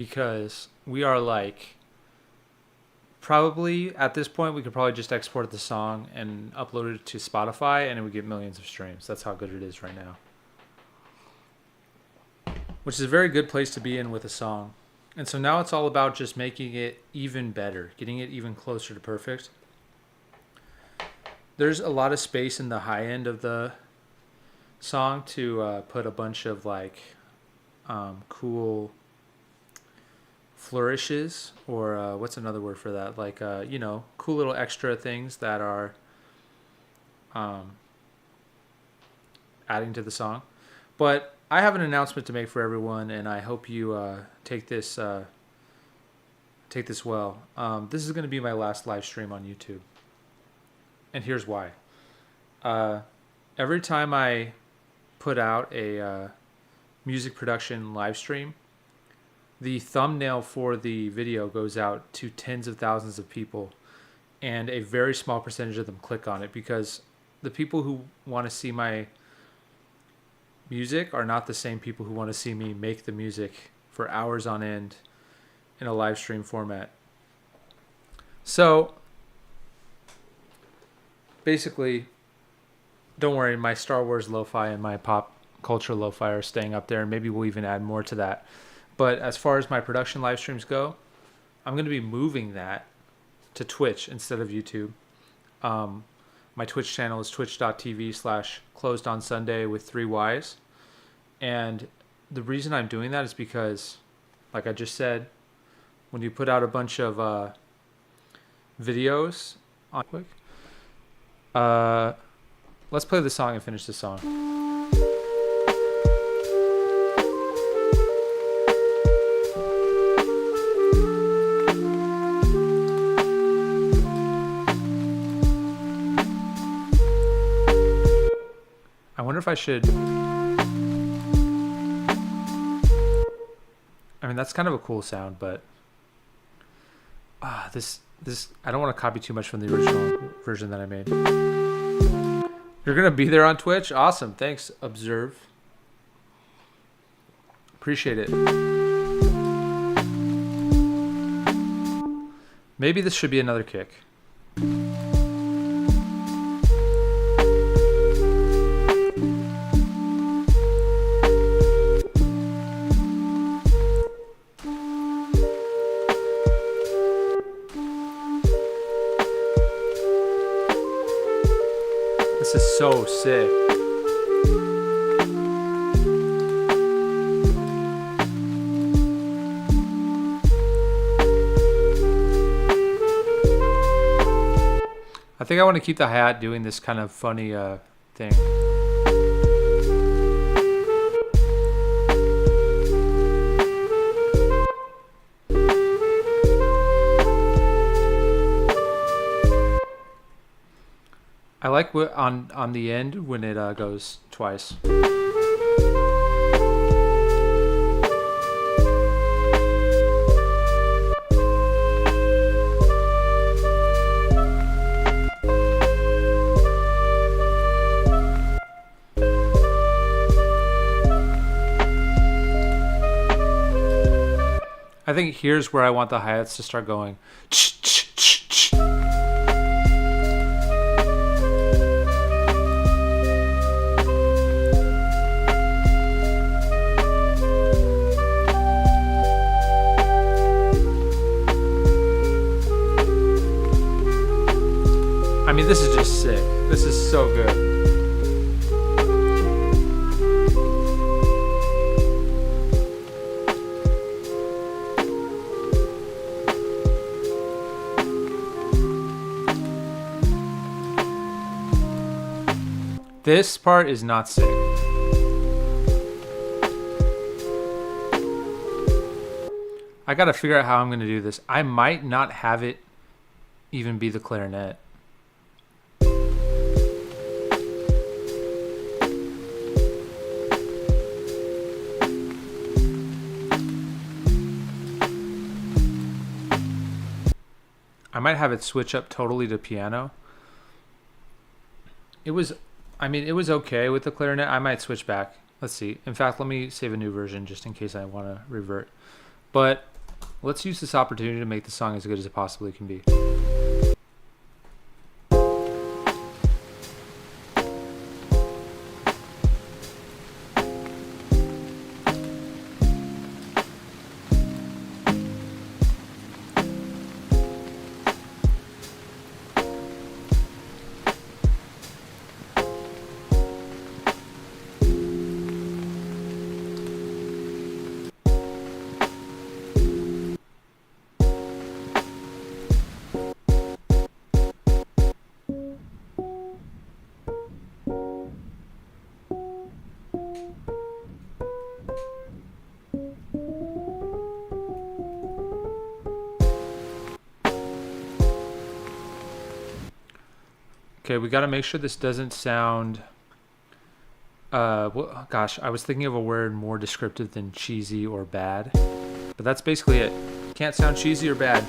because we are like, probably at this point we could probably just export the song and upload it to Spotify and it would get millions of streams. That's how good it is right now. Which is a very good place to be in with a song. And so now it's all about just making it even better, getting it even closer to perfect. There's a lot of space in the high end of the song to put a bunch of like cool flourishes, or what's another word for that? Like, cool little extra things that are adding to the song. But I have an announcement to make for everyone, and I hope you take this well. This is going to be my last live stream on YouTube, and here's why. Every time I put out a music production live stream, the thumbnail for the video goes out to tens of thousands of people, and a very small percentage of them click on it, because the people who want to see my music are not the same people who want to see me make the music for hours on end in a live stream format. So basically, don't worry, my Star Wars lo-fi and my pop culture lo-fi are staying up there, and maybe we'll even add more to that. But as far as my production live streams go, I'm going to be moving that to Twitch instead of YouTube. My Twitch channel is twitch.tv/closedonsunday with 3 Ys. And the reason I'm doing that is because, like I just said, when you put out a bunch of videos on quick, let's play the song and finish the song. I wonder if I should... I mean, that's kind of a cool sound, but... this I don't want to copy too much from the original version that I made. You're going to be there on Twitch? Awesome. Thanks, Observe. Appreciate it. Maybe this should be another kick. This is so sick. I think I want to keep the hi-hat doing this kind of funny thing. I like what on the end when it goes twice. I think here's where I want the hi-hats to start going. I mean, this is just sick. This is so good. This part is not sick. I gotta figure out how I'm gonna do this. I might not have it even be the clarinet. I might have it switch up totally to piano. It was okay with the clarinet. I might switch back. Let's see. In fact, let me save a new version just in case I want to revert. But Let's use this opportunity to make the song as good as it possibly can be. Okay, we got to make sure this doesn't sound well, gosh, I was thinking of a word more descriptive than cheesy or bad, but that's basically it. Can't sound cheesy or bad.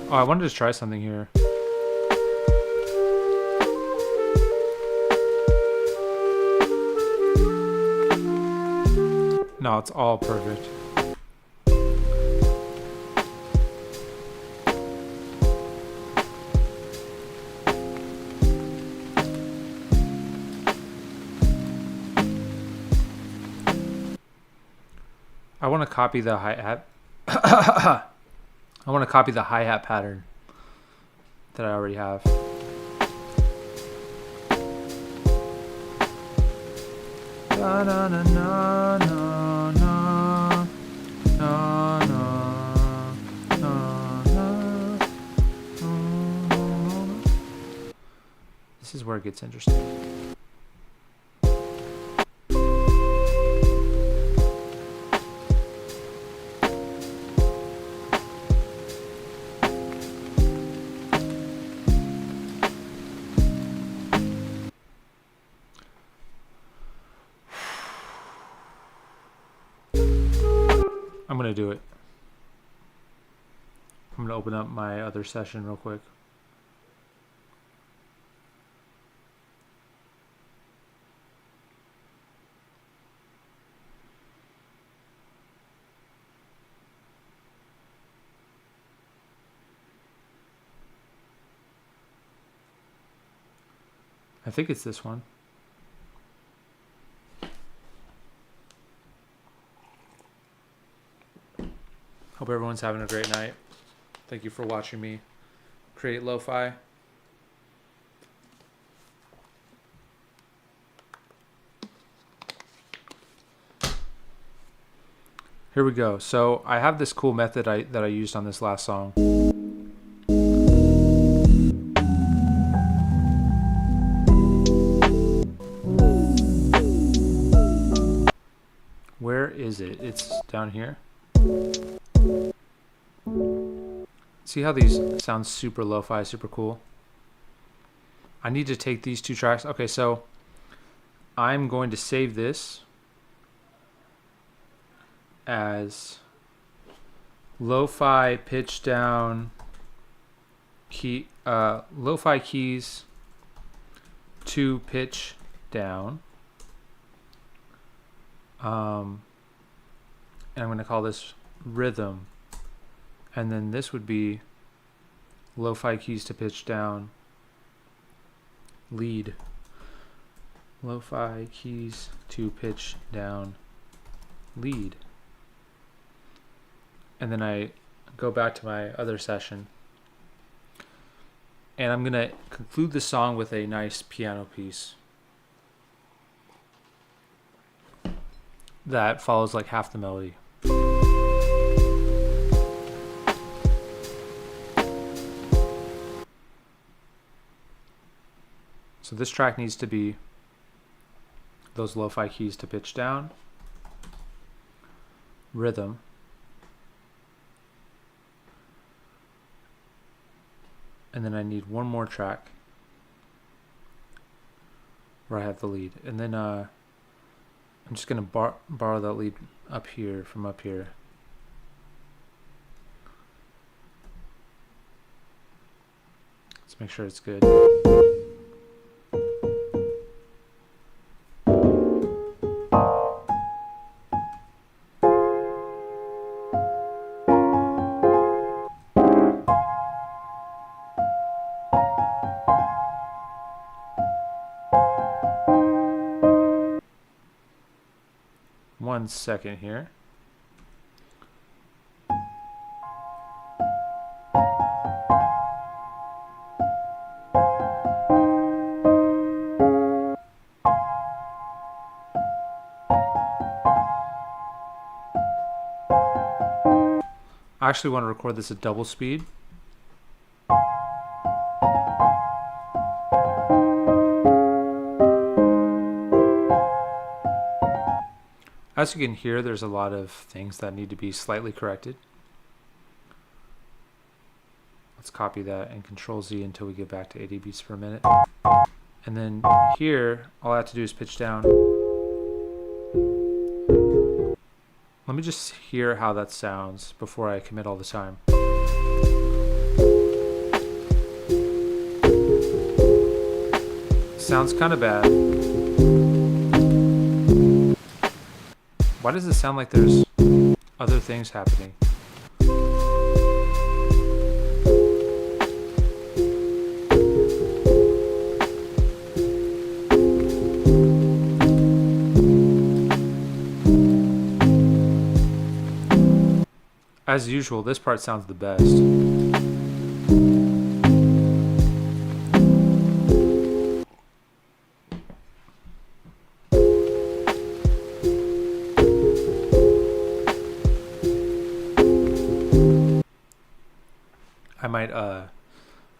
Oh, I wanted to try something here. No, it's all perfect. I want to copy the hi-hat. I want to copy the hi-hat pattern that I already have. Na, na, na, na, na, na, na, na, na, na. This is where it gets interesting. I'm going to do it. I'm going to open up my other session real quick. I think it's this one. Hope everyone's having a great night. Thank you for watching me create lo-fi. Here we go. So I have this cool method that I used on this last song. Where is it? It's down here. See how these sound super lo-fi, super cool? I need to take these two tracks. Okay, so I'm going to save this as lo-fi pitch down key, lo-fi keys to pitch down. And I'm going to call this rhythm. And then this would be lo-fi keys to pitch down, lead. Lo-fi keys to pitch down, lead. And then I go back to my other session. And I'm going to conclude the song with a nice piano piece that follows like half the melody. So this track needs to be those lo-fi keys to pitch down, rhythm, and then I need one more track where I have the lead. And then I'm just going to borrow that lead up here from up here. Let's make sure it's good. 1 second here. I actually want to record this at double speed. As you can hear, there's a lot of things that need to be slightly corrected. Let's copy that and Control Z until we get back to 80 beats per minute. And then here, all I have to do is pitch down. Let me just hear how that sounds before I commit all the time. Sounds kind of bad. Why does it sound like there's other things happening? As usual, this part sounds the best. I might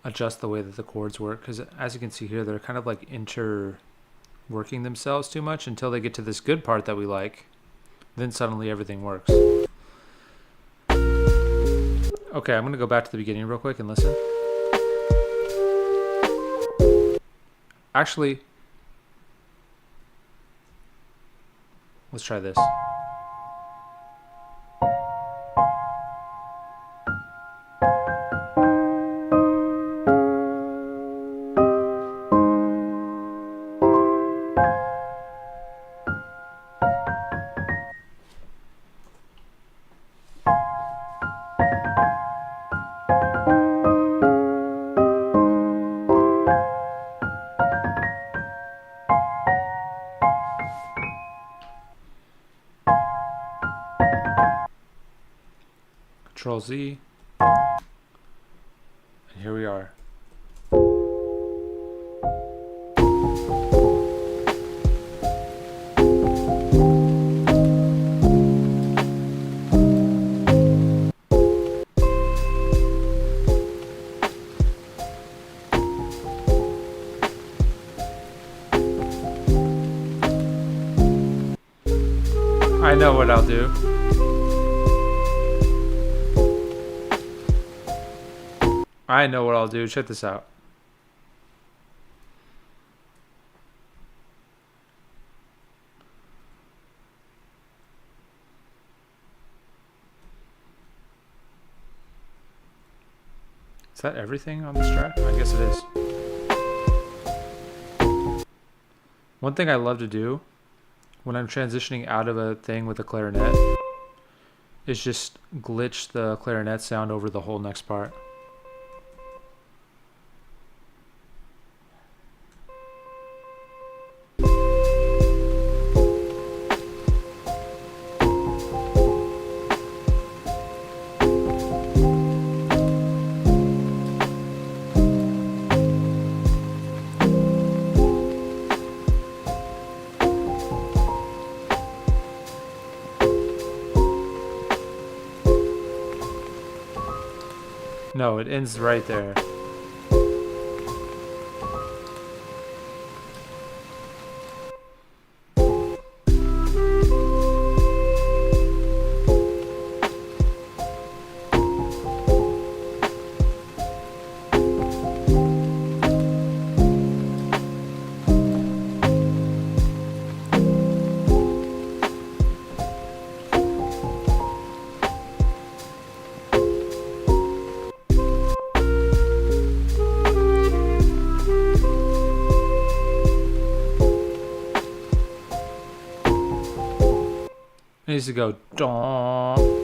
adjust the way that the chords work, because as you can see here, they're kind of like interworking themselves too much until they get to this good part that we like. Then suddenly everything works. Okay, I'm going to go back to the beginning real quick and listen. Actually, let's try this. Control Z, and here we are. I know what I'll do. I know what I'll do. Check this out. Is that everything on this track? I guess it is. One thing I love to do when I'm transitioning out of a thing with a clarinet is just glitch the clarinet sound over the whole next part. No, it ends right there. It needs to go dong.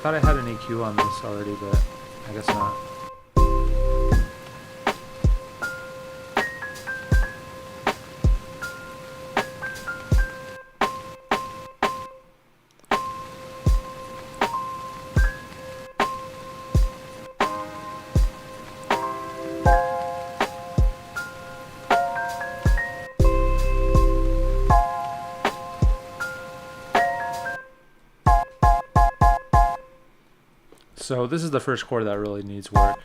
thought I had an EQ on this already, but I guess not. So this is the first chord that really needs work.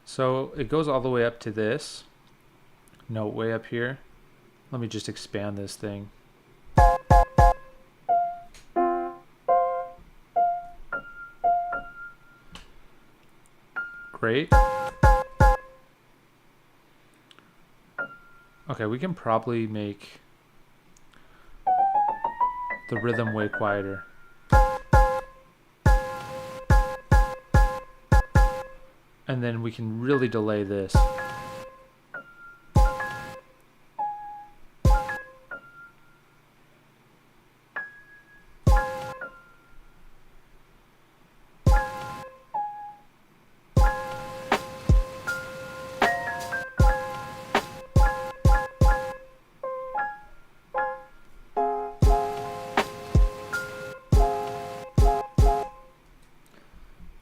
So it goes all the way up to this note way up here. Let me just expand this thing. Great. Okay, we can probably make the rhythm way quieter. And then we can really delay this.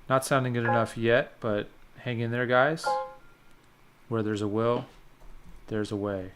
Not sounding good enough yet, but hang in there, guys. Where there's a will, there's a way.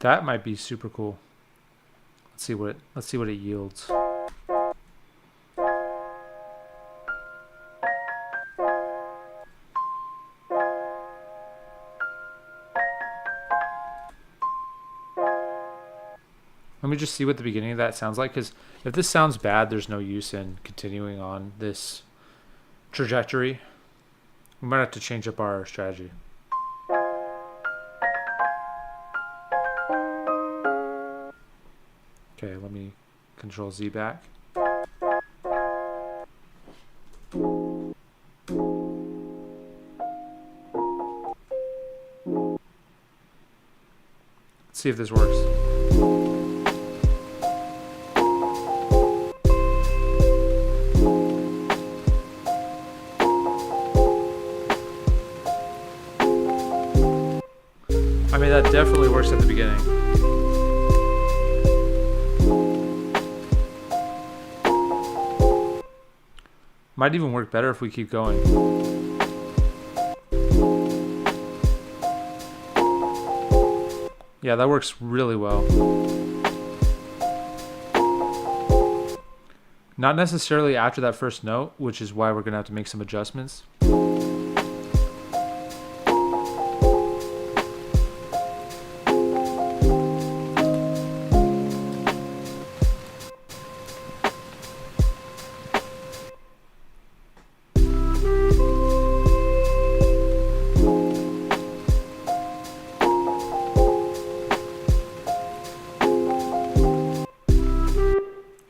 That might be super cool. Let's see what it yields. Let me just see what the beginning of that sounds like, because if this sounds bad, there's no use in continuing on this trajectory. We might have to change up our strategy. Okay, let me Control Z back. Let's see if this works. I mean, that definitely works at the beginning. Might even work better if we keep going. Yeah, that works really well. Not necessarily after that first note, which is why we're going to have to make some adjustments.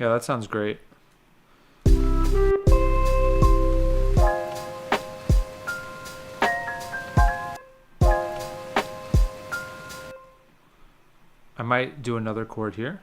Yeah, that sounds great. I might do another chord here.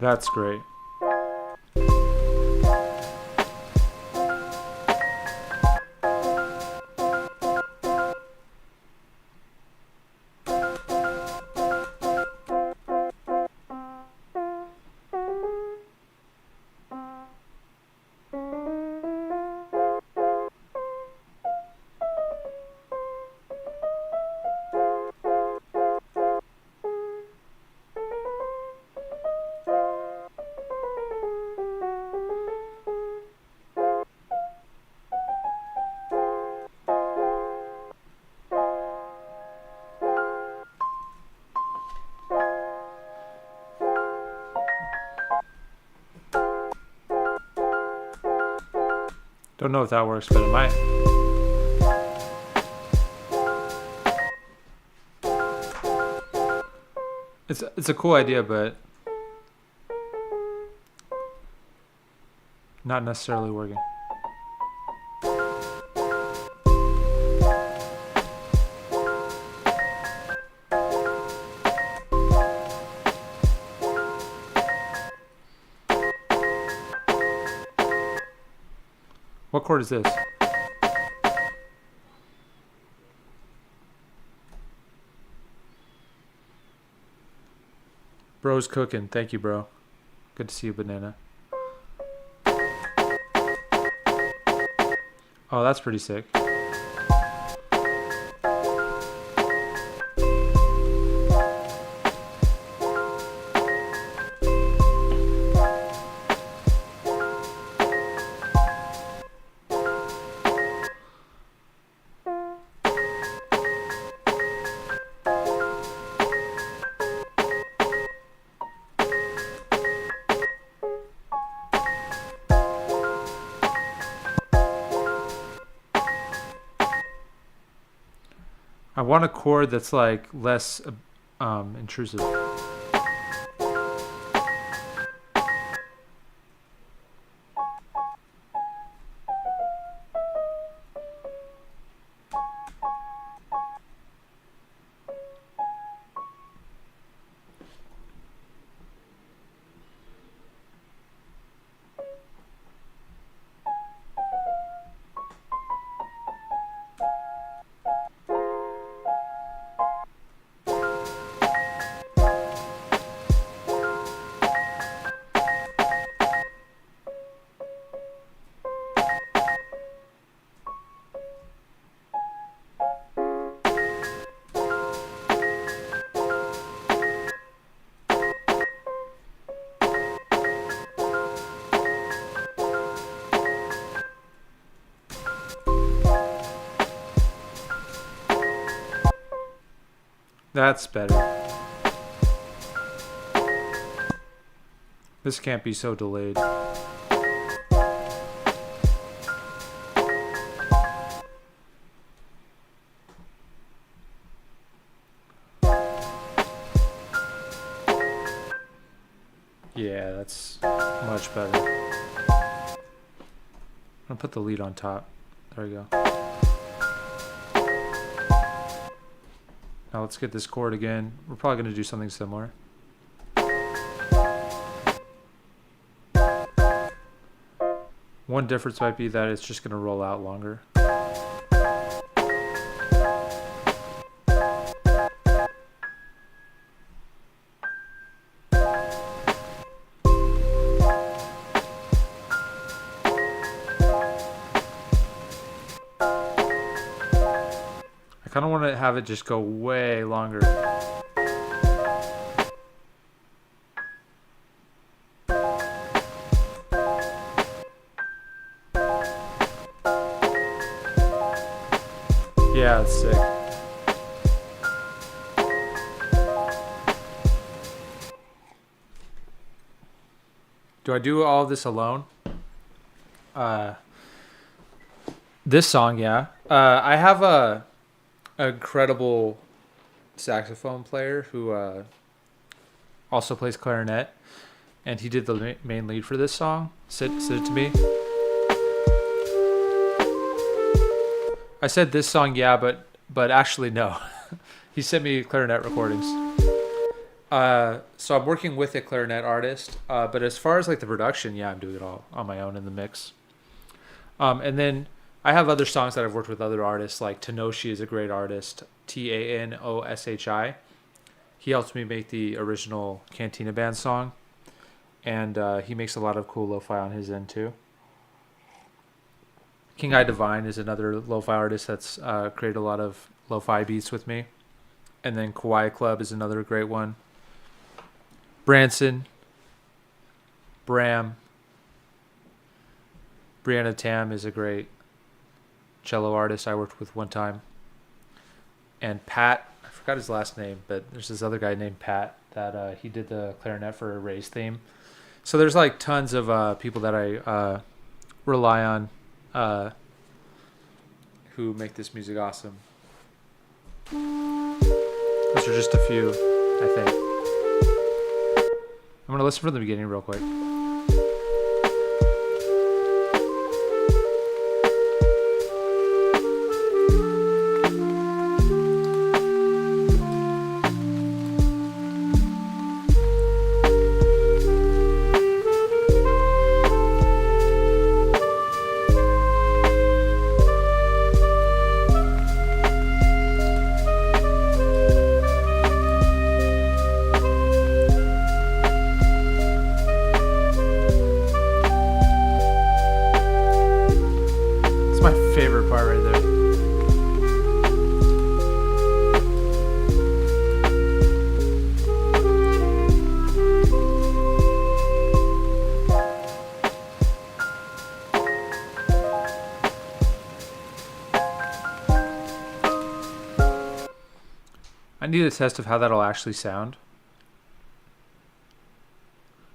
That's great. Don't know if that works, but it might. It's a cool idea, but not necessarily working. What chord is this? Bro's cooking. Thank you, bro. Good to see you, Banana. Oh, that's pretty sick. I want a chord that's like less intrusive. That's better. This can't be so delayed. Yeah, that's much better. I'm gonna put the lead on top. There we go. Now let's get this chord again. We're probably going to do something similar. One difference might be that it's just going to roll out longer. I kind of want to have it just go way longer. Yeah, it's sick. Do I do all of this alone? This song, yeah. I have a incredible saxophone player who also plays clarinet, and he did the main lead for this song. Sit it to me. I said this song, yeah, but actually no. He sent me clarinet recordings. So I'm working with a clarinet artist, but as far as like the production, yeah, I'm doing it all on my own in the mix. And then I have other songs that I've worked with other artists, like Tanoshi is a great artist, Tanoshi. He helped me make the original Cantina Band song, and he makes a lot of cool lo-fi on his end too. King Eye Divine is another lo-fi artist that's created a lot of lo-fi beats with me. And then Kawaii Club is another great one. Branson, Bram, Brianna Tam is a great cello artist I worked with one time. And Pat, I forgot his last name, but there's this other guy named Pat that he did the clarinet for Ray's theme. So there's like tons of people that I rely on who make this music awesome. Those are just a few, I think. I'm going to listen from the beginning real quick. Favorite part right there. I need a test of how that'll actually sound,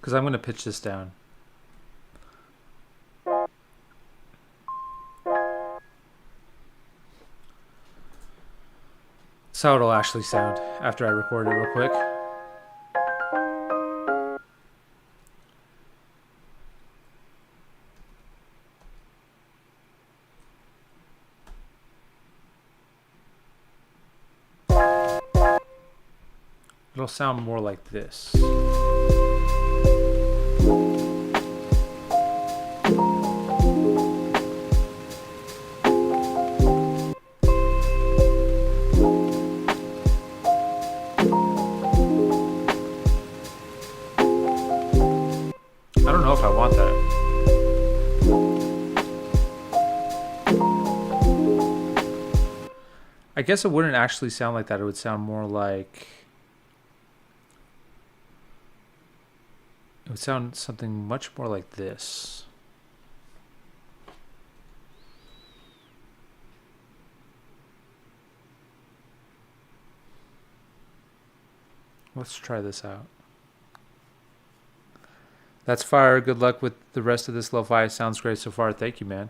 because I'm going to pitch this down. That's how it'll actually sound after I record it real quick. It'll sound more like this. I don't know if I want that. I guess it wouldn't actually sound like that. It would sound more like... It would sound something much more like this. Let's try this out. That's fire. Good luck with the rest of this lo-fi. Sounds great so far. Thank you, man.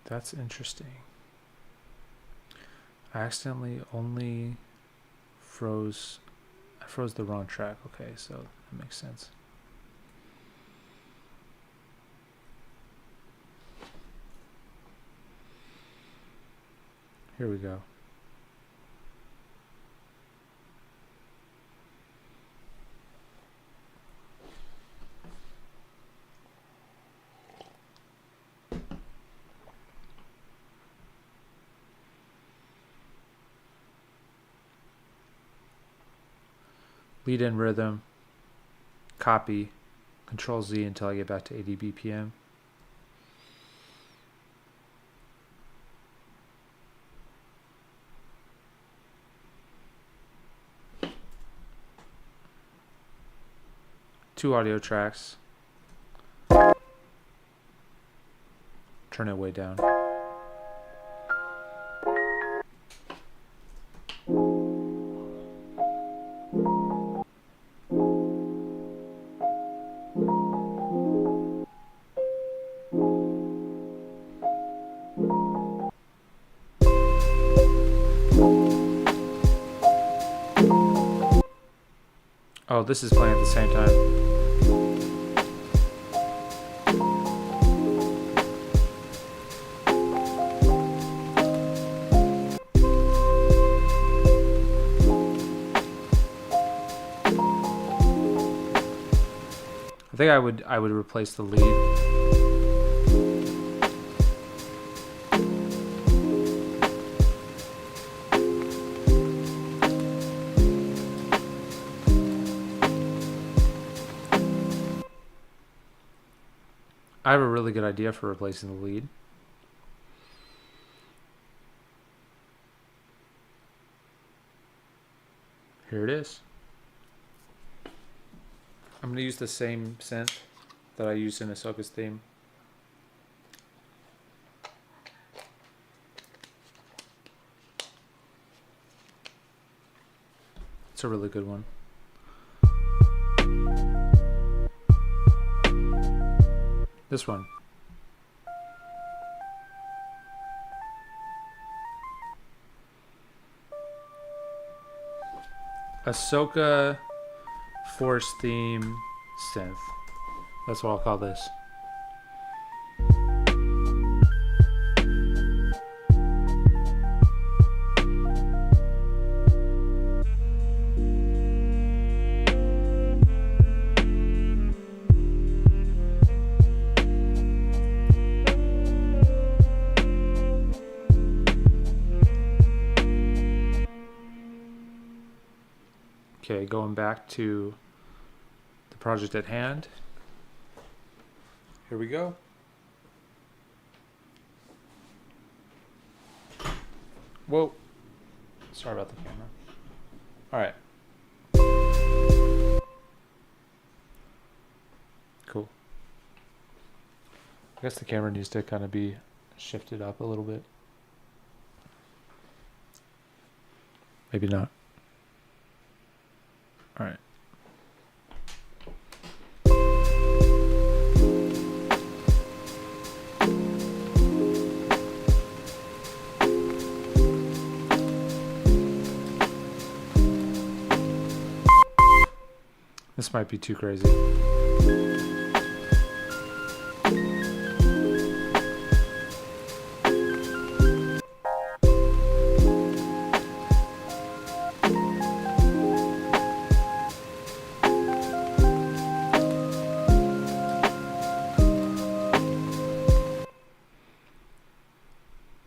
That's interesting. I accidentally only froze... I froze the wrong track. Okay, so that makes sense. Here we go. Lead in rhythm, copy, Control Z until I get back to 80 BPM. Two audio tracks. Turn it way down. Oh, this is playing at the same time. I think I would replace the lead. I have a really good idea for replacing the lead. Here it is. I'm going to use the same synth that I used in Ahsoka's theme. It's a really good one. This one. Ahsoka Force theme synth. That's what I'll call this. Okay, going back to the project at hand. Here we go. Whoa. Sorry about the camera. All right. Cool. I guess the camera needs to kind of be shifted up a little bit. Maybe not. All right. This might be too crazy.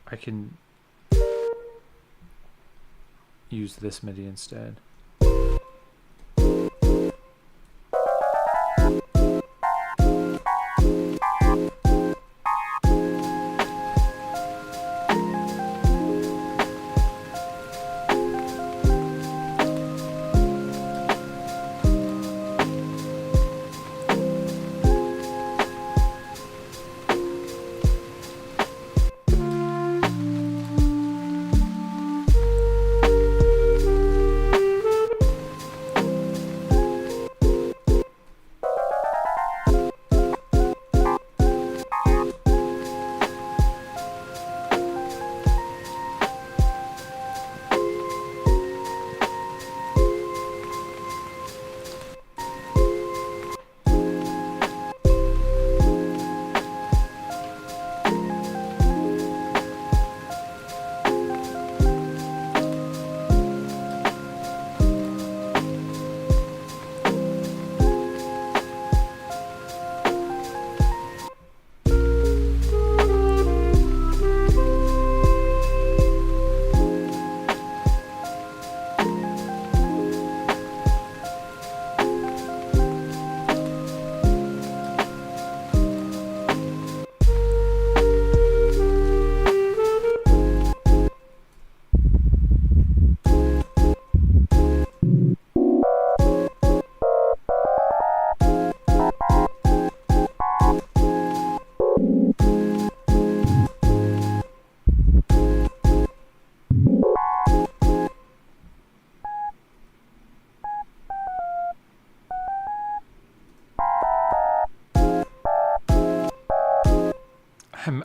I can use this MIDI instead.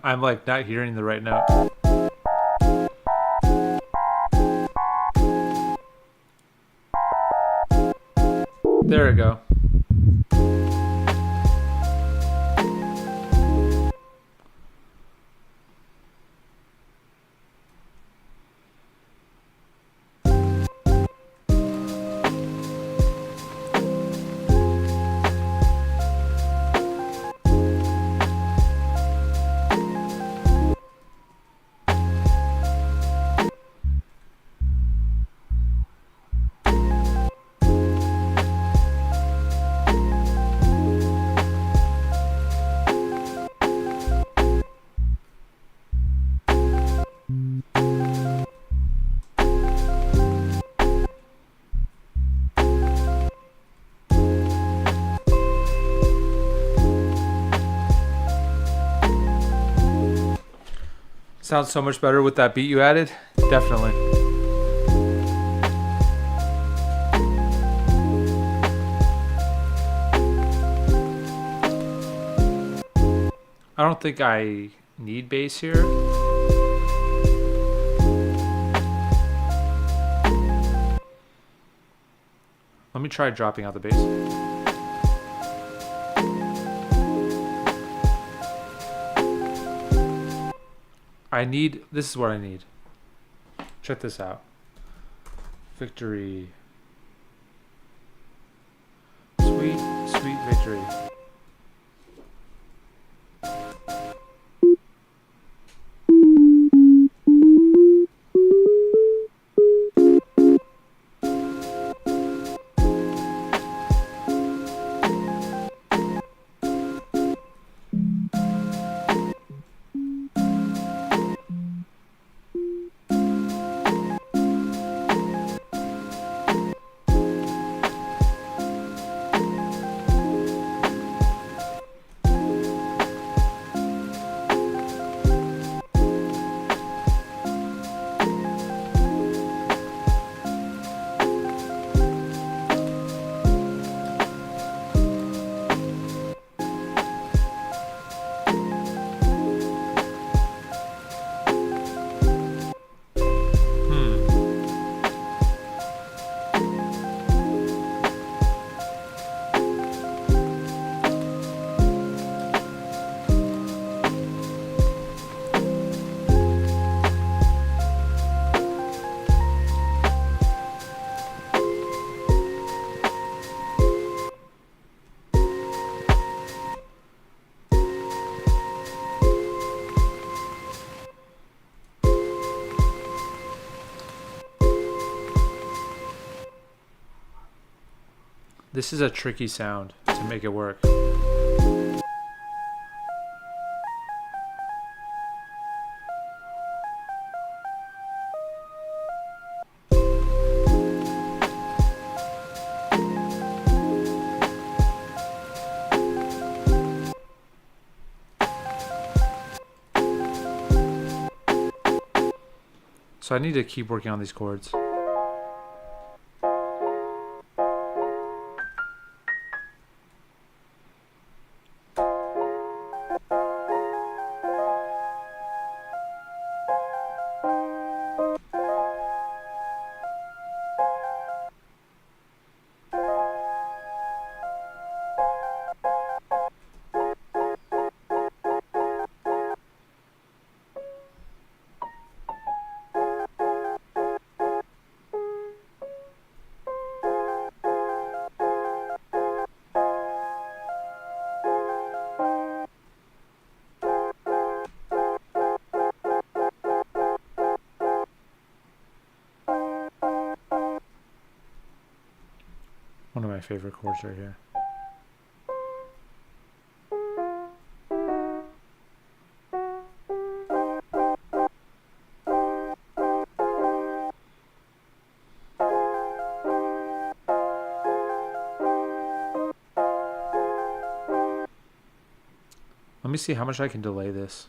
I'm like not hearing the right note. There we go. Sounds so much better with that beat you added. Definitely. I don't think I need bass here. Let me try dropping out the bass. This is what I need. Check this out. Victory. Sweet, sweet victory. This is a tricky sound to make it work. So I need to keep working on these chords. One of my favorite chords right here. Let me see how much I can delay this.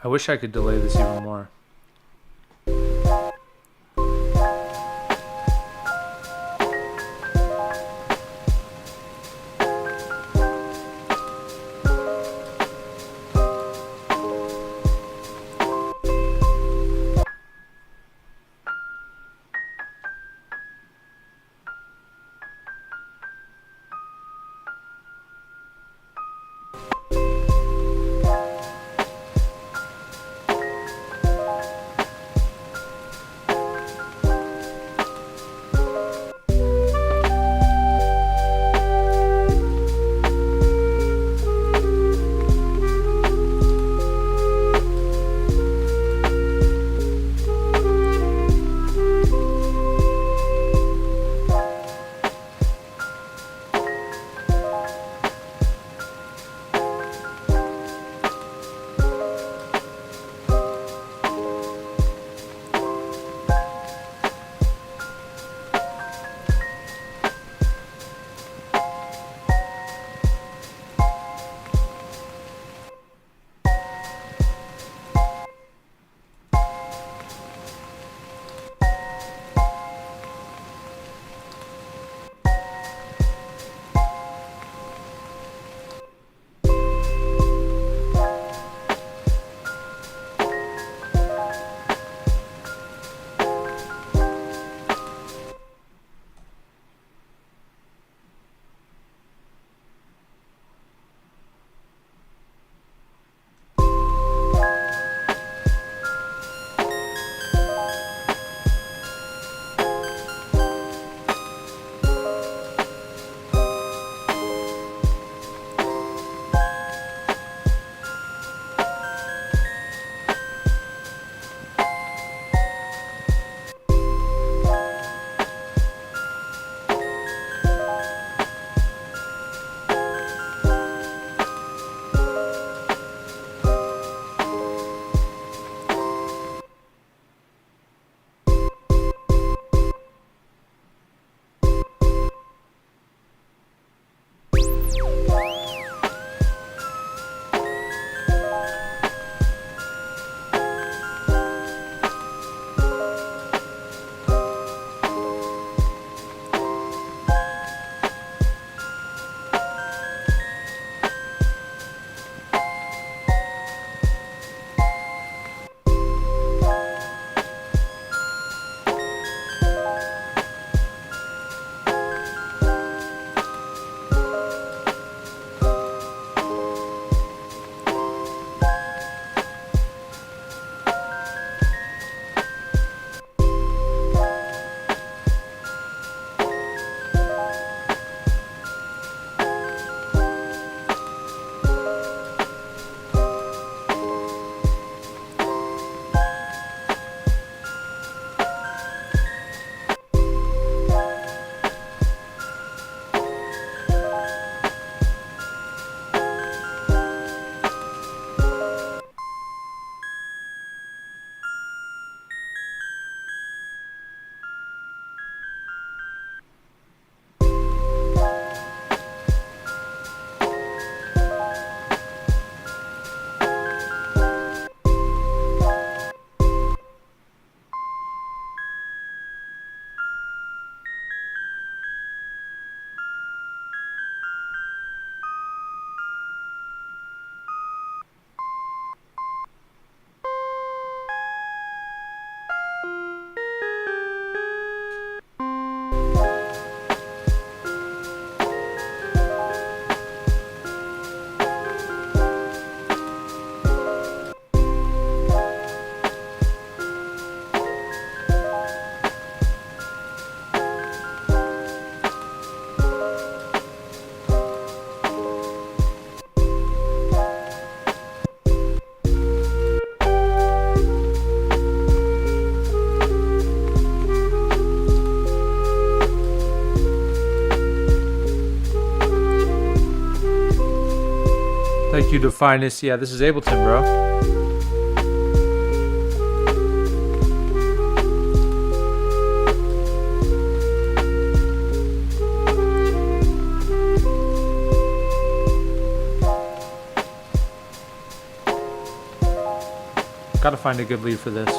I wish I could delay this even more. Thank you to Finest. Yeah, this is Ableton, bro. Gotta find a good lead for this.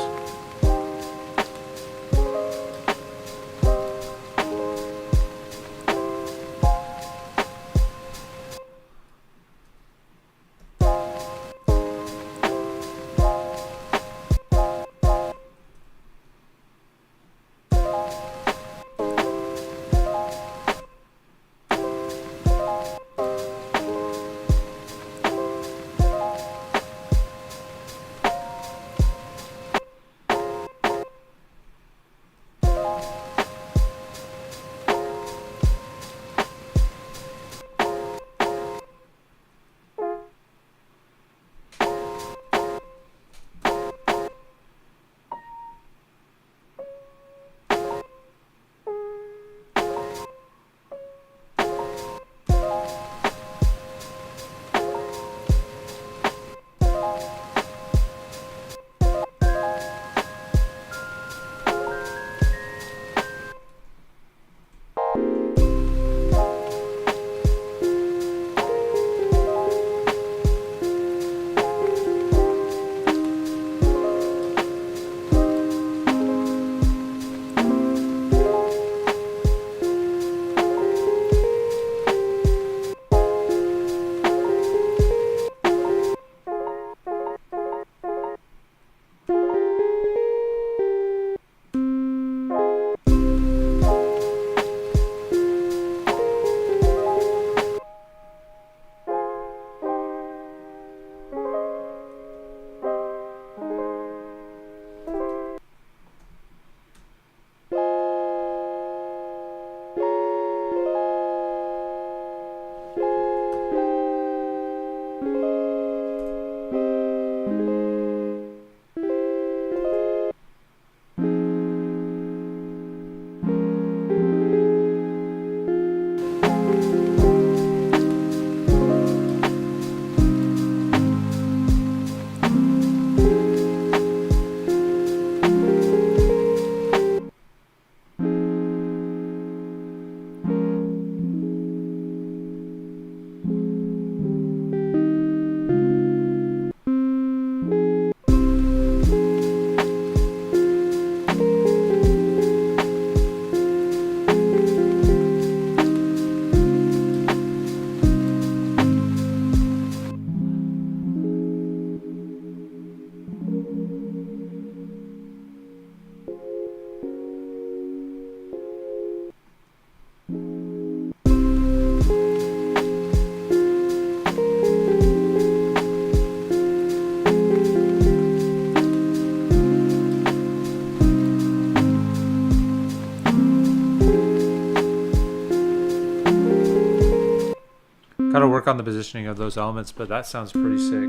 Gotta work on the positioning of those elements, but that sounds pretty sick.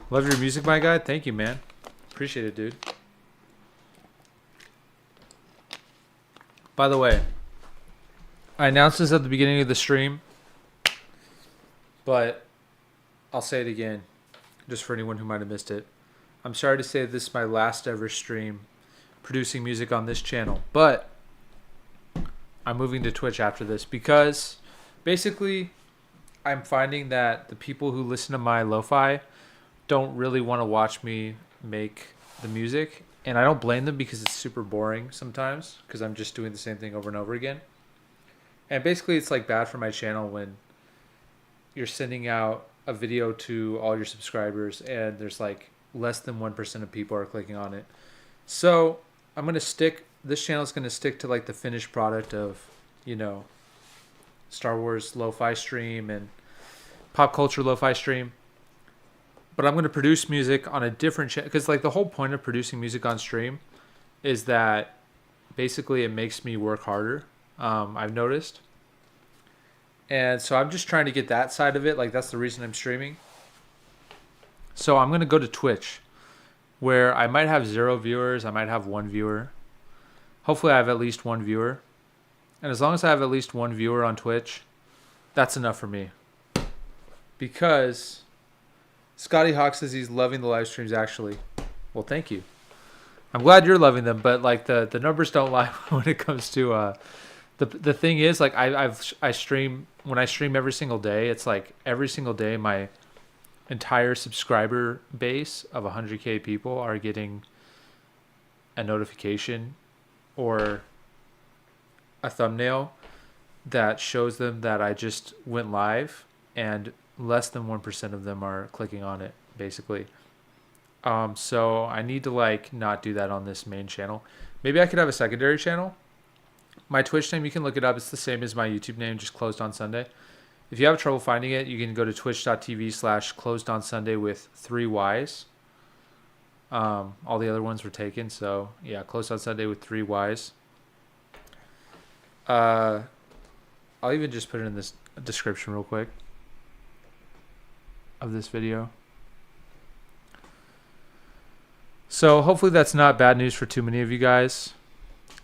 Love your music, my guy. Thank you, man. Appreciate it, dude. By the way, I announced this at the beginning of the stream, but I'll say it again, just for anyone who might have missed it. I'm sorry to say this is my last ever stream producing music on this channel, but I'm moving to Twitch after this because basically I'm finding that the people who listen to my lo-fi don't really want to watch me make the music, and I don't blame them because it's super boring sometimes because I'm just doing the same thing over and over again. And basically it's like bad for my channel when you're sending out a video to all your subscribers and there's like less than 1% of people are clicking on it. So I'm going to stick, this channel is going to stick to like the finished product of, you know, Star Wars lo-fi stream and pop culture lo-fi stream. But I'm going to produce music on a different channel because like the whole point of producing music on stream is that basically it makes me work harder. I've noticed. And so I'm just trying to get that side of it. Like that's the reason I'm streaming. So I'm going to go to Twitch where I might have 0 viewers. I might have 1 viewer. Hopefully I have at least 1 viewer. And as long as I have at least 1 viewer on Twitch, that's enough for me. because Scotty Hawk says he's loving the live streams. Actually, well, thank you. I'm glad you're loving them, but like the numbers don't lie when it comes to the thing is like I stream when I stream every single day. It's like every single day my entire subscriber base of 100K people are getting a notification or a thumbnail that shows them that I just went live, and less than 1% of them are clicking on it, basically. So I need to like not do that on this main channel. Maybe I could have a secondary channel. My Twitch name, you can look it up. It's the same as my YouTube name, just Closed on Sunday. If you have trouble finding it, you can go to twitch.tv/closed on Sunday with 3 Ys. All the other ones were taken, so yeah, Closed on Sunday with 3 Ys. I'll even just put it in this description real quick of this video. So hopefully that's not bad news for too many of you guys.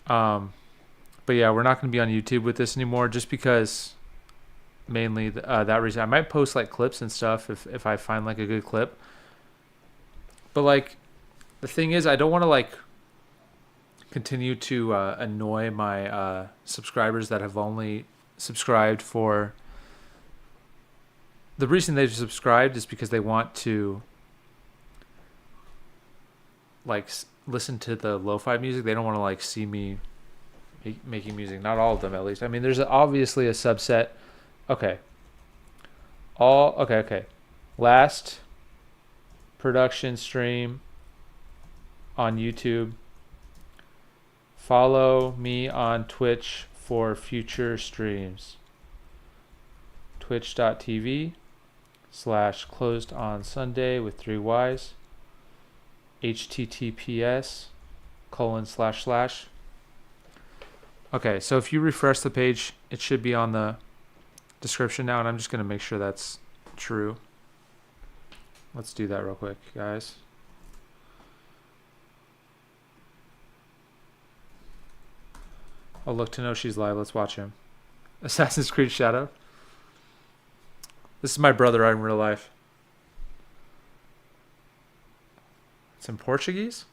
But yeah, we're not going to be on YouTube with this anymore, just because mainly that reason. I might post like clips and stuff if I find like a good clip. But like the thing is, I don't want to like continue to annoy my subscribers that have only subscribed for. The reason they've subscribed is because they want to like listen to the lo-fi music. They don't want to like see me making music. Not all of them, at least. I mean, there's obviously a subset. Okay. Okay. Last production stream on YouTube. Follow me on Twitch for future streams. Twitch.tv/closed on Sunday with 3 Ys. https:// Okay, so if you refresh the page, it should be on the description now, and I'm just going to make sure that's true. Let's do that real quick, guys. Oh, look, to know she's live. Let's watch him. Assassin's Creed Shadow. This is my brother in real life. It's in Portuguese?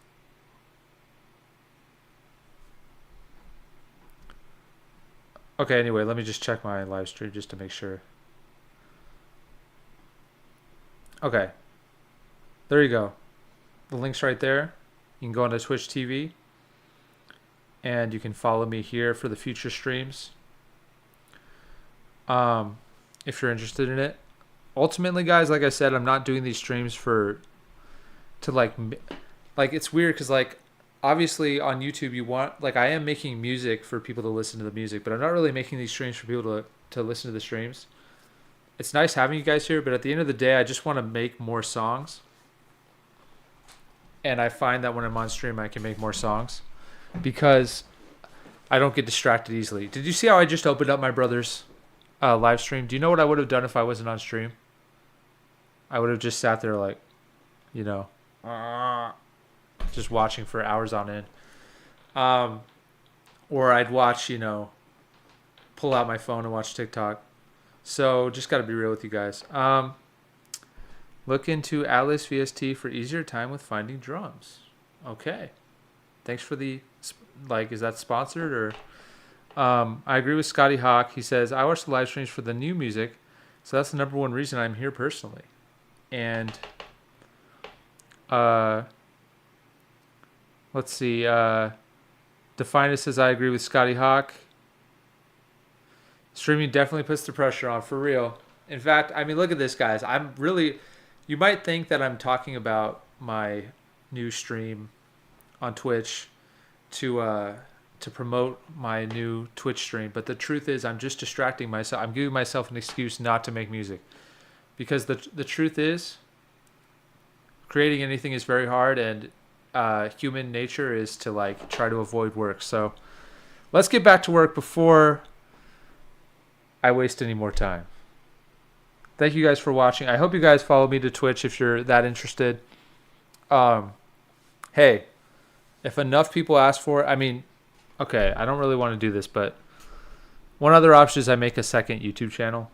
Okay, anyway, let me just check my live stream just to make sure. Okay. There you go. The link's right there. You can go onto Twitch TV. And you can follow me here for the future streams. If you're interested in it. Ultimately, guys, like I said, I'm not doing these streams to like it's weird because like obviously on YouTube you want, like, I am making music for people to listen to the music, but I'm not really making these streams for people to listen to the streams. It's nice having you guys here, but at the end of the day, I just want to make more songs. And I find that when I'm on stream, I can make more songs because I don't get distracted easily. Did you see how I just opened up my brother's live stream? Do you know what I would have done if I wasn't on stream? I would have just sat there like, you know, just watching for hours on end. Or I'd watch, you know, pull out my phone and watch TikTok. So just got to be real with you guys. Look into Atlas VST for easier time with finding drums. Okay. Thanks for the, like, is that sponsored or? I agree with Scotty Hawk. He says, I watch the live streams for the new music. So that's the number one reason I'm here personally. And let's see. Definus says, I agree with Scotty Hawk. Streaming definitely puts the pressure on, for real. In fact, I mean, look at this, guys. I'm really, you might think that I'm talking about my new stream on Twitch to promote my new Twitch stream. But the truth is, I'm just distracting myself. I'm giving myself an excuse not to make music. Because the truth is, creating anything is very hard, and human nature is to like try to avoid work. So let's get back to work before I waste any more time. Thank you guys for watching. I hope you guys follow me to Twitch if you're that interested. Hey, if enough people ask for it, I mean, okay, I don't really want to do this, but one other option is I make a second YouTube channel.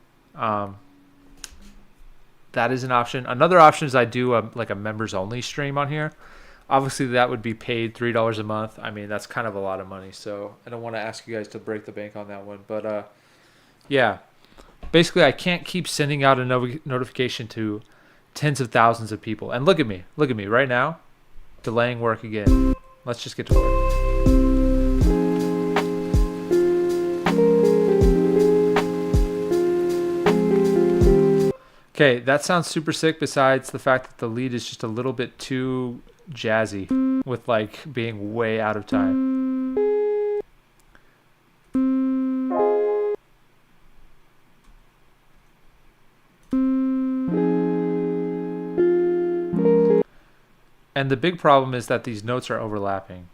that is an option. Another option is I do like a members only stream on here. Obviously, that would be paid $3 a month. I mean, that's kind of a lot of money. So I don't want to ask you guys to break the bank on that one. But yeah, basically, I can't keep sending out a notification to tens of thousands of people. And look at me right now, delaying work again. Let's just get to work. Okay, that sounds super sick besides the fact that the lead is just a little bit too jazzy with like being way out of time. And the big problem is that these notes are overlapping.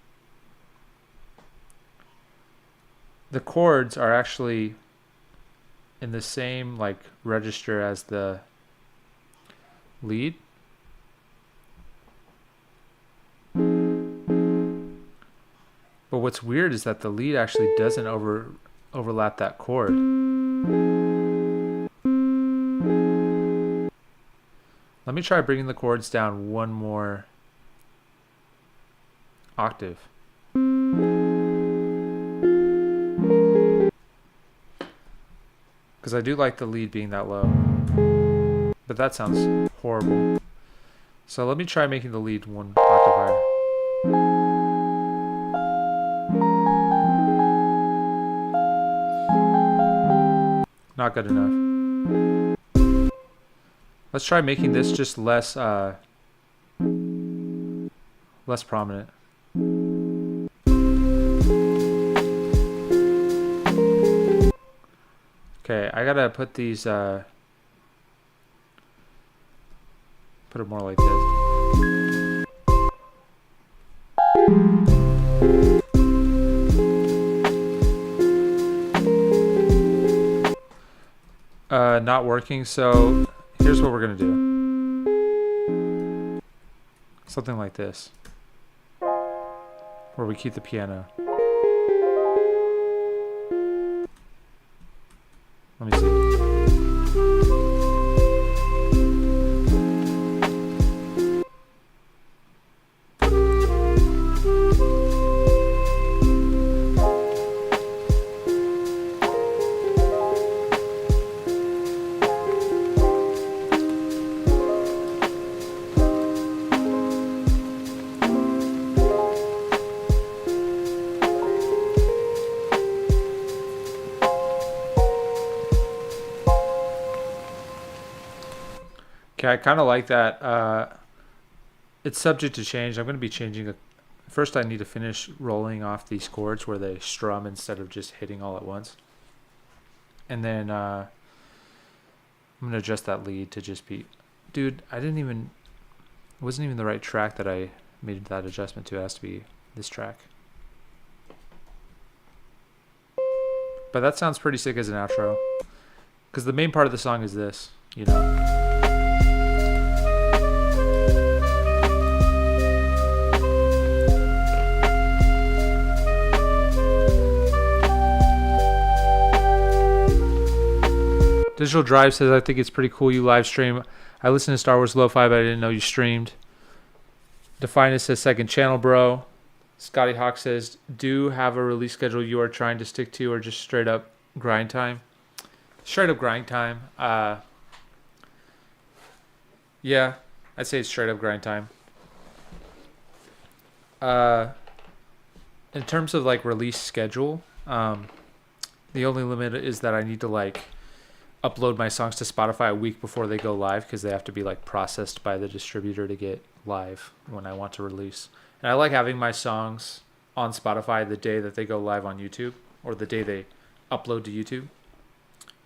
The chords are actually in the same like register as the lead. But what's weird is that the lead actually doesn't overlap that chord. Let me try bringing the chords down one more octave. Because I do like the lead being that low. But that sounds horrible. So let me try making the lead one octave higher. Not good enough. Let's try making this just less prominent. Okay, I gotta put these put it more like this. Not working, so here's what we're gonna do. Something like this. Where we keep the piano. Let me see. Okay, I kind of like that. It's subject to change. I'm going to be changing. First, I need to finish rolling off these chords where they strum instead of just hitting all at once. And then I'm going to adjust that lead to just be... Dude, it wasn't even the right track that I made that adjustment to. It has to be this track. But that sounds pretty sick as an outro. Because the main part of the song is this, you know. Digital Drive says, I think it's pretty cool you live stream. I listen to Star Wars Lo-Fi, but I didn't know you streamed. Definus says, second channel, bro. Scotty Hawk says, do have a release schedule you are trying to stick to or just straight up grind time? Straight up grind time. Yeah, I'd say it's straight up grind time. In terms of like release schedule, the only limit is that I need to like upload my songs to Spotify a week before they go live because they have to be like processed by the distributor to get live when I want to release. And I like having my songs on Spotify the day that they go live on YouTube or the day they upload to YouTube.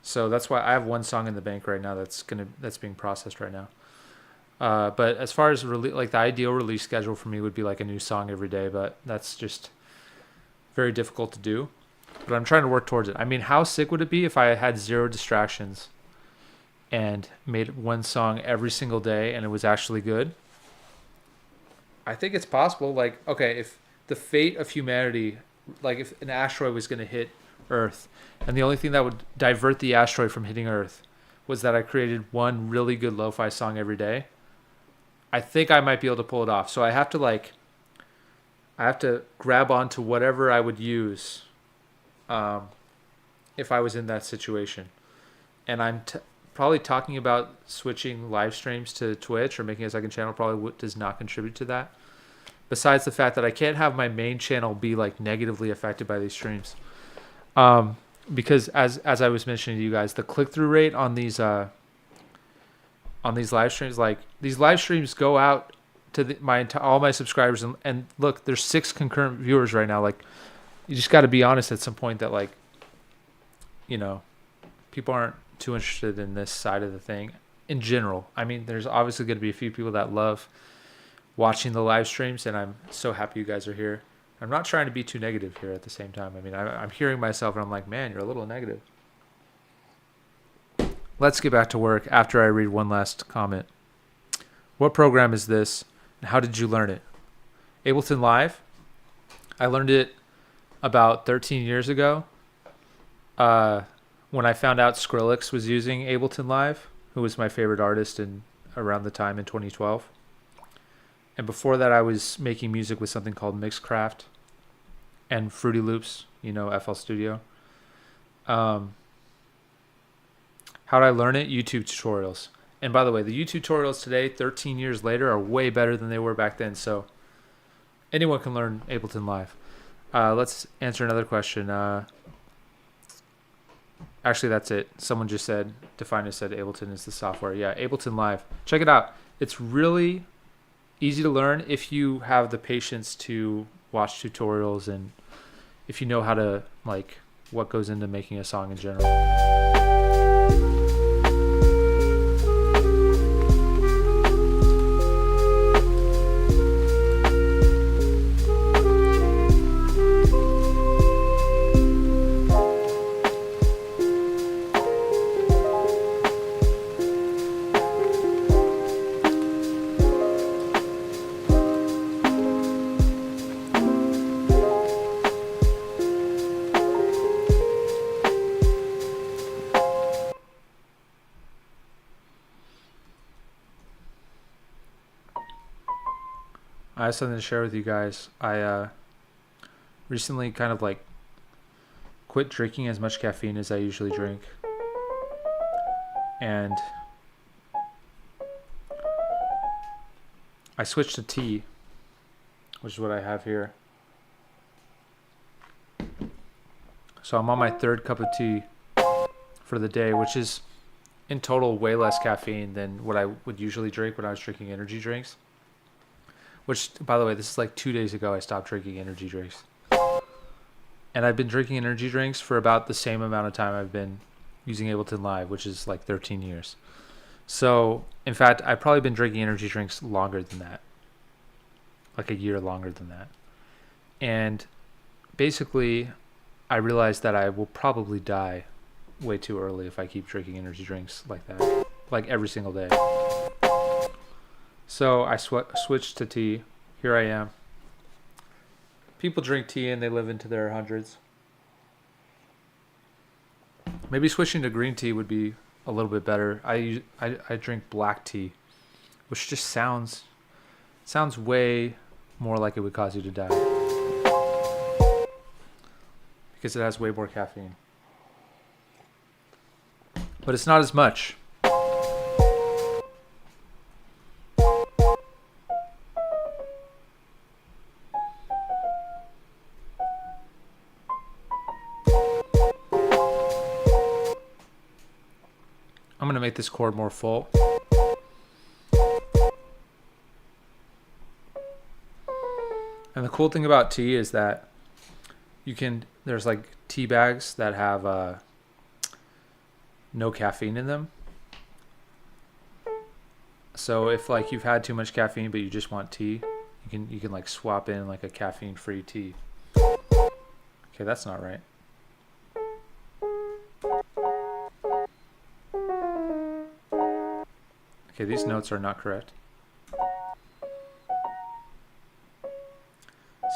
So that's why I have one song in the bank right now that's being processed right now. But as far as like the ideal release schedule for me would be like a new song every day, but that's just very difficult to do. But I'm trying to work towards it. I mean, how sick would it be if I had 0 distractions and made one song every single day and it was actually good? I think it's possible. Like, okay, if the fate of humanity, like if an asteroid was going to hit Earth and the only thing that would divert the asteroid from hitting Earth was that I created one really good lo-fi song every day, I think I might be able to pull it off. So I have to grab onto whatever I would use um, if I was in that situation. And probably talking about switching live streams to Twitch or making a second channel probably does not contribute to that. Besides the fact that I can't have my main channel be like negatively affected by these streams. Because as I was mentioning to you guys, the click through rate on these live streams, like these live streams go out to all my subscribers, and look, there's 6 concurrent viewers right now. Like, you just got to be honest at some point that, like, you know, people aren't too interested in this side of the thing in general. I mean, there's obviously going to be a few people that love watching the live streams, and I'm so happy you guys are here. I'm not trying to be too negative here at the same time. I mean, I'm hearing myself and I'm like, man, you're a little negative. Let's get back to work after I read one last comment. What program is this, and how did you learn it? Ableton Live. I learned it about 13 years ago when I found out Skrillex was using Ableton Live, who was my favorite artist around the time in 2012. And before that, I was making music with something called Mixcraft and Fruity Loops, FL Studio. How did I learn it? YouTube tutorials. And by the way, the YouTube tutorials today, 13 years later, are way better than they were back then. So anyone can learn Ableton Live. Let's answer another question. Actually, that's it. Someone just said, Definer said Ableton is the software. Yeah, Ableton Live. Check it out. It's really easy to learn if you have the patience to watch tutorials and if you know how to, like, what goes into making a song in general. I have something to share with you guys. I recently kind of like quit drinking as much caffeine as I usually drink. And I switched to tea, which is what I have here. So I'm on my 3rd cup of tea for the day, which is in total way less caffeine than what I would usually drink when I was drinking energy drinks. Which, by the way, this is like 2 days ago I stopped drinking energy drinks. And I've been drinking energy drinks for about the same amount of time I've been using Ableton Live, which is like 13 years. So, in fact, I've probably been drinking energy drinks longer than that. Like a year longer than that. And basically, I realized that I will probably die way too early if I keep drinking energy drinks like that. Like every single day. So I switched to tea. Here I am. People drink tea and they live into their hundreds. Maybe switching to green tea would be a little bit better. I drink black tea, which just sounds way more like it would cause you to die. Because it has way more caffeine. But it's not as much. I'm going to make this chord more full. And the cool thing about tea is that there's like tea bags that have no caffeine in them. So if like you've had too much caffeine but you just want tea, you can like swap in like a caffeine-free tea. Okay, that's not right. Okay, these notes are not correct.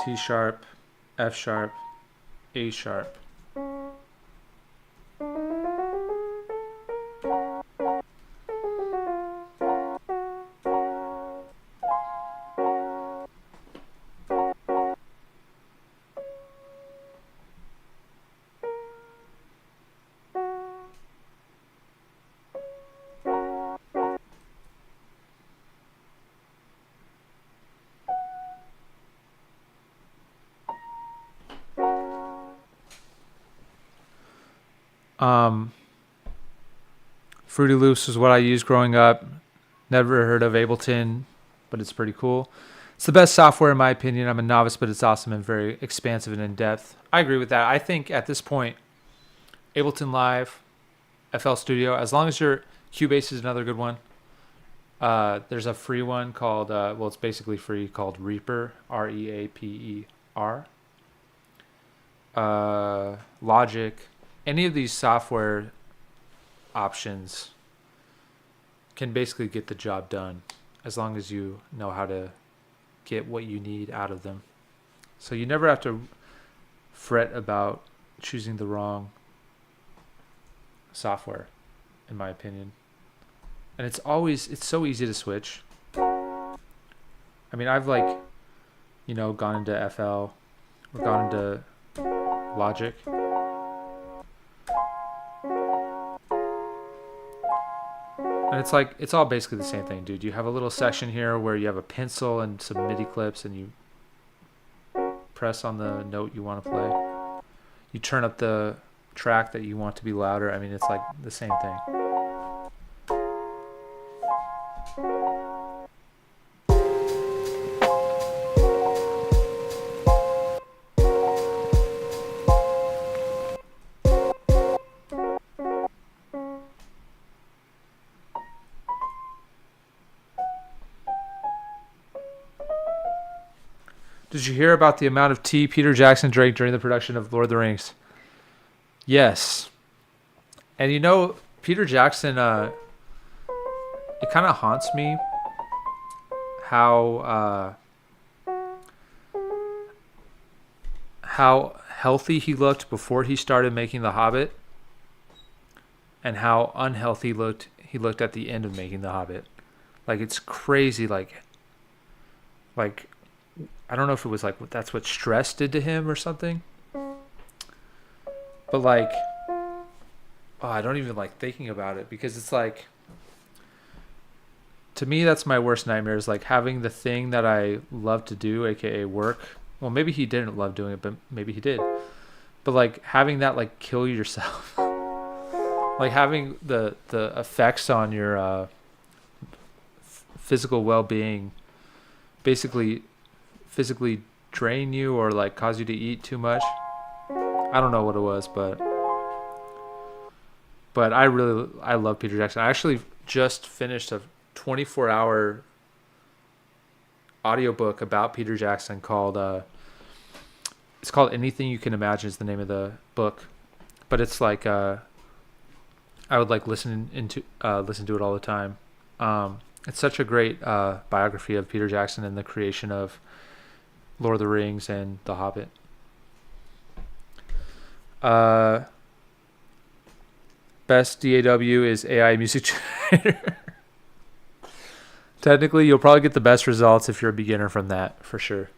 C sharp, F sharp, A sharp. Fruity Loops was what I used growing up. Never heard of Ableton, but it's pretty cool. It's the best software in my opinion. I'm a novice, but it's awesome and very expansive and in depth. I agree with that. I think at this point, Ableton Live, FL Studio, as long as your Cubase is another good one. There's a free one called, well, it's basically free, called Reaper, Reaper. Logic. Any of these software options can basically get the job done as long as you know how to get what you need out of them. So you never have to fret about choosing the wrong software, in my opinion. And it's so easy to switch. I mean, I've gone into FL or gone into Logic. And it's all basically the same thing, dude. You have a little section here where you have a pencil and some MIDI clips, and you press on the note you want to play. You turn up the track that you want to be louder. I mean, it's like the same thing. Did you hear about the amount of tea Peter Jackson drank during the production of Lord of the Rings? Yes. And Peter Jackson, it kind of haunts me how healthy he looked before he started making The Hobbit, and how unhealthy he looked at the end of making The Hobbit. Like, it's crazy. Like I don't know if it was that's what stress did to him or something. But I don't even like thinking about it, because it's like, to me, that's my worst nightmare, is like having the thing that I love to do, aka work. Well, maybe he didn't love doing it, but maybe he did. But like having that kill yourself, like having the effects on your physical well-being, basically physically drain you or cause you to eat too much. I don't know what it was, but I love Peter Jackson. I actually just finished a 24-hour audiobook about Peter Jackson called it's called Anything You Can Imagine is the name of the book. But it's I would listen to it all the time. It's such a great biography of Peter Jackson and the creation of Lord of the Rings and The Hobbit. Best DAW is AI music generator. Technically, you'll probably get the best results if you're a beginner from that, for sure.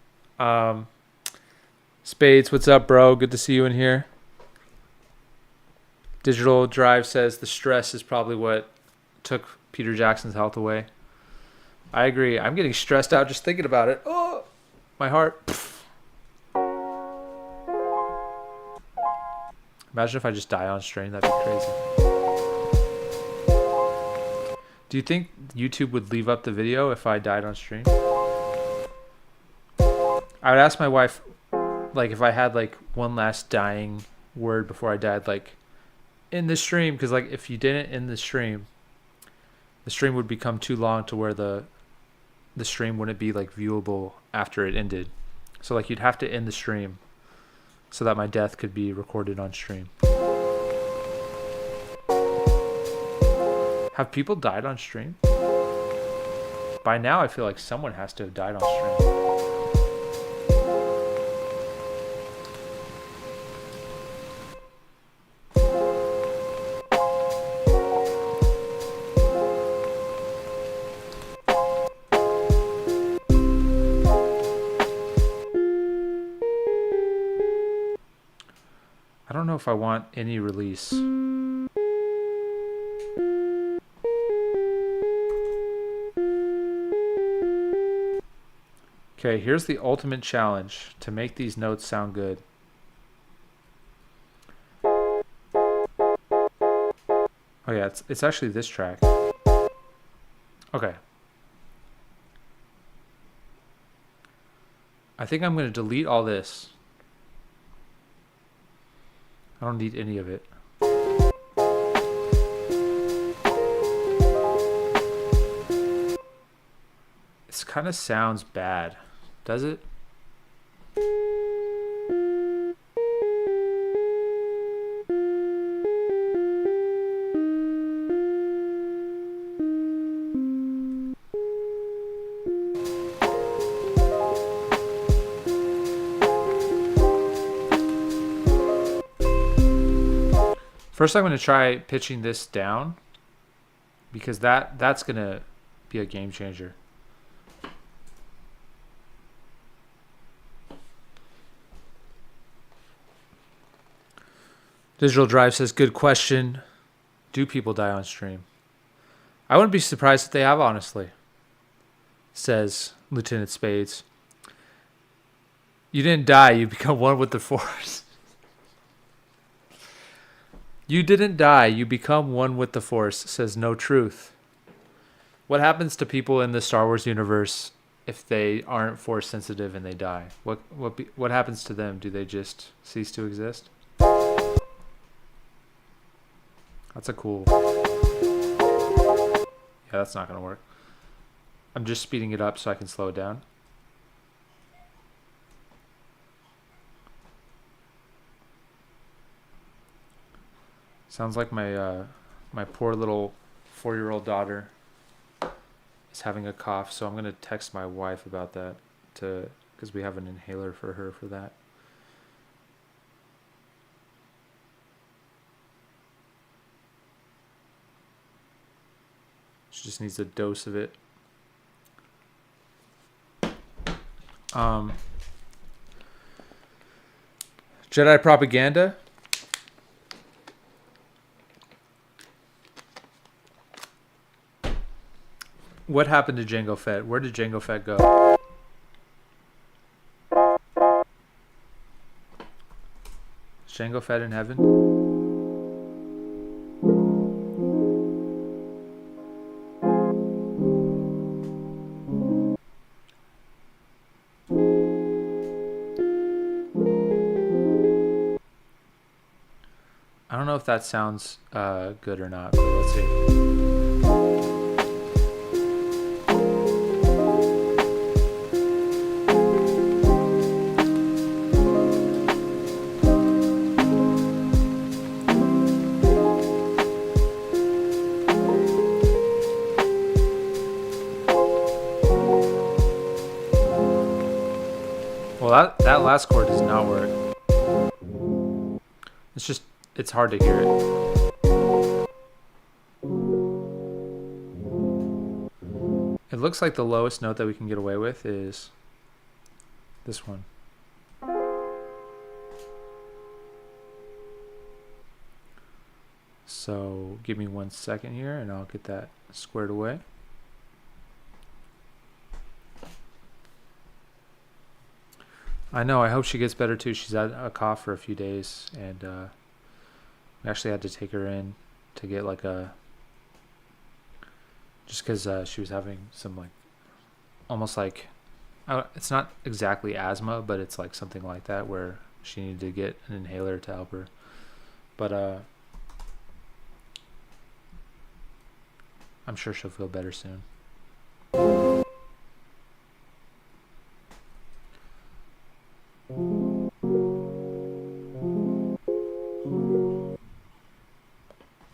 Spades, what's up, bro? Good to see you in here. Digital Drive says the stress is probably what took Peter Jackson's health away. I agree. I'm getting stressed out just thinking about it. Oh, my heart. Imagine if I just die on stream. That'd be crazy. Do you think YouTube would leave up the video if I died on stream? I would ask my wife, if I had one last dying word before I died, in the stream, because if you didn't end the stream would become too long to where the stream wouldn't be viewable after it ended. So you'd have to end the stream so that my death could be recorded on stream. Have people died on stream? By now I feel like someone has to have died on stream. I don't know if I want any release. Okay, here's the ultimate challenge to make these notes sound good. Oh yeah, it's actually this track. Okay. I think I'm going to delete all this. I don't need any of it. This kind of sounds bad. Does it? First, I'm going to try pitching this down because that's going to be a game changer. Digital Drive says, good question. Do people die on stream? I wouldn't be surprised if they have, honestly, says Lieutenant Spades. You didn't die, you become one with the Force. You didn't die, you become one with the Force, says No Truth. What happens to people in the Star Wars universe if they aren't Force sensitive and they die? What happens to them? Do they just cease to exist? That's a cool. Yeah, that's not gonna work. I'm just speeding it up so I can slow it down. Sounds like my poor little 4-year-old daughter is having a cough, so I'm gonna text my wife about that because we have an inhaler for her for that. She just needs a dose of it. Jedi propaganda. What happened to Jango Fett? Where did Jango Fett go? Is Jango Fett in heaven? I don't know if that sounds good or not, but let's see. Well, that last chord does not work. It's hard to hear it. It looks like the lowest note that we can get away with is this one. So give me 1 second here and I'll get that squared away. I know, I hope she gets better too. She's had a cough for a few days and we actually had to take her in to get like just because she was having some like, almost like, it's not exactly asthma, but it's like something like that where she needed to get an inhaler to help her. But I'm sure she'll feel better soon.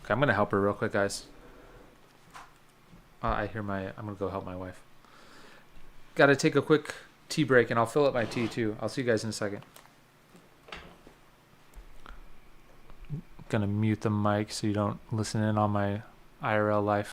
Okay, I'm gonna help her real quick, guys. I'm gonna go help my wife. Gotta take a quick tea break and I'll fill up my tea too. I'll see you guys in a second. Gonna mute the mic so you don't listen in on my IRL life.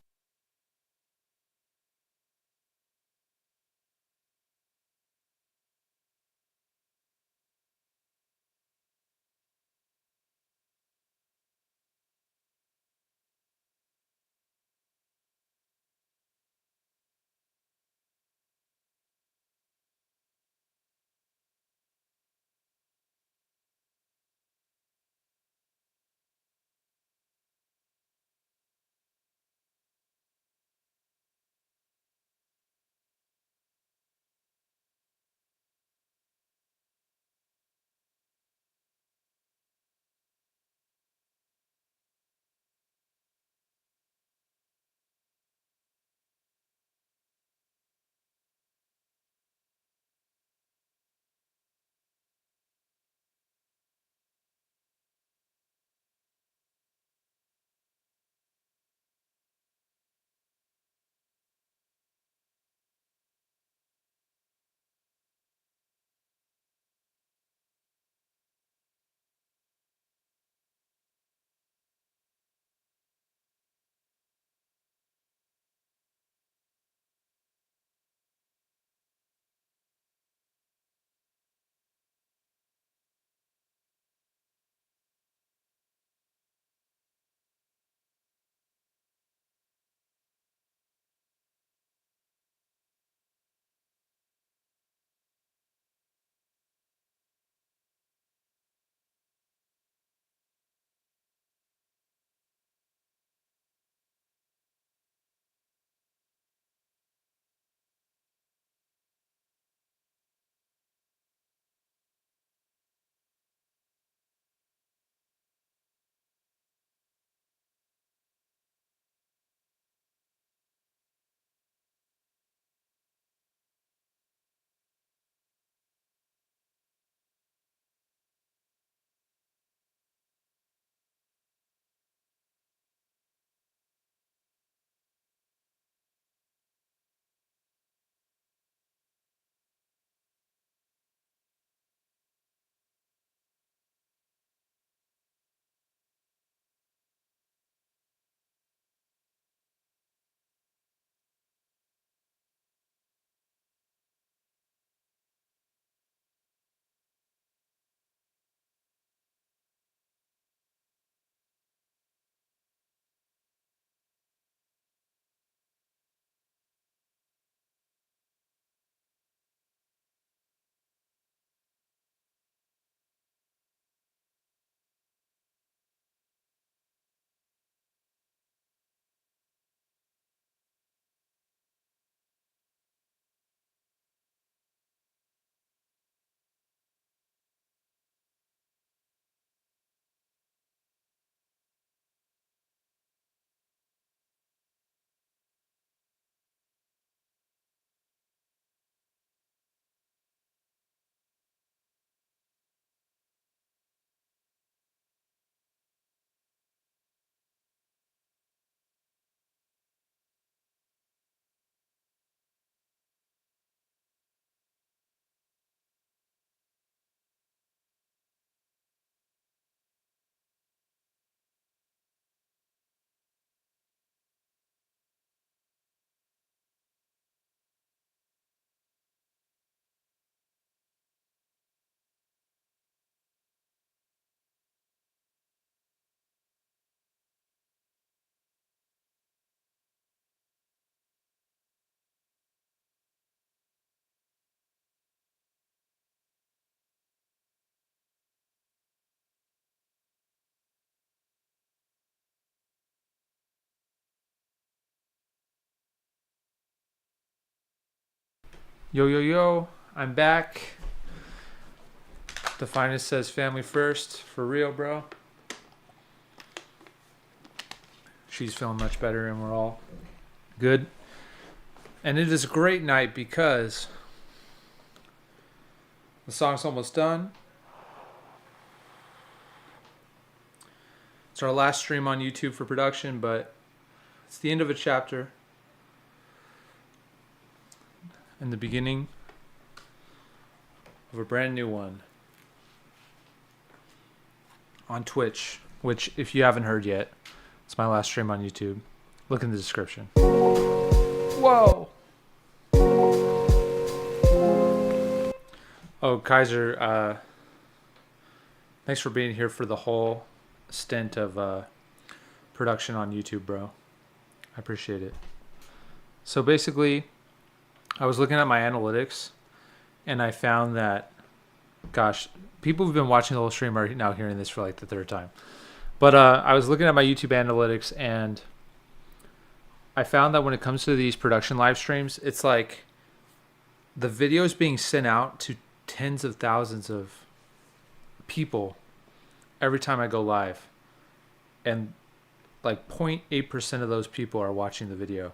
Yo, yo, yo. I'm back. The finest says family first. For real, bro. She's feeling much better and we're all good. And it is a great night because the song's almost done. It's our last stream on YouTube for production, but it's the end of a chapter and the beginning of a brand new one on Twitch, which, if you haven't heard yet, it's my last stream on YouTube. Look in the description. Whoa! Oh, Kaiser, thanks for being here for the whole stint of production on YouTube, bro. I appreciate it. So basically, I was looking at my analytics, and I found that, gosh, people who've been watching the whole stream are now hearing this for like the third time. But I was looking at my YouTube analytics, and I found that when it comes to these production live streams, it's like the videos being sent out to tens of thousands of people every time I go live. And like 0.8% of those people are watching the video,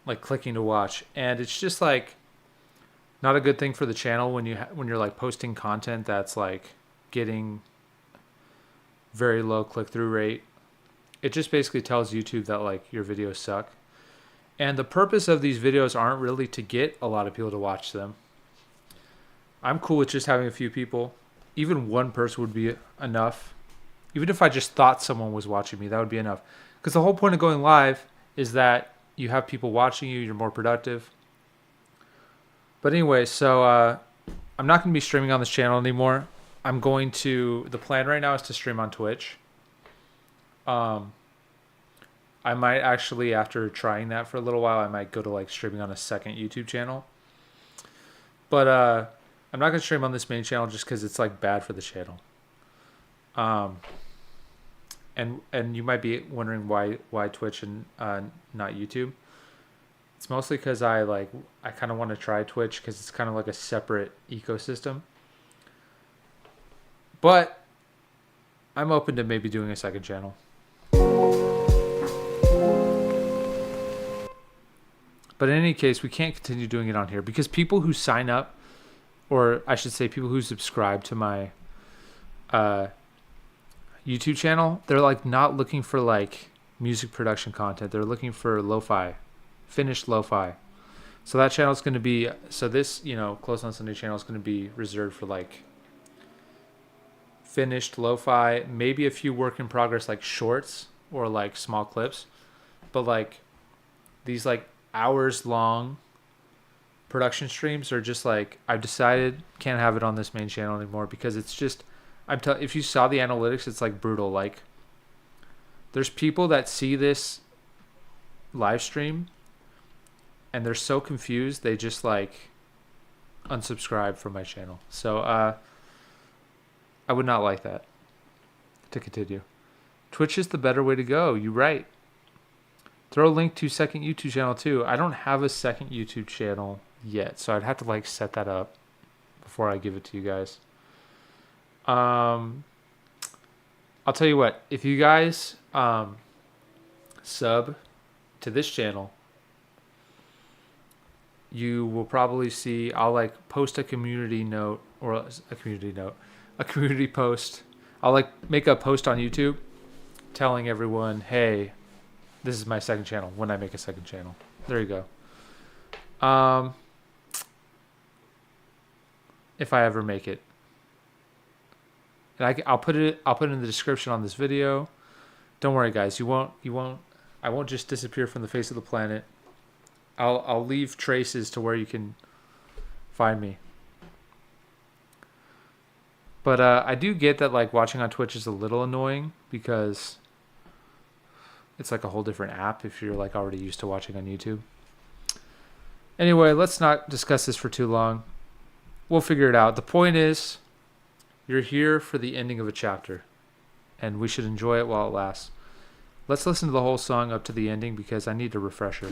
like clicking to watch. And it's just like not a good thing for the channel when you're like posting content that's like getting very low click-through rate. It just basically tells YouTube that like your videos suck. And the purpose of these videos aren't really to get a lot of people to watch them. I'm cool with just having a few people. Even one person would be enough. Even if I just thought someone was watching me, that would be enough. Because the whole point of going live is that you have people watching you, you're more productive. But anyway, so I'm not going to be streaming on this channel anymore. The plan right now is to stream on Twitch. I might actually, after trying that for a little while, I might go to like streaming on a second YouTube channel. But I'm not going to stream on this main channel just because it's like bad for the channel. And you might be wondering why Twitch and not YouTube. It's mostly because I kind of want to try Twitch because it's kind of like a separate ecosystem. But I'm open to maybe doing a second channel. But in any case, we can't continue doing it on here because people who sign up, or I should say people who subscribe to my YouTube channel, they're like not looking for like music production content. They're looking for lo-fi, finished lo-fi. So that channel is going to be, so this, Close on Sunday channel is going to be reserved for like finished lo-fi, maybe a few work in progress like shorts or like small clips, but like these like hours long production streams are just like, I've decided can't have it on this main channel anymore because it's just, if you saw the analytics, it's like brutal. Like there's people that see this live stream and they're so confused they just like unsubscribe from my channel. So I would not like that to continue. Twitch is the better way to go. You're right. Throw a link to second YouTube channel too. I don't have a second YouTube channel yet, so I'd have to like set that up before I give it to you guys. I'll tell you what, if you guys sub to this channel, you will probably see I'll like post a community post. I'll like make a post on YouTube telling everyone, hey, this is my second channel when I make a second channel. There you go. If I ever make it. And I'll put it in the description on this video. Don't worry guys, I won't just disappear from the face of the planet. I'll leave traces to where you can find me. But I do get that like watching on Twitch is a little annoying because it's like a whole different app if you're like already used to watching on YouTube. Anyway, let's not discuss this for too long. We'll figure it out. The point is, you're here for the ending of a chapter, and we should enjoy it while it lasts. Let's listen to the whole song up to the ending because I need a refresher.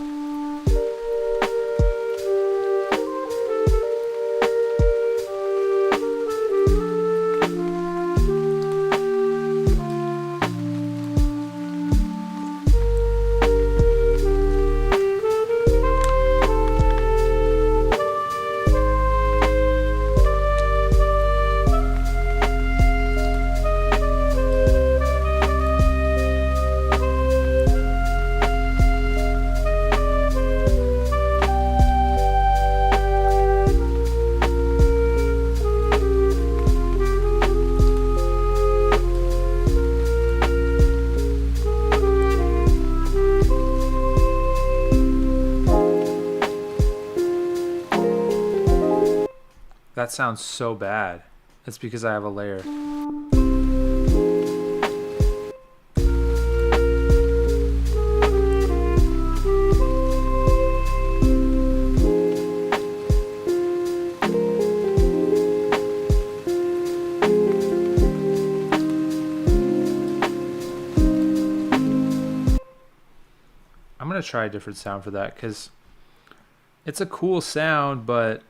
That sounds so bad. It's because I have a layer. I'm going to try a different sound for that because it's a cool sound, but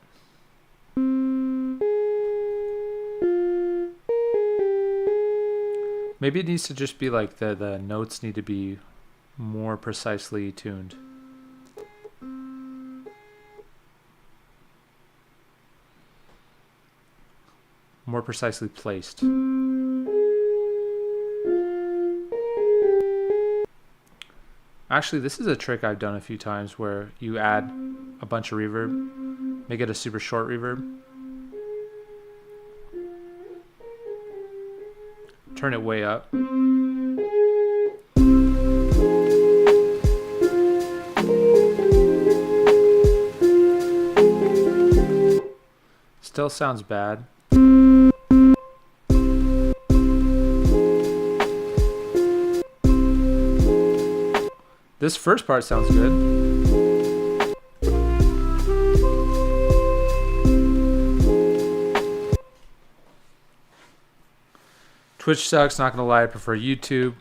maybe it needs to just be like the notes need to be more precisely tuned. More precisely placed. Actually, this is a trick I've done a few times where you add a bunch of reverb, make it a super short reverb, turn it way up. Still sounds bad. This first part sounds good. Twitch sucks, not gonna lie, I prefer YouTube.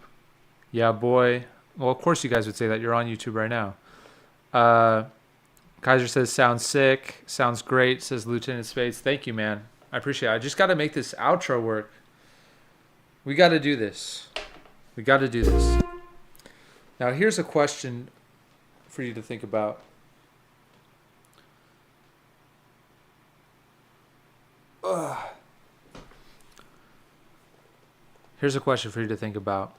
Yeah, boy. Well, of course you guys would say that. You're on YouTube right now. Kaiser says, sounds sick. Sounds great, says Lieutenant Spades. Thank you, man. I appreciate it. I just got to make this outro work. We got to do this. We got to do this. Now, here's a question for you to think about. Here's a question for you to think about.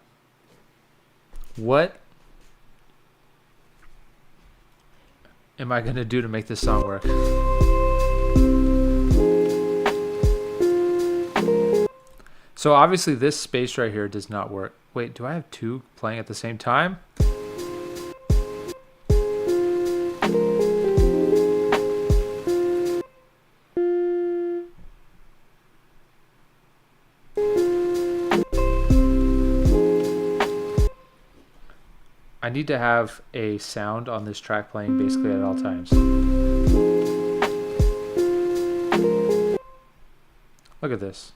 What am I going to do to make this song work? So obviously this space right here does not work. Wait, do I have two playing at the same time? I need to have a sound on this track playing basically at all times. Look at this.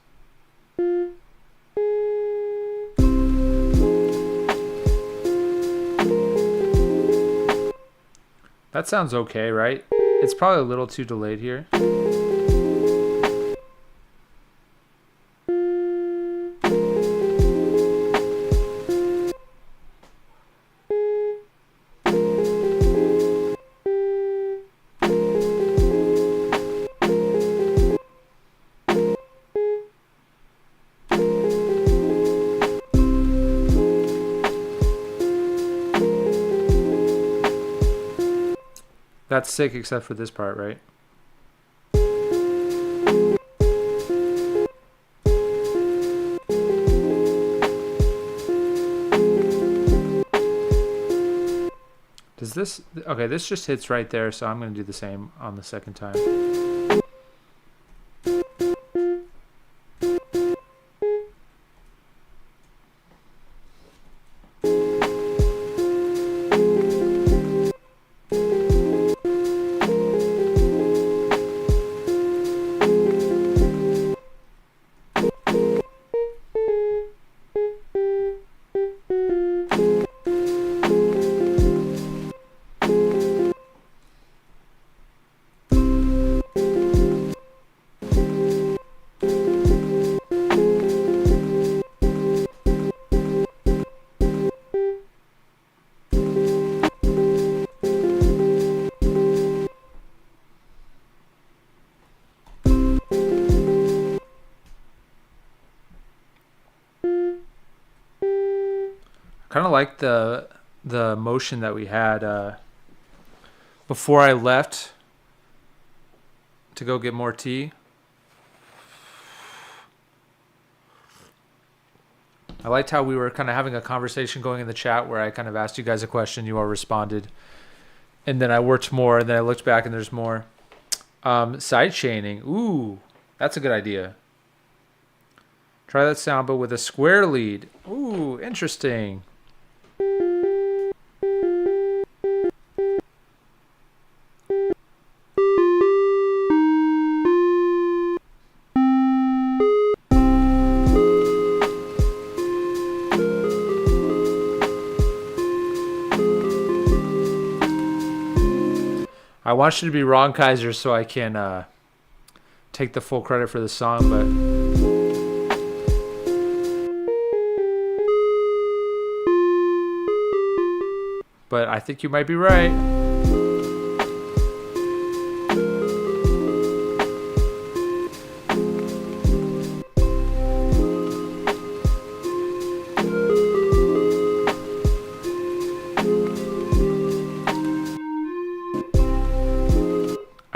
That sounds okay, right? It's probably a little too delayed here. That's sick except for this part, right? Does this... Okay, this just hits right there, so I'm going to do the same on the second time. Kind of like the motion that we had before I left to go get more tea. I liked how we were kind of having a conversation going in the chat where I kind of asked you guys a question, you all responded, and then I worked more, and then I looked back and there's more. Side chaining, ooh, That's a good idea. Try that sound, but with a square lead. Ooh, interesting. I want you to be wrong, Kaiser, so I can take the full credit for the song, but I think you might be right.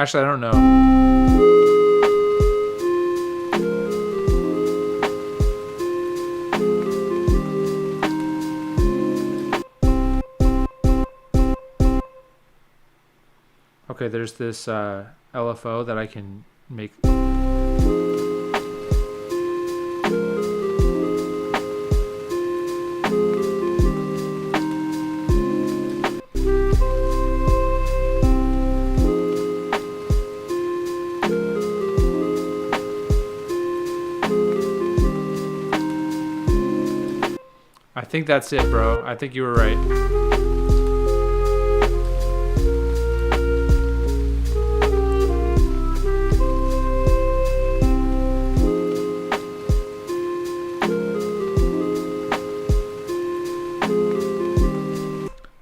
Actually, I don't know. Okay, there's this LFO that I can make. I think that's it, bro. I think you were right.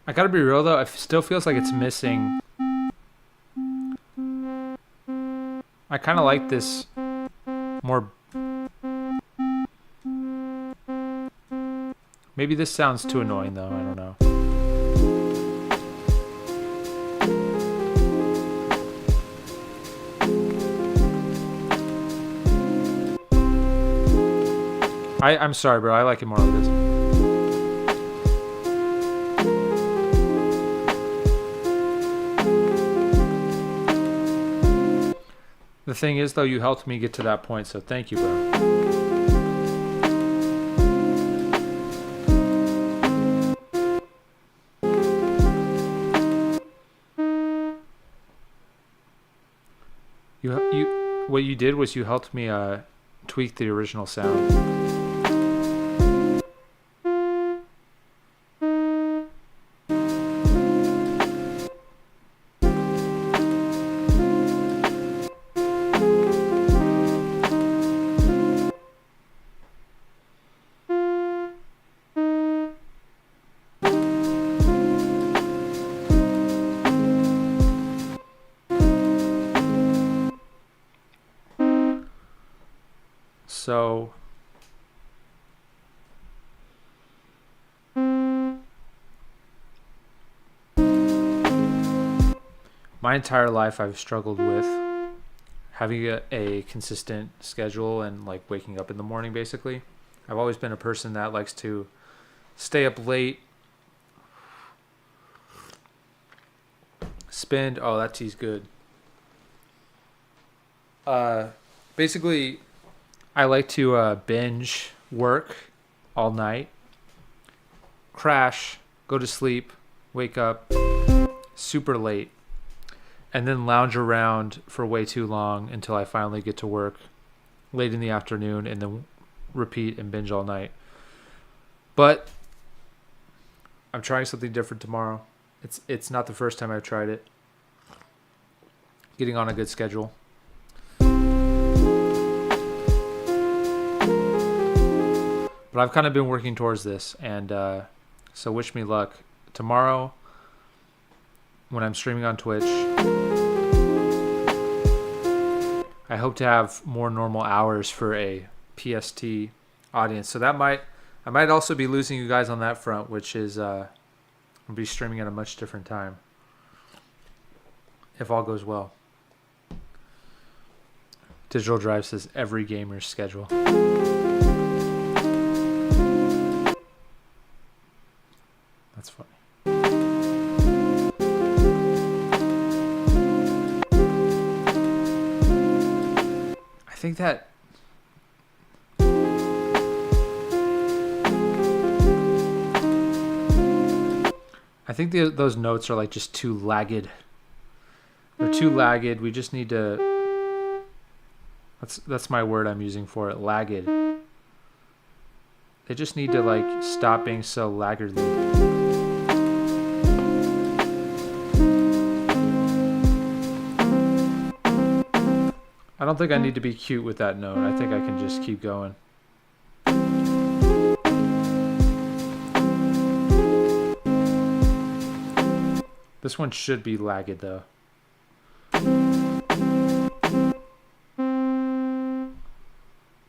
I gotta be real though, it still feels like it's missing. I kind of like this more. Maybe this sounds too annoying though, I don't know. I'm sorry, bro. I like it more like this. The thing is, though, you helped me get to that point, so thank you, bro. What you did was you helped me tweak the original sound. So my entire life I've struggled with having a consistent schedule and like waking up in the morning basically. I've always been a person that likes to stay up late, spend, oh, that tea's good. Basically I like to binge work all night, crash, go to sleep, wake up super late, and then lounge around for way too long until I finally get to work late in the afternoon and then repeat and binge all night. But I'm trying something different tomorrow. It's not the first time I've tried it. Getting on a good schedule. But I've kind of been working towards this, and so wish me luck. Tomorrow, when I'm streaming on Twitch, I hope to have more normal hours for a PST audience. So I might also be losing you guys on that front, which is I'll be streaming at a much different time, if all goes well. Digital Drive says every gamer's schedule. That's funny. I think think that those notes are like just too lagged. They're too lagged. We just need to. That's my word I'm using for it. Lagged. They just need to like stop being so laggardly. I don't think I need to be cute with that note. I think I can just keep going. This one should be lagged though.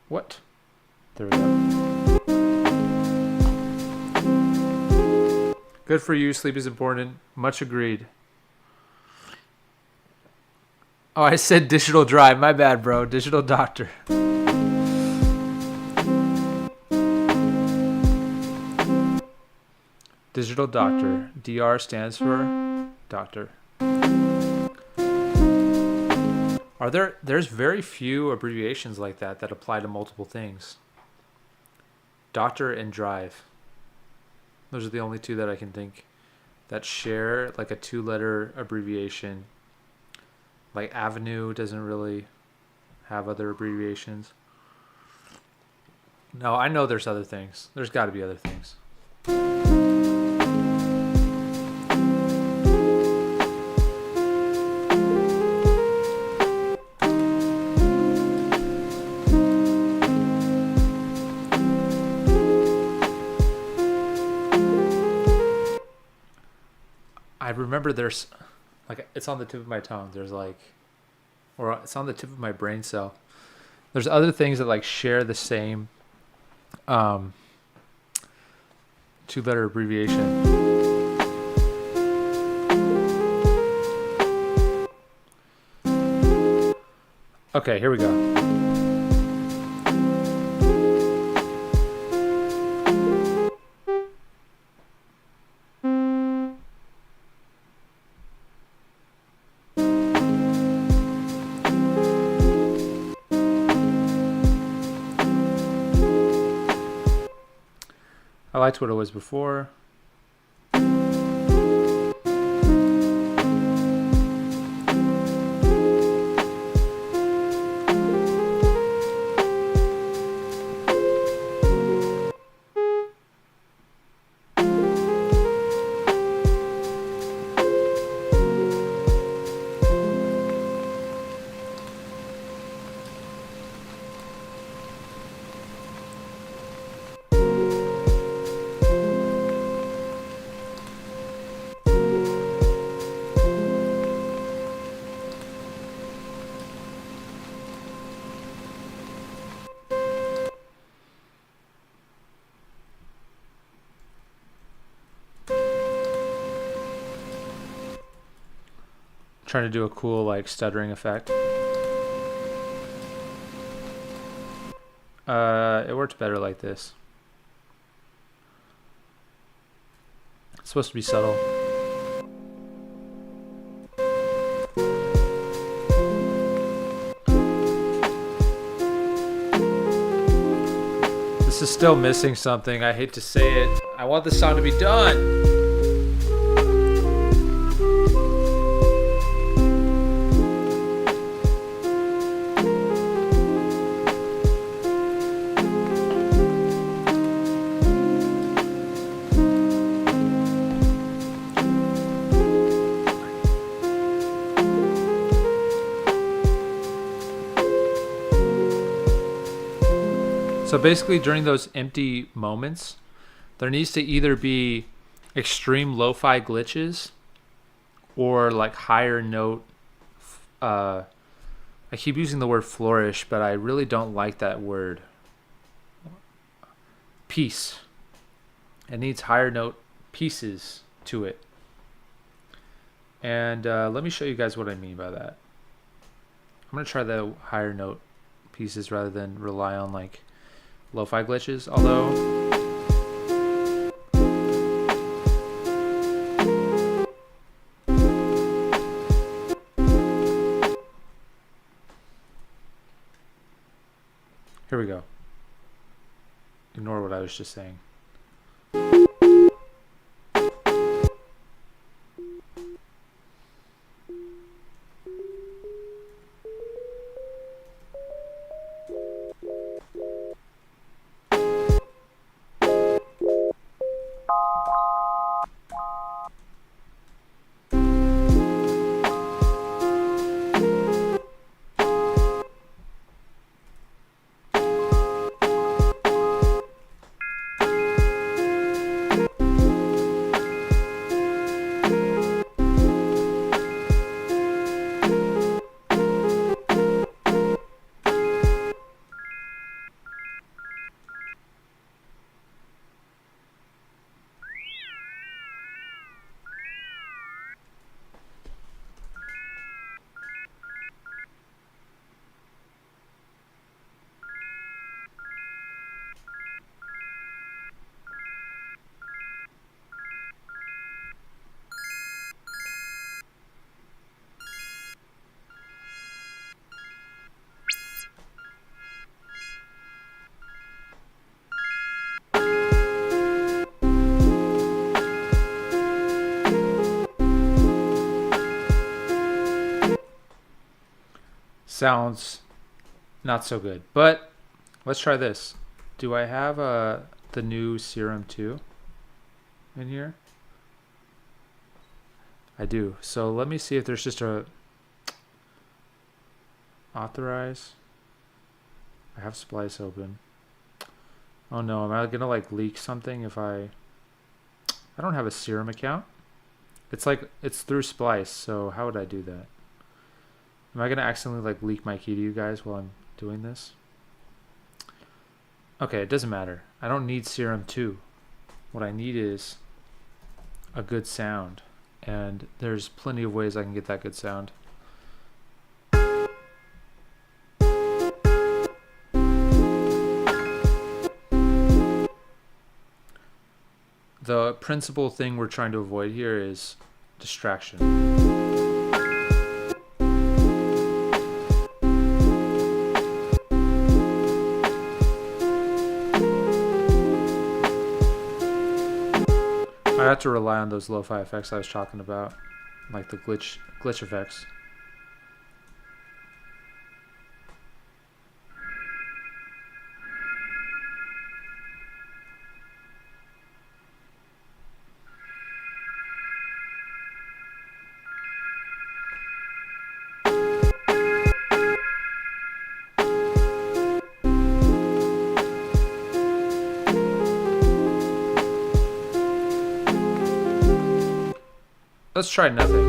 What? There we go. Good for you. Sleep is important. Much agreed. Oh, I said digital drive. My bad, bro. Digital doctor. Digital doctor. DR stands for doctor. There's very few abbreviations like that apply to multiple things. Doctor and drive. Those are the only two that I can think that share like a 2-letter abbreviation. Like Avenue doesn't really have other abbreviations. No, I know there's other things. There's got to be other things. I remember there's like, it's on the tip of my tongue. There's like, or it's on the tip of my brain cell. There's other things that like share the same 2-letter abbreviation. Okay, here we go. I liked what it was before. Trying to do a cool like stuttering effect. It works better like this. It's supposed to be subtle. This is still missing something. I hate to say it. I want this song to be done. So basically during those empty moments, there needs to either be extreme lo-fi glitches or like higher note. I keep using the word flourish, but I really don't like that word. Piece. It needs higher note pieces to it. And let me show you guys what I mean by that. I'm going to try the higher note pieces rather than rely on like lo-fi glitches, although Here we go. Ignore what I was just saying. Sounds not so good, but let's try this. Do I have the new Serum 2 in here? I do. So let me see if there's just a authorize. I have Splice open. Oh no, am I gonna like leak something if I don't have a Serum account? It's like it's through Splice, so how would I do that? Am I gonna accidentally like leak my key to you guys while I'm doing this? Okay, it doesn't matter. I don't need Serum 2. What I need is a good sound, and there's plenty of ways I can get that good sound. The principal thing we're trying to avoid here is distraction. I have to rely on those lo-fi effects I was talking about, like the glitch effects. Let's try nothing.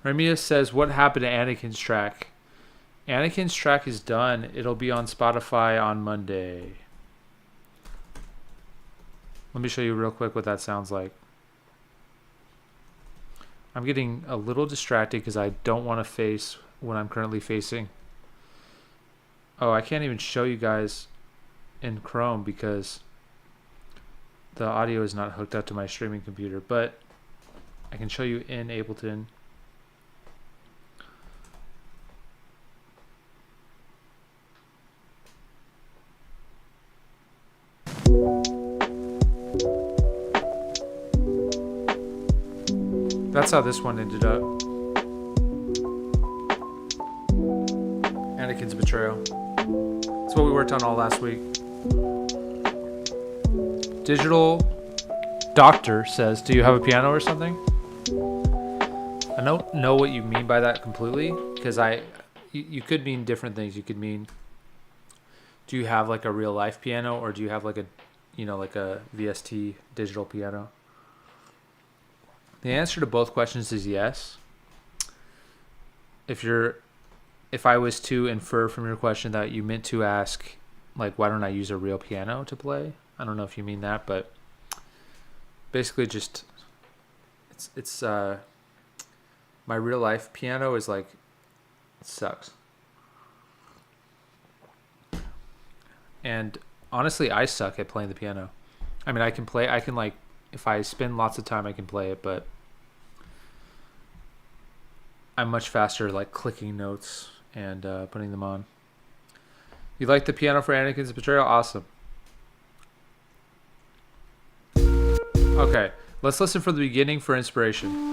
Remia says, what happened to Anakin's track? Anakin's track is done. It'll be on Spotify on Monday. Let me show you real quick what that sounds like. I'm getting a little distracted because I don't want to face what I'm currently facing. Oh, I can't even show you guys in Chrome because the audio is not hooked up to my streaming computer, but I can show you in Ableton. That's how this one ended up. Anakin's betrayal. That's what we worked on all last week. Digital Doctor says, do you have a piano or something? I don't know what you mean by that completely, because you could mean different things. You could mean, do you have like a real life piano, or do you have like a, like a VST digital piano? The answer to both questions is yes. If I was to infer from your question that you meant to ask, like, why don't I use a real piano to play? I don't know if you mean that, but basically just, it's my real life piano is like, it sucks. And honestly, I suck at playing the piano. I mean, I can if I spend lots of time, I can play it, but I'm much faster like clicking notes and putting them on. You like the piano for Anakin's betrayal? Awesome. Okay, let's listen from the beginning for inspiration.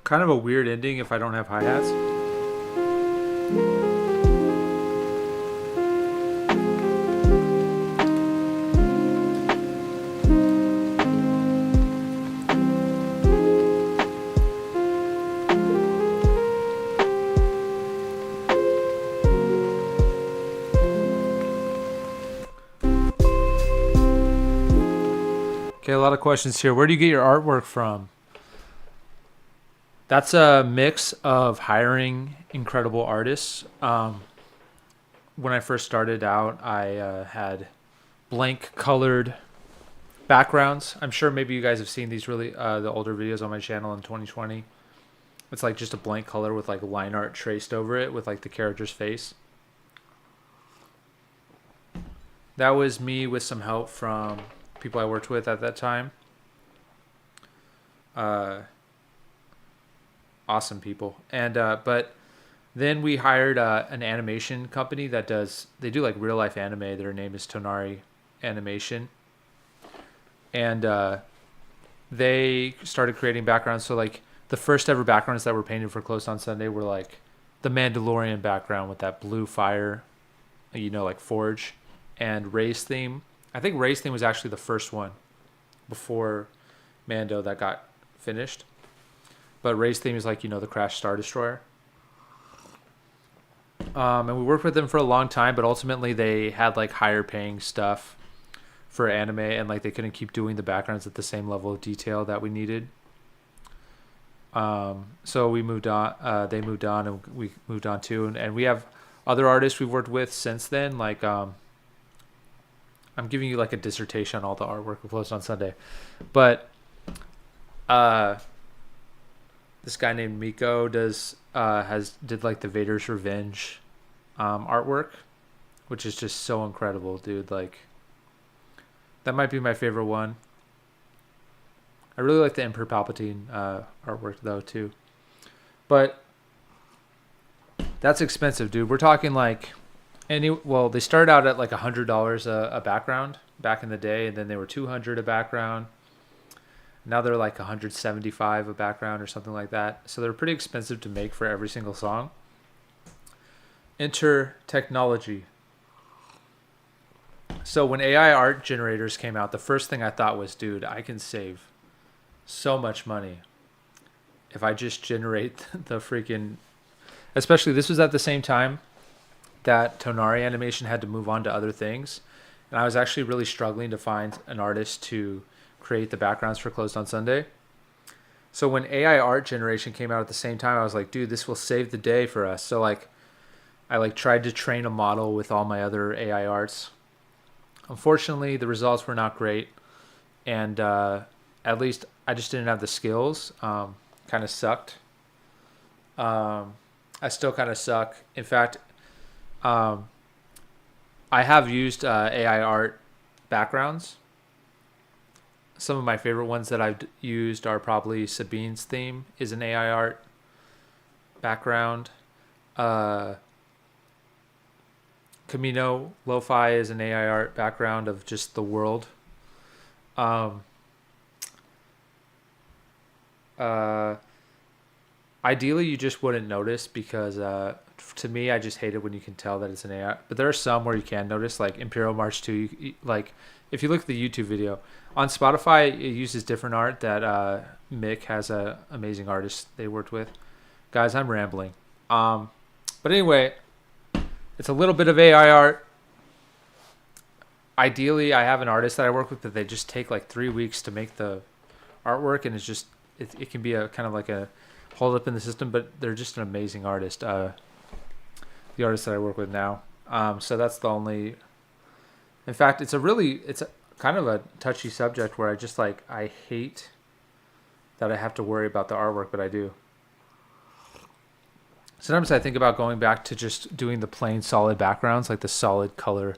Kind of a weird ending if I don't have hi-hats. Okay, a lot of questions here. Where do you get your artwork from? That's a mix of hiring incredible artists. When I first started out, I had blank colored backgrounds. I'm sure maybe you guys have seen these really the older videos on my channel in 2020. It's like just a blank color with like line art traced over it with like the character's face. That was me with some help from people I worked with at that time. Awesome people. And but then we hired an animation company that they do like real life anime. Their name is Tonari Animation. And they started creating backgrounds. So like the first ever backgrounds that were painted for Closed on Sunday were like the Mandalorian background with that blue fire, like Forge, and Ray's theme. I think Ray's theme was actually the first one before Mando that got finished. But Ray's theme is like, the Crash Star Destroyer. And we worked with them for a long time, but ultimately they had like higher paying stuff for anime, and like they couldn't keep doing the backgrounds at the same level of detail that we needed. So we moved on. They moved on, and we moved on too. And we have other artists we've worked with since then. Like I'm giving you like a dissertation on all the artwork we Closed on Sunday, but this guy named Miko did like the Vader's Revenge artwork, which is just so incredible, dude. Like that might be my favorite one. I really like the Emperor Palpatine artwork though too, but that's expensive, dude. We're talking like Well, they started out at like $100 a background back in the day, and then they were 200 a background. Now they're like 175 a background or something like that. So they're pretty expensive to make for every single song. Enter technology. So when AI art generators came out, the first thing I thought was, dude, I can save so much money if I just generate the freaking. Especially this was at the same time that Tonari animation had to move on to other things, and I was actually really struggling to find an artist to create the backgrounds for Closed on Sunday. So when AI art generation came out at the same time, I was like, dude, this will save the day for us. So like I like tried to train a model with all my other AI arts. Unfortunately, the results were not great, and at least I just didn't have the skills. Kind of sucked. I still kind of suck. In fact, um, I have used AI art backgrounds. Some of my favorite ones that I've used are probably Sabine's theme is an AI art background. Uh, Camino Lo-Fi is an AI art background of just the world. Um, uh, Ideally, you just wouldn't notice because to me, I just hate it when you can tell that it's an AI. But there are some where you can notice, like Imperial March 2. Like, if you look at the YouTube video, on Spotify, it uses different art that Mick has a amazing artist they worked with. Guys, I'm rambling. But anyway, it's a little bit of AI art. Ideally, I have an artist that I work with that they just take like 3 weeks to make the artwork, and it's just it can be a kind of like a hold up in the system, but they're just an amazing artist. The artist that I work with now. So that's the only. In fact, it's a kind of a touchy subject where I just like I hate that I have to worry about the artwork, but I do. Sometimes I think about going back to just doing the plain solid backgrounds, like the solid color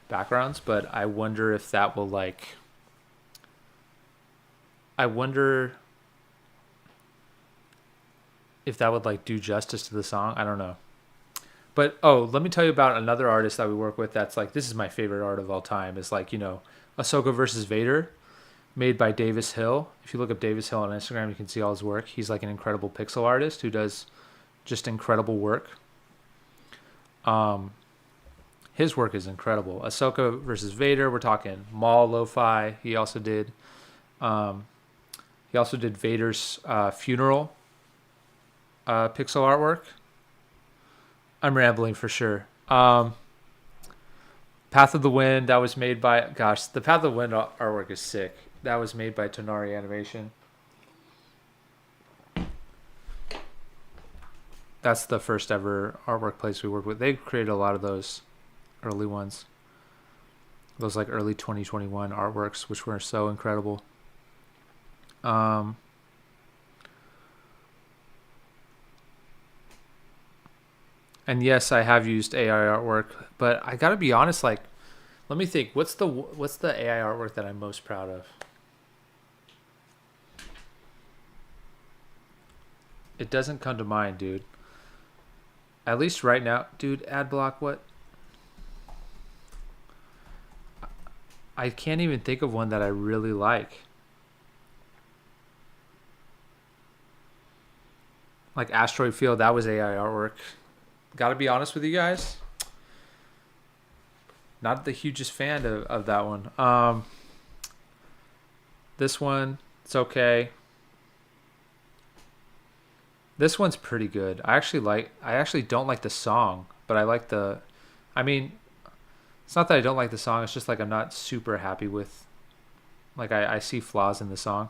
backgrounds, but I wonder if that will like. I wonder if that would like do justice to the song. I don't know. But let me tell you about another artist that we work with that's like this is my favorite art of all time. Is like, Ahsoka versus Vader, made by Davis Hill. If you look up Davis Hill on Instagram, you can see all his work. He's like an incredible pixel artist who does just incredible work. His work is incredible. Ahsoka versus Vader, we're talking Mall Lo-Fi. He also did Vader's funeral pixel artwork. I'm rambling for sure. Path of the Wind, that was made by, gosh, the Path of the Wind artwork is sick. That was made by Tonari Animation. That's the first ever artwork place we worked with. They created a lot of those early ones. Those like early 2021 artworks, which were so incredible. And yes, I have used AI artwork, but I gotta be honest. Like, let me think. What's the AI artwork that I'm most proud of? It doesn't come to mind, dude. At least right now, dude. Ad block. What? I can't even think of one that I really like. Like Asteroid Field, that was AI artwork. Gotta be honest with you guys. Not the hugest fan of that one. This one, it's okay. This one's pretty good. I actually don't like the song, but I like the. I mean, it's not that I don't like the song. It's just like I'm not super happy with. Like I see flaws in the song.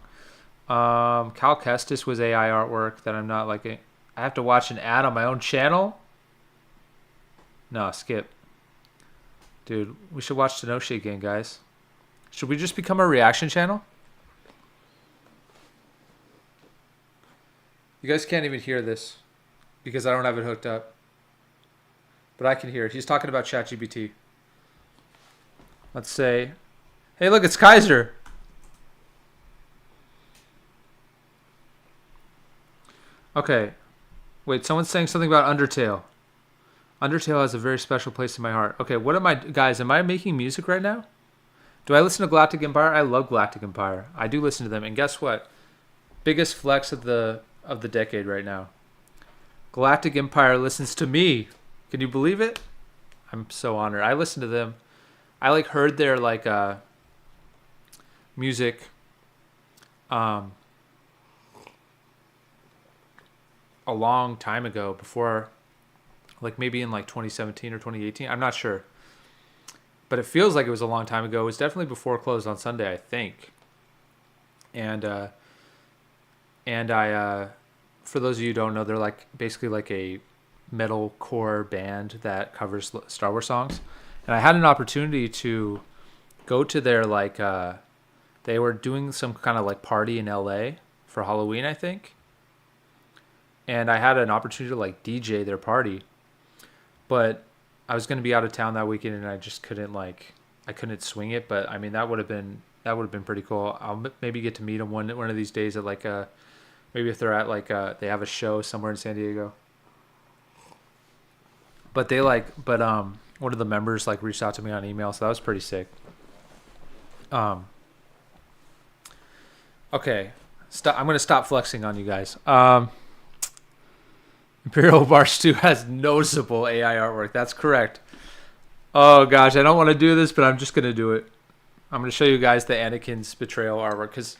Cal Kestis was AI artwork that I'm not liking. I have to watch an ad on my own channel. No, skip. Dude, we should watch Tenoshi again, guys. Should we just become a reaction channel? You guys can't even hear this because I don't have it hooked up. But I can hear it. He's talking about ChatGPT. Let's say, hey, look, it's Kaiser. Okay. Wait, someone's saying something about Undertale. Undertale has a very special place in my heart. Okay, what am I, guys? Am I making music right now? Do I listen to Galactic Empire? I love Galactic Empire. I do listen to them, and guess what? Biggest flex of the decade right now. Galactic Empire listens to me. Can you believe it? I'm so honored. I listen to them. I like heard their like music a long time ago, before, like maybe in like 2017 or 2018. I'm not sure, but it feels like it was a long time ago. It was definitely before Closed on Sunday, I think. And I for those of you who don't know, they're like basically like a metalcore band that covers Star Wars songs. And I had an opportunity to go to their like they were doing some kind of like party in LA for Halloween, I think. And I had an opportunity to like DJ their party. But I was going to be out of town that weekend, and I just couldn't I couldn't swing it. But I mean, that would have been pretty cool. I'll maybe get to meet them one of these days at like maybe if they're at like they have a show somewhere in San Diego. But one of the members like reached out to me on email, so that was pretty sick. Okay, I'm gonna stop flexing on you guys. Imperial March 2 has noticeable AI artwork. That's correct. Oh gosh, I don't want to do this, but I'm just gonna do it. I'm gonna show you guys the Anakin's betrayal artwork, because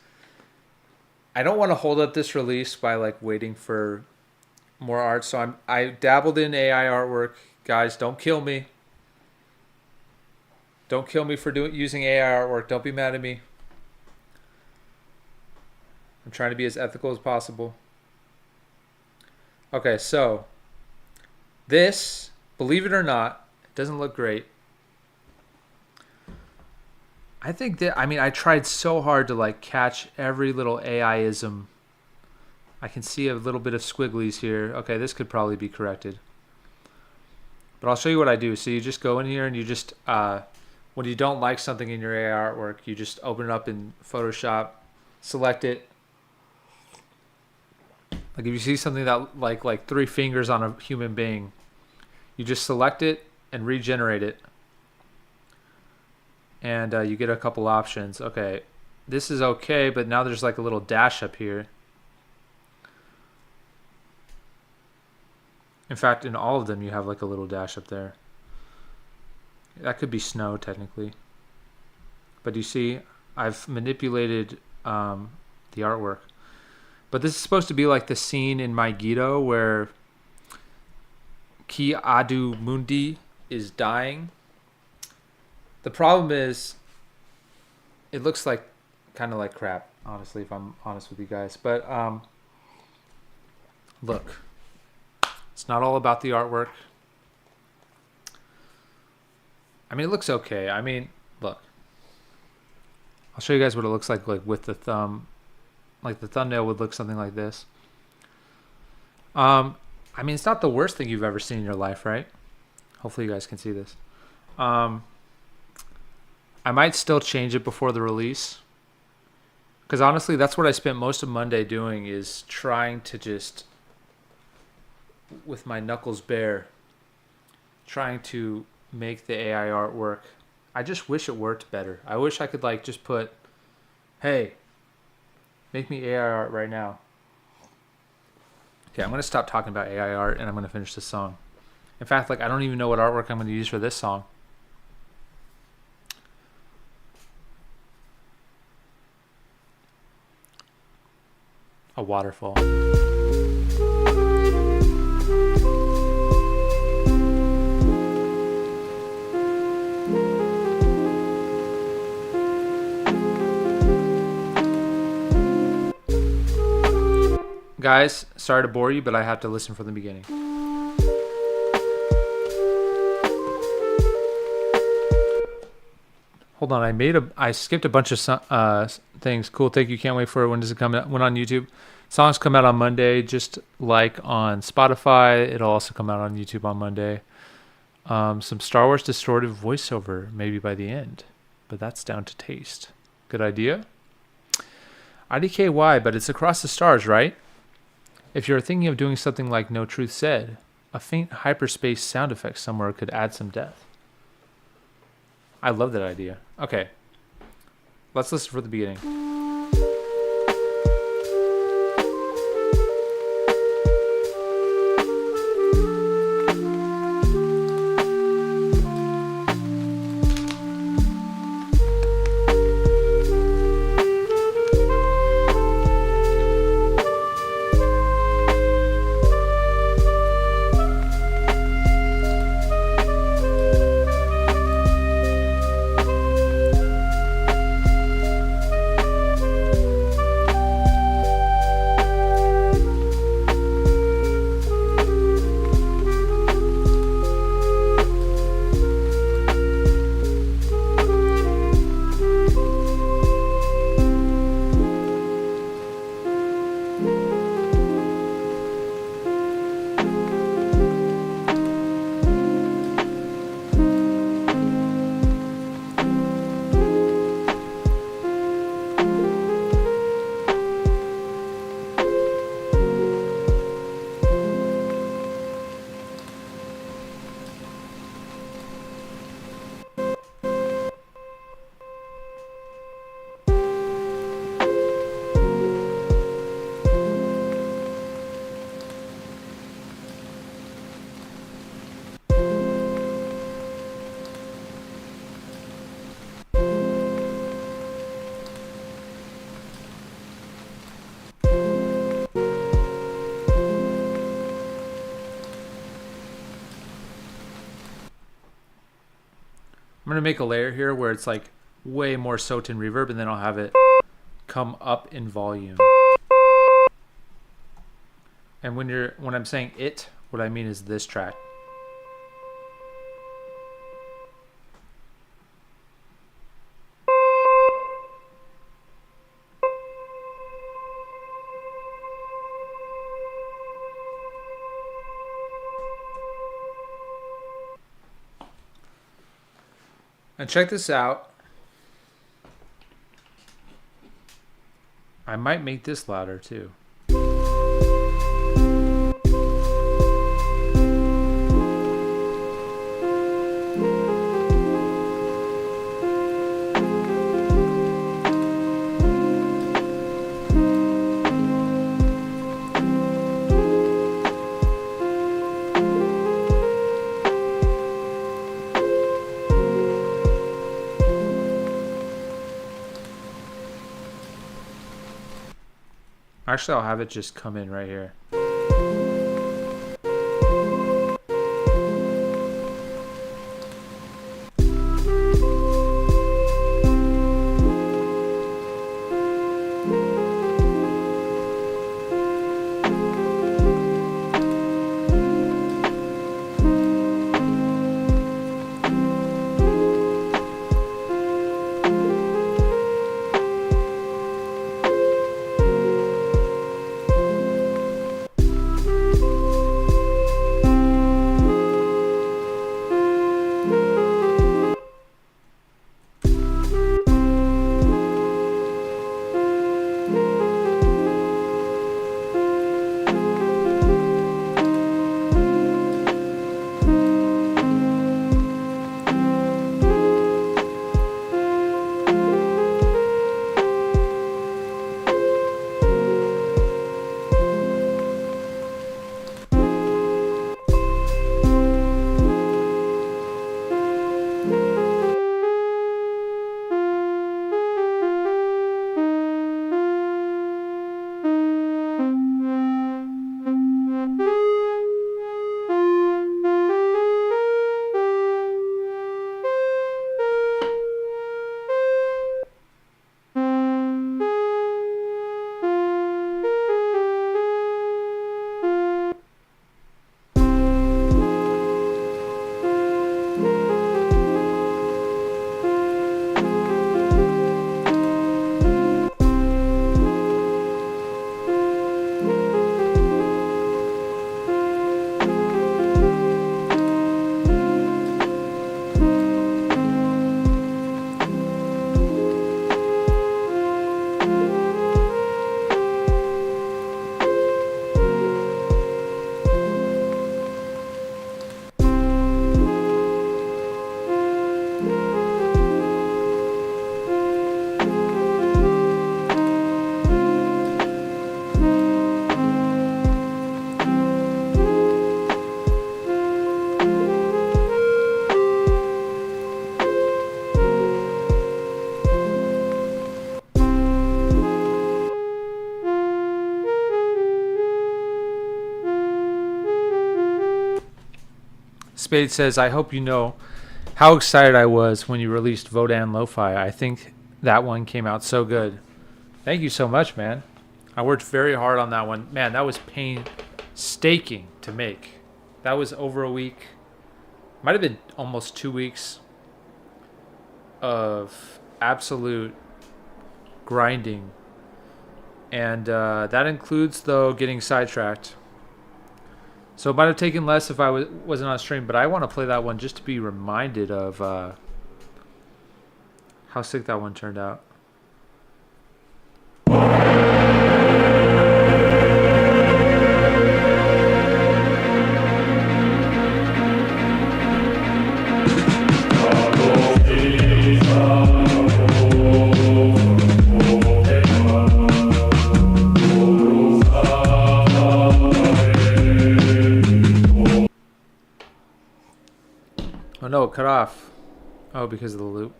I don't want to hold up this release by like waiting for more art. So I dabbled in AI artwork. Guys, don't kill me. Don't kill me for using AI artwork. Don't be mad at me. I'm trying to be as ethical as possible. Okay, so this, believe it or not, it doesn't look great. I think that, I mean, I tried so hard to like catch every little AI-ism. I can see a little bit of squigglies here. Okay, this could probably be corrected. But I'll show you what I do. So you just go in here and you just, when you don't like something in your AI artwork, you just open it up in Photoshop, select it. Like if you see something that like 3 fingers on a human being, you just select it and regenerate it. And you get a couple options. Okay, this is okay, but now there's like a little dash up here. In fact, in all of them, you have like a little dash up there. That could be snow, technically. But you see, I've manipulated the artwork. But this is supposed to be like the scene in Megiddo where Ki Adu Mundi is dying. The problem is, it looks like kind of like crap, honestly, if I'm honest with you guys. But look, it's not all about the artwork. I mean, it looks okay. I mean, look, I'll show you guys what it looks like with the thumb. Like the thumbnail would look something like this. I mean, it's not the worst thing you've ever seen in your life, right? Hopefully you guys can see this. I might still change it before the release, because honestly, that's what I spent most of Monday doing, is trying to just, with my knuckles bare, trying to make the AI artwork. I just wish it worked better. I wish I could like just put, hey, make me AI art right now. Okay, I'm going to stop talking about AI art and I'm going to finish this song. In fact, like I don't even know what artwork I'm going to use for this song. A waterfall. Guys, sorry to bore you, but I have to listen from the beginning. Hold on, I skipped a bunch of things. Cool, thank you. Can't wait for it. When does it come out? When on YouTube? Songs come out on Monday, just like on Spotify. It'll also come out on YouTube on Monday. Some Star Wars distorted voiceover, maybe by the end, but that's down to taste. Good idea. IDKY, but it's across the stars, right? If you're thinking of doing something like No Truth Said, A faint hyperspace sound effect somewhere could add some depth. I love that idea. Okay, let's listen for the beginning. I'm gonna make a layer here where it's like way more soaked in reverb, and then I'll have it come up in volume. And when I'm saying it, what I mean is this track. And check this out. I might make this louder too. Actually, I'll have it just come in right here. Spade says, I hope you know how excited I was when you released Vodan Lo-Fi. I think that one came out so good. Thank you so much, man. I worked very hard on that one. Man, that was painstaking to make. That was over a week. Might have been almost 2 weeks of absolute grinding. And that includes, though, getting sidetracked. So it might have taken less if I wasn't on stream, but I want to play that one just to be reminded of how sick that one turned out. Oh no, it cut off. Oh, because of the loop.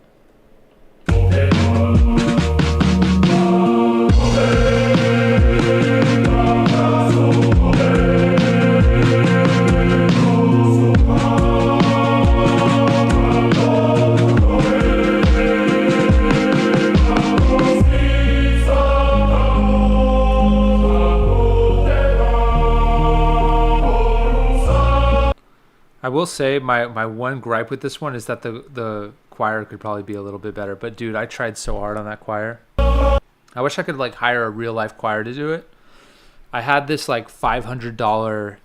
I will say my one gripe with this one is that the choir could probably be a little bit better. But dude, I tried so hard on that choir. I wish I could like hire a real life choir to do it. I had this like $500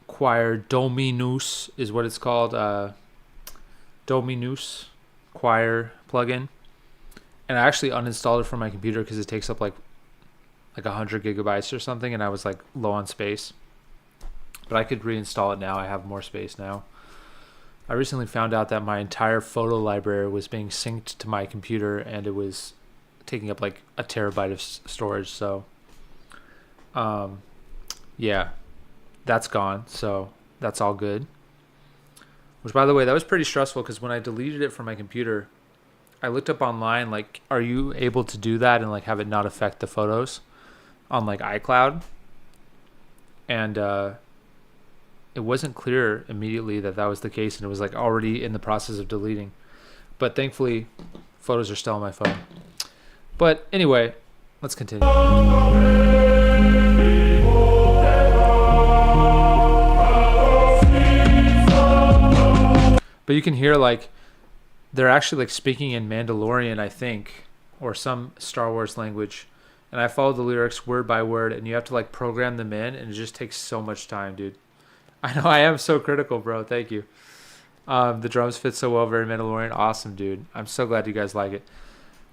choir, Dominus is what it's called, Dominus choir plugin, and I actually uninstalled it from my computer because it takes up like 100 gigabytes or something, and I was like low on space. But I could reinstall it now. I have more space now. I recently found out that my entire photo library was being synced to my computer, and it was taking up like a terabyte of storage. So, yeah, that's gone. So that's all good. Which, by the way, that was pretty stressful because when I deleted it from my computer, I looked up online, like, are you able to do that and like have it not affect the photos on like iCloud? And it wasn't clear immediately that that was the case, and it was like already in the process of deleting. But thankfully, photos are still on my phone. But anyway, let's continue. But you can hear like they're actually like speaking in Mandalorian, I think, or some Star Wars language. And I followed the lyrics word by word, and you have to like program them in, and it just takes so much time, dude. I know I am so critical, bro. Thank you. The drums fit so well, very Mandalorian. Awesome, dude. I'm so glad you guys like it.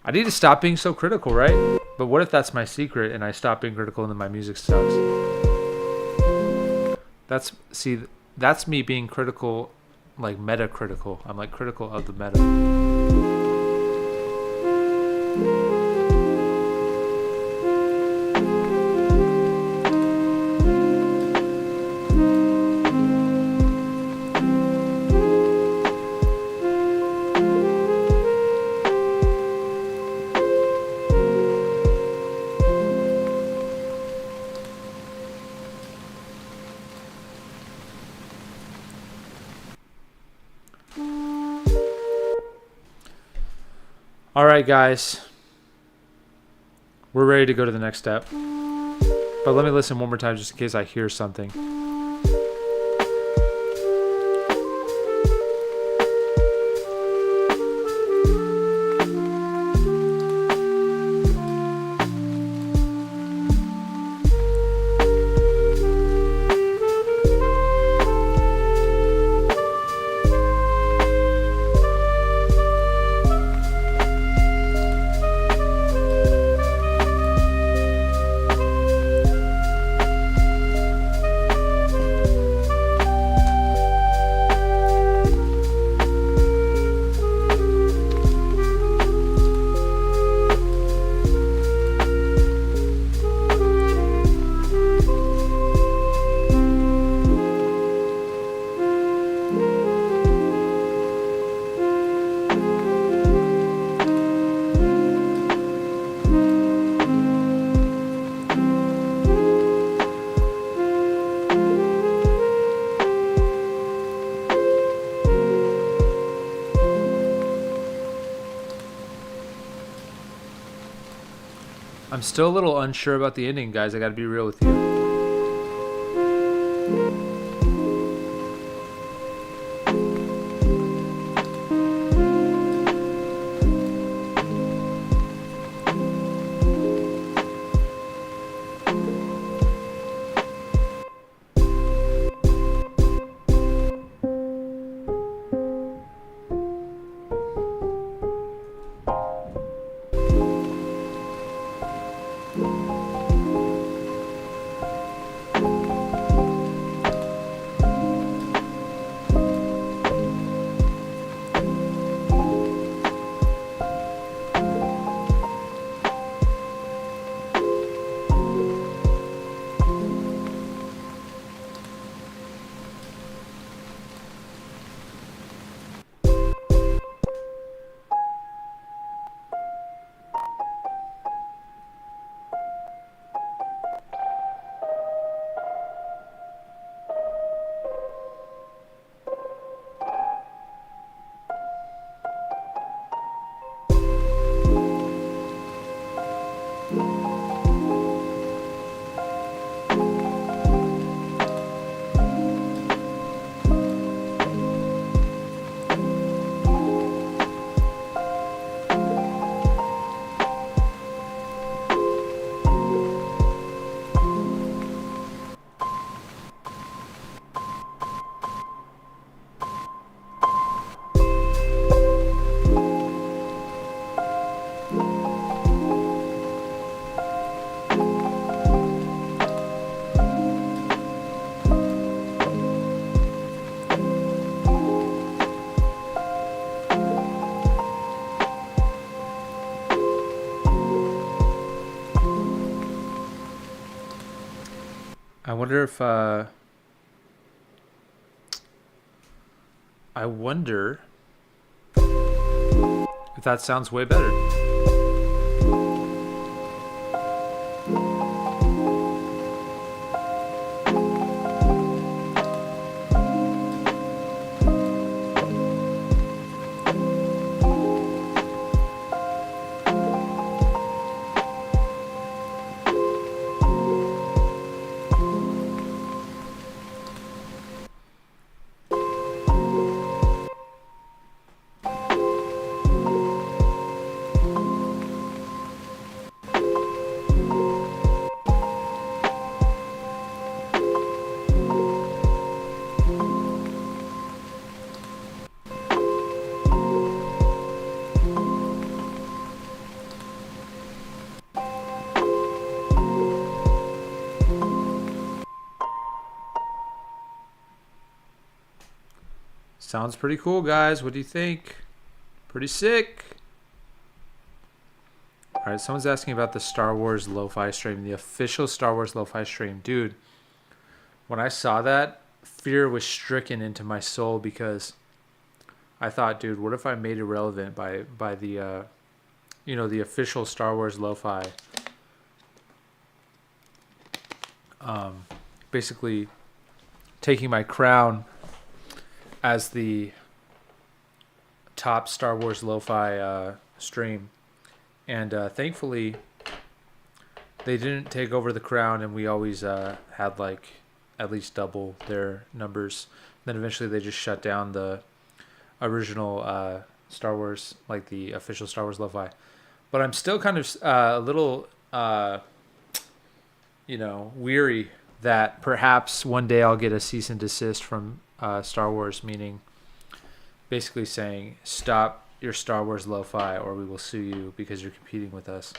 I need to stop being so critical, right? But what if that's my secret and I stop being critical and then my music sucks? That's me being critical, like meta-critical. I'm like critical of the meta. All right, guys. We're ready to go to the next step. But let me listen one more time just in case I hear something. I'm still a little unsure about the ending, guys. I gotta be real with you. I wonder if I wonder if that sounds way better. Sounds pretty cool, guys. What do you think? Pretty sick. All right, someone's asking about the Star Wars lo-fi stream, the official Star Wars lo-fi stream. Dude, when I saw that, fear was stricken into my soul because I thought, dude, what if I made it relevant by the the official Star Wars lo-fi, basically taking my crown as the top Star Wars lo-fi stream, and thankfully they didn't take over the crown, and we always had like at least double their numbers. Then eventually they just shut down the original Star Wars, like the official Star Wars lo-fi. But I'm still kind of a little weary that perhaps one day I'll get a cease and desist from Star Wars, meaning basically saying stop your Star Wars lo-fi or we will sue you because you're competing with us.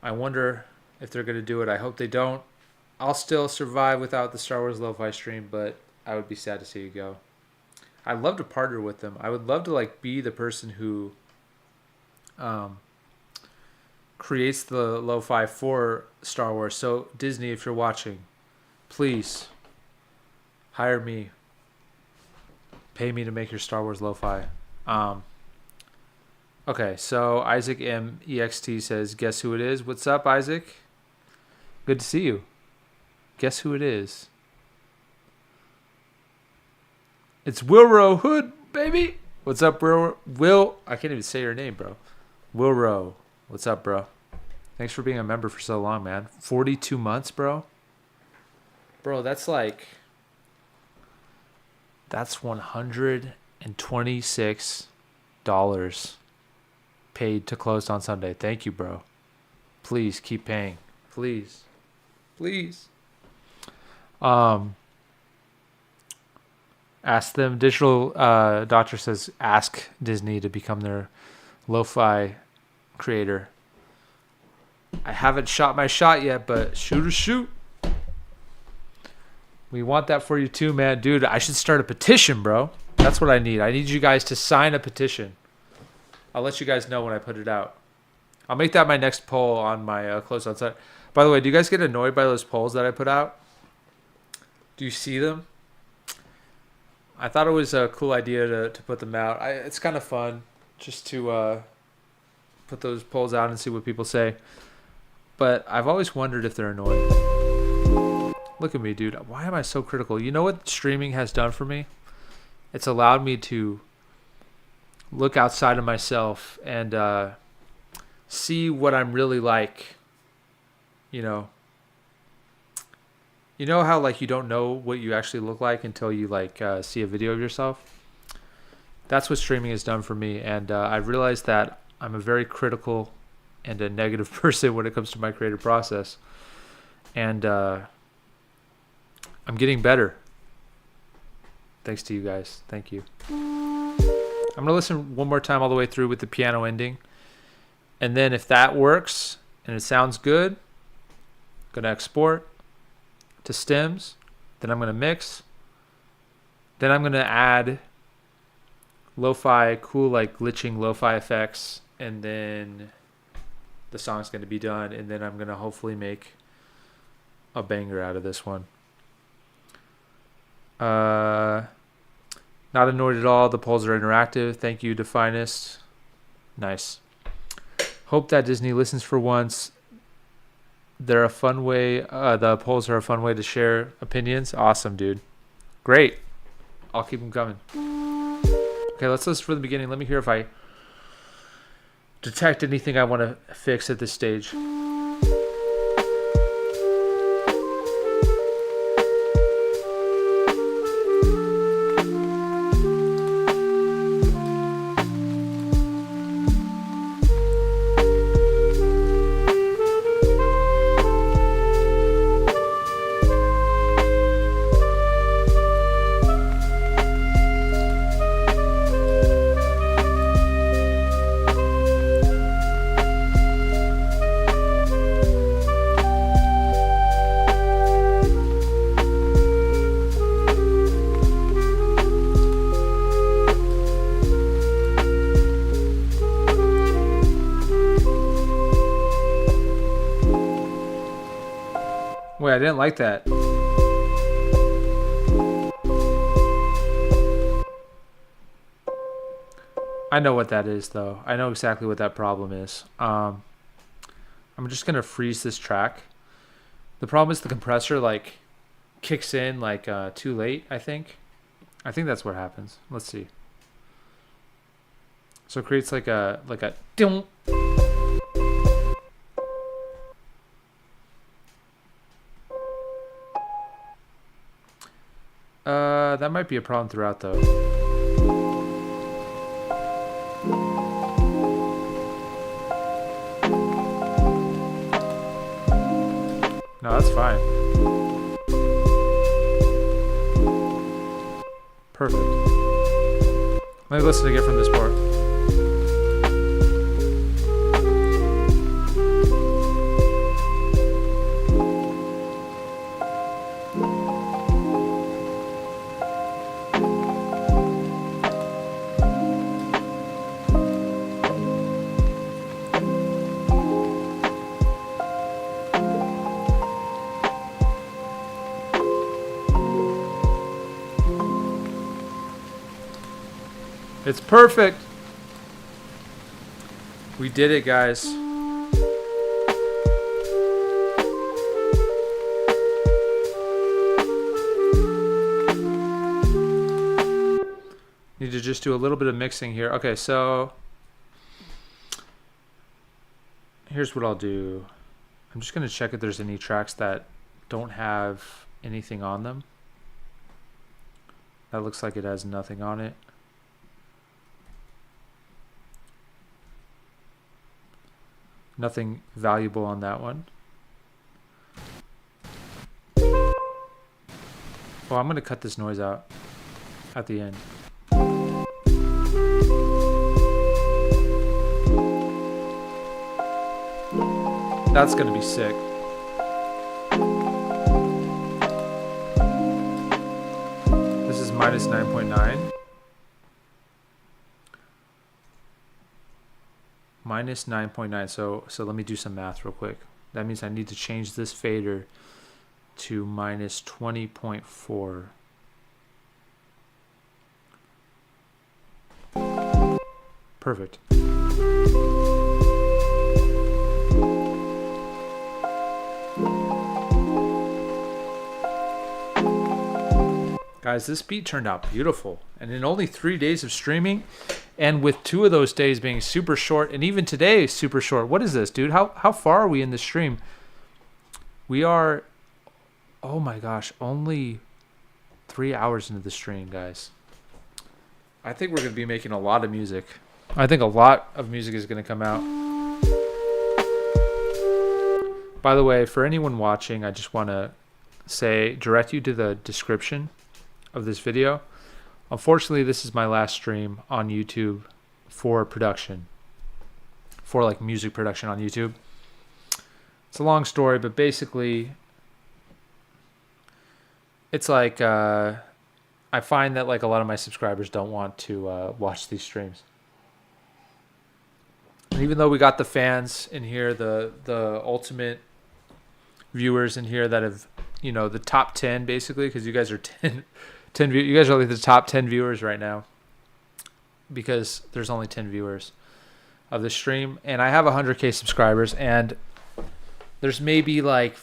I wonder if they're going to do it. I hope they don't. I'll still survive without the Star Wars lo-fi stream, but I would be sad to see it go. I'd love to partner with them. I would love to be the person who creates the lo-fi for Star Wars. So Disney, if you're watching, please hire me. Pay me to make your Star Wars lo-fi. Okay, so Isaac MEXT says, guess who it is? What's up, Isaac? Good to see you. Guess who it is? It's Wilro Hood, baby. What's up, bro? I can't even say your name, bro. Wilro. What's up, bro? Thanks for being a member for so long, man. 42 months, bro. Bro, that's $126 paid to Closed on Sunday. Thank you, bro. Please keep paying. Please. Please. Ask them. Digital Doctor says ask Disney to become their lo-fi creator. I haven't shot my shot yet, but shoot. We want that for you too, man. Dude, I should start a petition, bro. That's what I need. I need you guys to sign a petition. I'll let you guys know when I put it out. I'll make that my next poll on my Closed on Sunday. By the way, do you guys get annoyed by those polls that I put out? Do you see them? I thought it was a cool idea to put them out. It's kind of fun just to put those polls out and see what people say. But I've always wondered if they're annoying. Look at me, dude. Why am I so critical? You know what streaming has done for me? It's allowed me to look outside of myself and see what I'm really like. You know how like you don't know what you actually look like until you like see a video of yourself? That's what streaming has done for me, and I've realized that I'm a very critical and a negative person when it comes to my creative process, and I'm getting better thanks to you guys. Thank you. I'm gonna listen one more time all the way through with the piano ending, and then if that works and it sounds good, I'm gonna export to stems, then I'm going to mix, then I'm going to add lo-fi, cool like glitching lo-fi effects, and then the song's going to be done, and then I'm going to hopefully make a banger out of this one. Not annoyed at all. The polls are interactive. Thank you to Finest. Nice. Hope that Disney listens for once. They're a fun way. The polls are a fun way to share opinions. Awesome, dude. Great. I'll keep them coming. Okay, let's listen from the beginning. Let me hear if I detect anything I want to fix at this stage. Wait, I didn't like that. I know what that is, though. I know exactly what that problem is. I'm just going to freeze this track. The problem is the compressor, like, kicks in, like, too late, I think. I think that's what happens. Let's see. So it creates, like a... That might be a problem throughout, though. No, that's fine. Perfect. Let me listen again from this part. It's perfect. We did it, guys. Need to just do a little bit of mixing here. Okay, so here's what I'll do. I'm just going to check if there's any tracks that don't have anything on them. That looks like it has nothing on it. Nothing valuable on that one. Oh, I'm going to cut this noise out at the end. That's going to be sick. This is minus 9.9. Minus 9.9. So let me do some math real quick. That means I need to change this fader to minus 20.4. Perfect. Guys, this beat turned out beautiful. And in only 3 days of streaming, and with 2 of those days being super short, and even today super short. What is this, dude? How far are we in the stream? We are, oh my gosh, only 3 hours into the stream, guys. I think we're going to be making a lot of music. I think a lot of music is going to come out. By the way, for anyone watching, I just want to direct you to the description of this video. Unfortunately, this is my last stream on YouTube for production, for like music production on YouTube. It's a long story, but basically it's like I find that like a lot of my subscribers don't want to watch these streams. And even though we got the fans in here, the ultimate viewers in here that have, you know, the top 10 basically, because you guys are 10 you guys are like the top 10 viewers right now because there's only 10 viewers of the stream, and I have 100K subscribers, and there's maybe like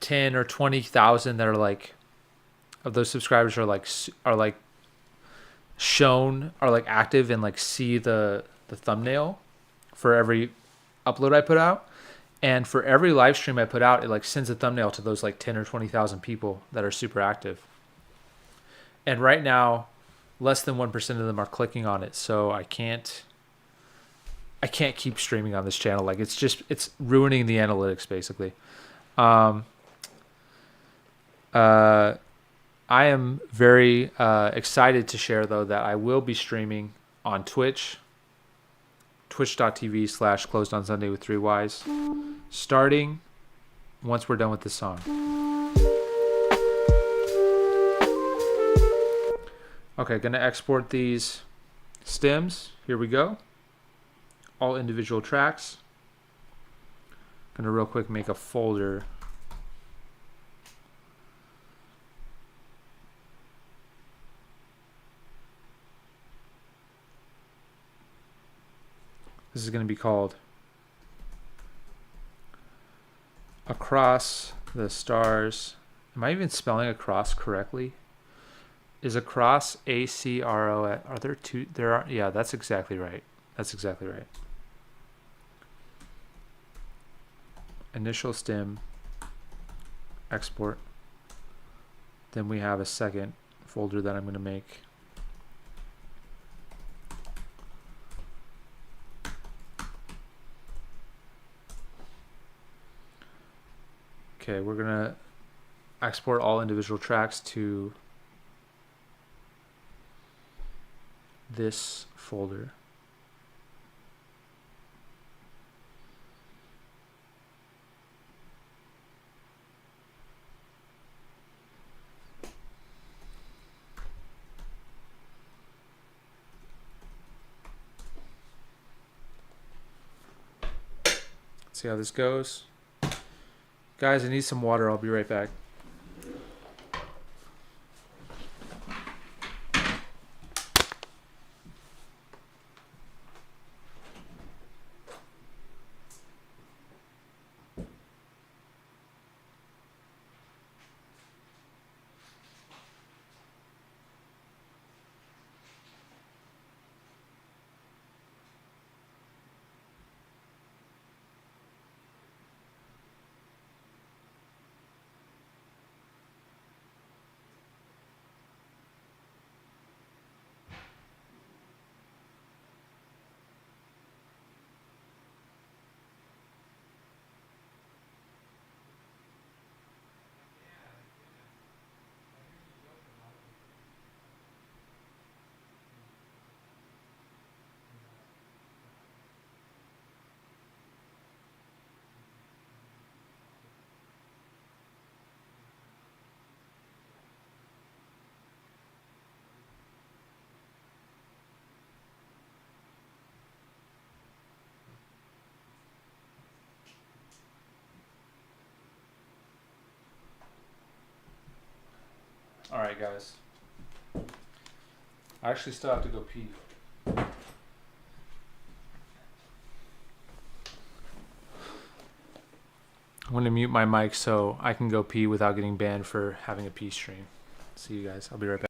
10 or 20,000 that are like, of those subscribers are like shown, are like active and like see the thumbnail for every upload I put out. And for every live stream I put out, it like sends a thumbnail to those like 10 or 20,000 people that are super active. And right now, less than 1% of them are clicking on it. So I can't keep streaming on this channel. Like it's ruining the analytics basically. I am very excited to share though that I will be streaming on Twitch, twitch.tv/closed on Sunday with 3 Ys, starting once we're done with this song. Okay, gonna export these stems. Here we go. All individual tracks. Gonna real quick make a folder. This is going to be called Across the Stars. Am I even spelling across correctly? Is across ACRO? Are there two? There are. Yeah, that's exactly right. That's exactly right. Initial stem, export. Then we have a second folder that I'm going to make. Okay, we're going to export all individual tracks to this folder. Let's see how this goes. Guys, I need some water. I'll be right back. Alright, guys. I actually still have to go pee. I'm going to mute my mic so I can go pee without getting banned for having a pee stream. See you guys. I'll be right back.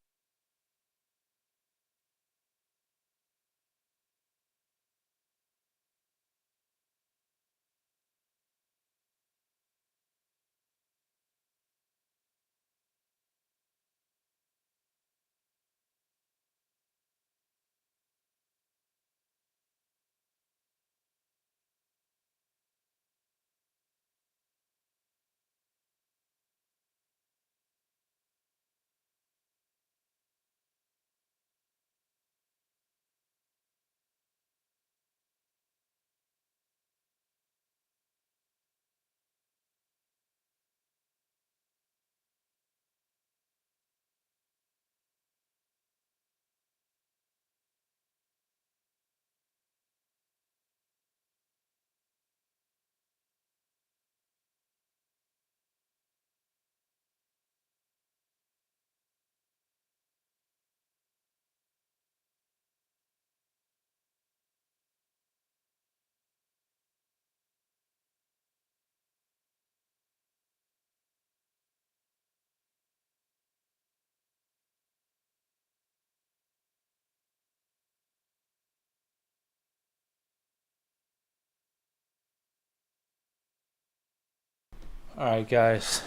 Alright, guys.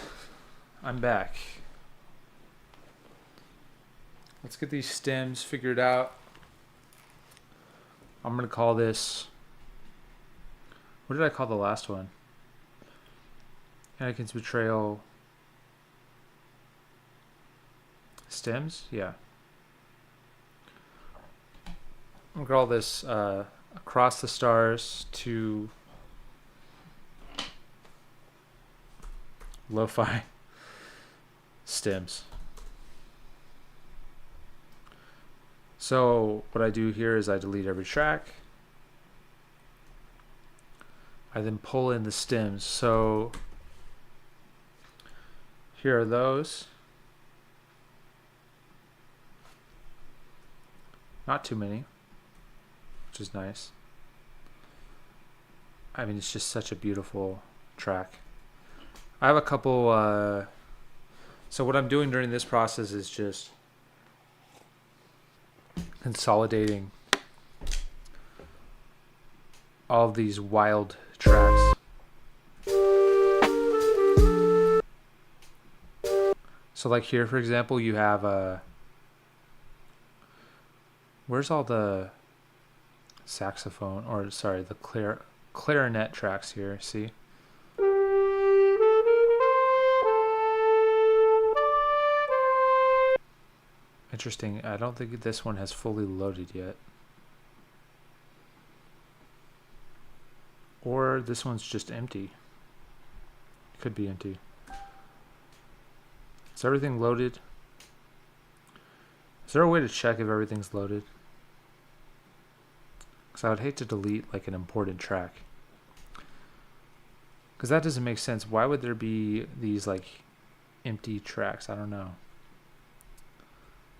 I'm back. Let's get these stems figured out. I'm going to call this... What did I call the last one? Anakin's Betrayal... Stems? Yeah. I'm going to call this Across the Stars to Lo-Fi Stems. So what I do here is I delete every track. I then pull in the stems. So here are those. Not too many, which is nice. I mean, it's just such a beautiful track. I have a couple, so what I'm doing during this process is just consolidating all of these wild tracks. So like here, for example, you have where's all the saxophone, or sorry, the clarinet tracks here, see? Interesting, I don't think this one has fully loaded yet. Or this one's just empty. Could be empty. Is everything loaded? Is there a way to check if everything's loaded? Because I would hate to delete like an important track. Because that doesn't make sense. Why would there be these like empty tracks? I don't know.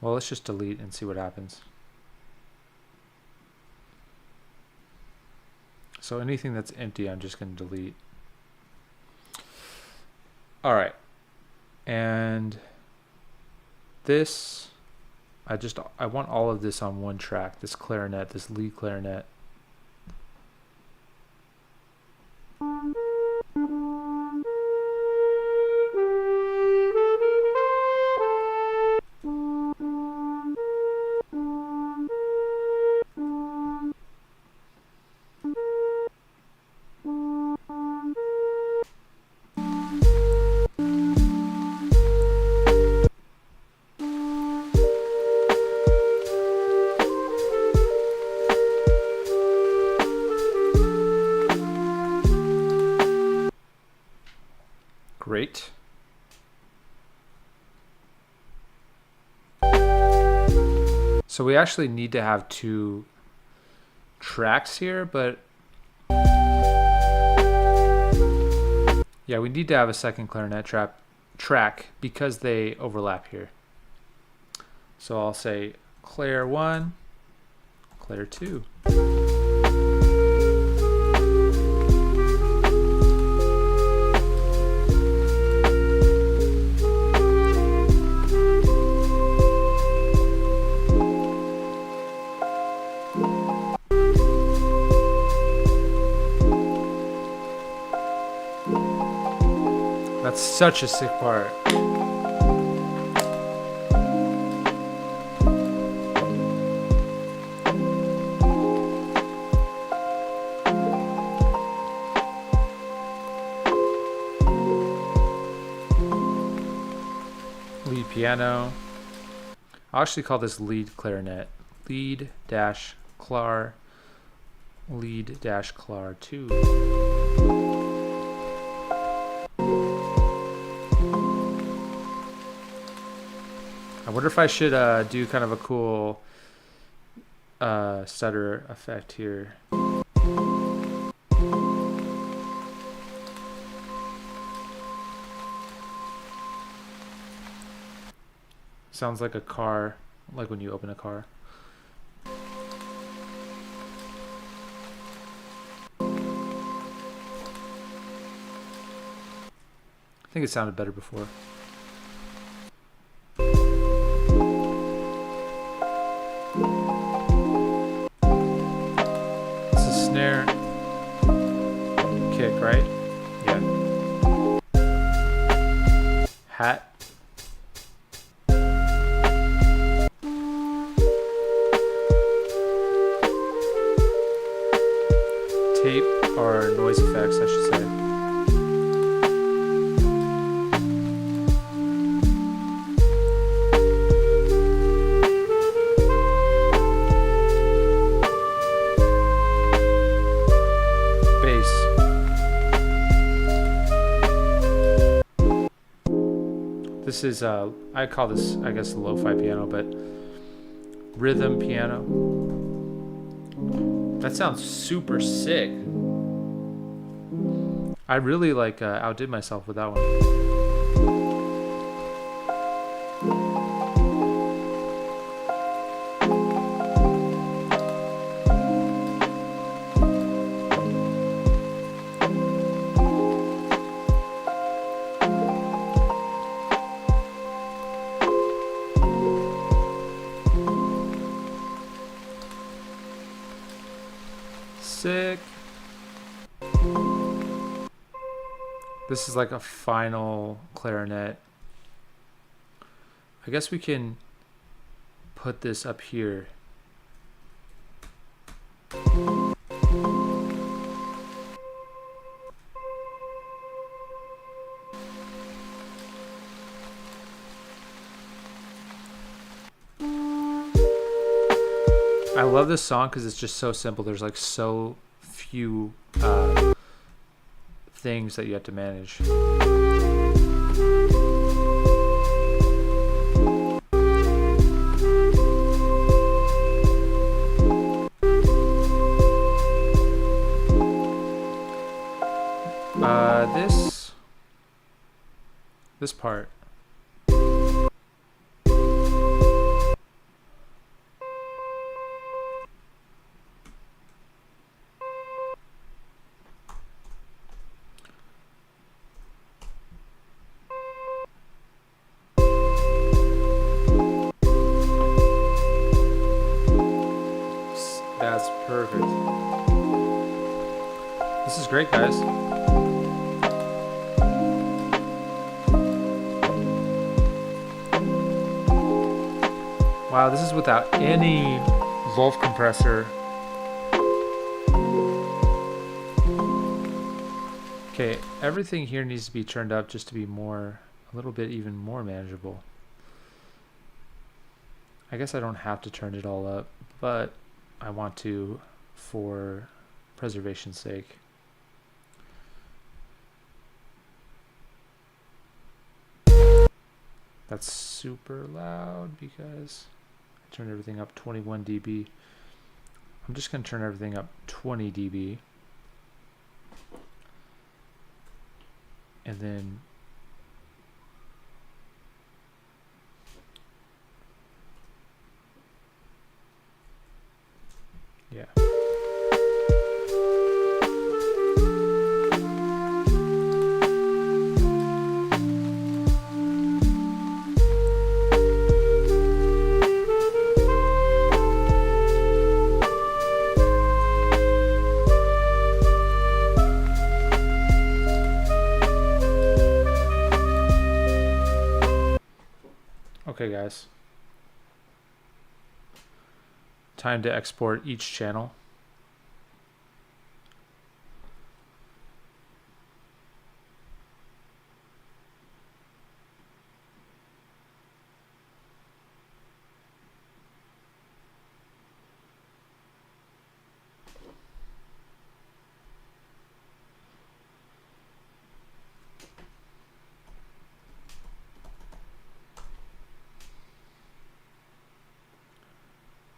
Well, let's just delete and see what happens. So anything that's empty, I'm just going to delete. All right. And this, I want all of this on one track. This clarinet, this lead clarinet. Great. So we actually need to have two tracks here, but yeah, we need to have a second clarinet track because they overlap here. So I'll say Claire 1, Claire 2. That's such a sick part. Lead piano. I'll actually call this lead clarinet. Lead dash clar. Lead dash clar 2. I wonder if I should do kind of a cool stutter effect here. Sounds like a car, like when you open a car. I think it sounded better before. It's a snare kick, right? Yeah. Hat. Tape or noise effects, I should say. This is, I call this, I guess, a lo-fi piano, but rhythm piano. That sounds super sick. I really outdid myself with that one. Sick. This is like a final clarinet. I guess we can put this up here. I love this song because it's just so simple. There's like so few things that you have to manage. This part. That's perfect. This is great, guys. Wow, this is without any Wolf compressor. Okay, everything here needs to be turned up just to be a little bit even more manageable. I guess I don't have to turn it all up, but I want to for preservation's sake. That's super loud because I turned everything up 21 dB. I'm just going to turn everything up 20 dB. And then Yeah. Okay, guys. Time to export each channel.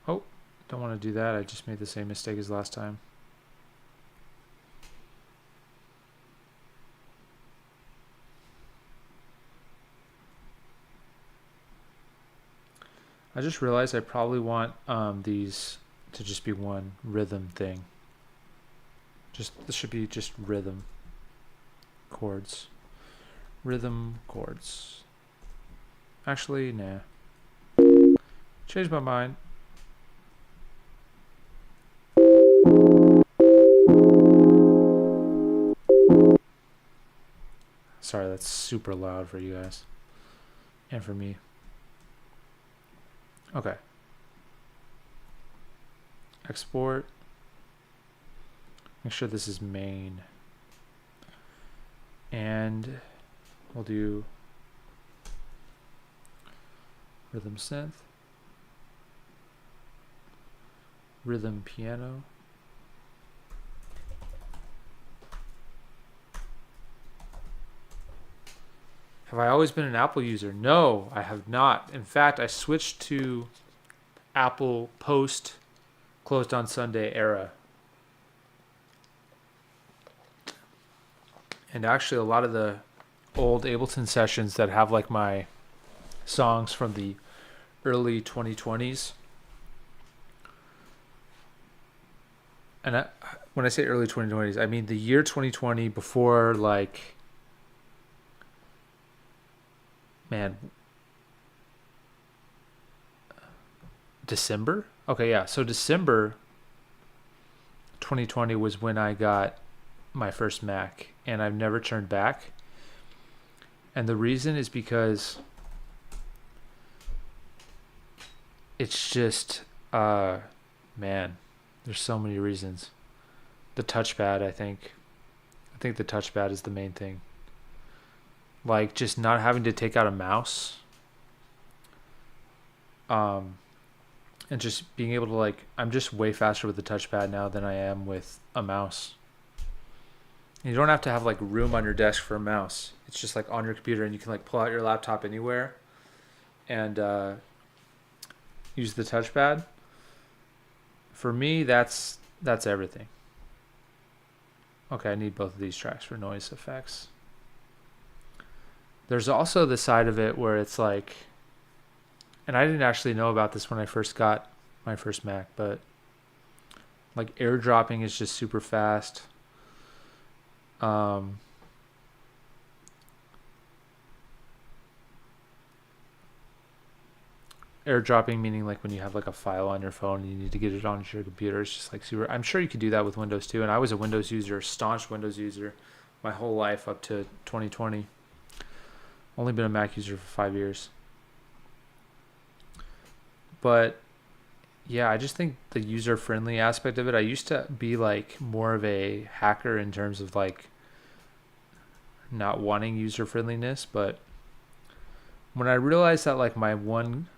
Oh, don't want to do that. I just made the same mistake as last time. I just realized I probably want these to just be one rhythm thing. This should be just rhythm chords. Rhythm chords. Actually, nah. Changed my mind. Sorry, that's super loud for you guys. And for me. Okay. Export. Make sure this is main. And we'll do rhythm synth. Rhythm piano. Have I always been an Apple user? No, I have not. In fact, I switched to Apple post closed on Sunday era. And actually a lot of the old Ableton sessions that have like my songs from the early 2020s. And when I say early 2020s, I mean the year 2020 before like, man, December? Okay, yeah. So December 2020 was when I got my first Mac, and I've never turned back. And the reason is because it's just, man, there's so many reasons. The touchpad, I think the touchpad is the main thing. Like just not having to take out a mouse. And just being able to like, I'm just way faster with the touchpad now than I am with a mouse. You don't have to have like room on your desk for a mouse. It's just like on your computer, and you can like pull out your laptop anywhere and use the touchpad. For me, that's everything. Okay, I need both of these tracks for noise effects. There's also the side of it where it's like, and I didn't actually know about this when I first got my first Mac, but like airdropping is just super fast. Airdropping meaning like when you have like a file on your phone and you need to get it onto your computer. It's just like super. I'm sure you could do that with Windows too. And I was a Windows user, staunch Windows user, my whole life up to 2020. Only been a Mac user for 5 years. But yeah, I just think the user-friendly aspect of it, I used to be like more of a hacker in terms of like not wanting user-friendliness, but when I realized that like my one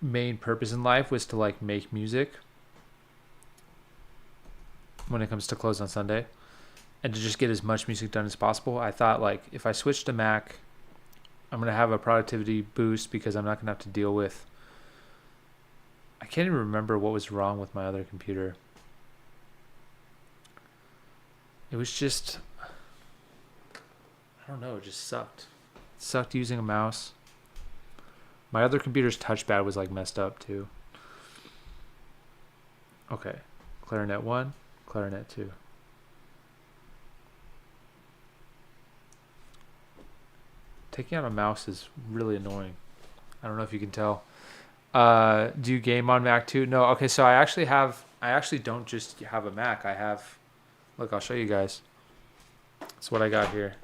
main purpose in life was to like make music when it comes to Close on Sunday and to just get as much music done as possible, I thought like if I switch to Mac, I'm going to have a productivity boost because I'm not going to have to deal with, I can't even remember what was wrong with my other computer. It was just, I don't know, it just sucked. It sucked using a mouse. My other computer's touchpad was like messed up too. Okay. Clarinet 1, Clarinet 2. Taking out a mouse is really annoying. I don't know if you can tell. Do you game on Mac too? No. Okay, so I actually don't just have a Mac. I have, look, I'll show you guys. That's what I got here.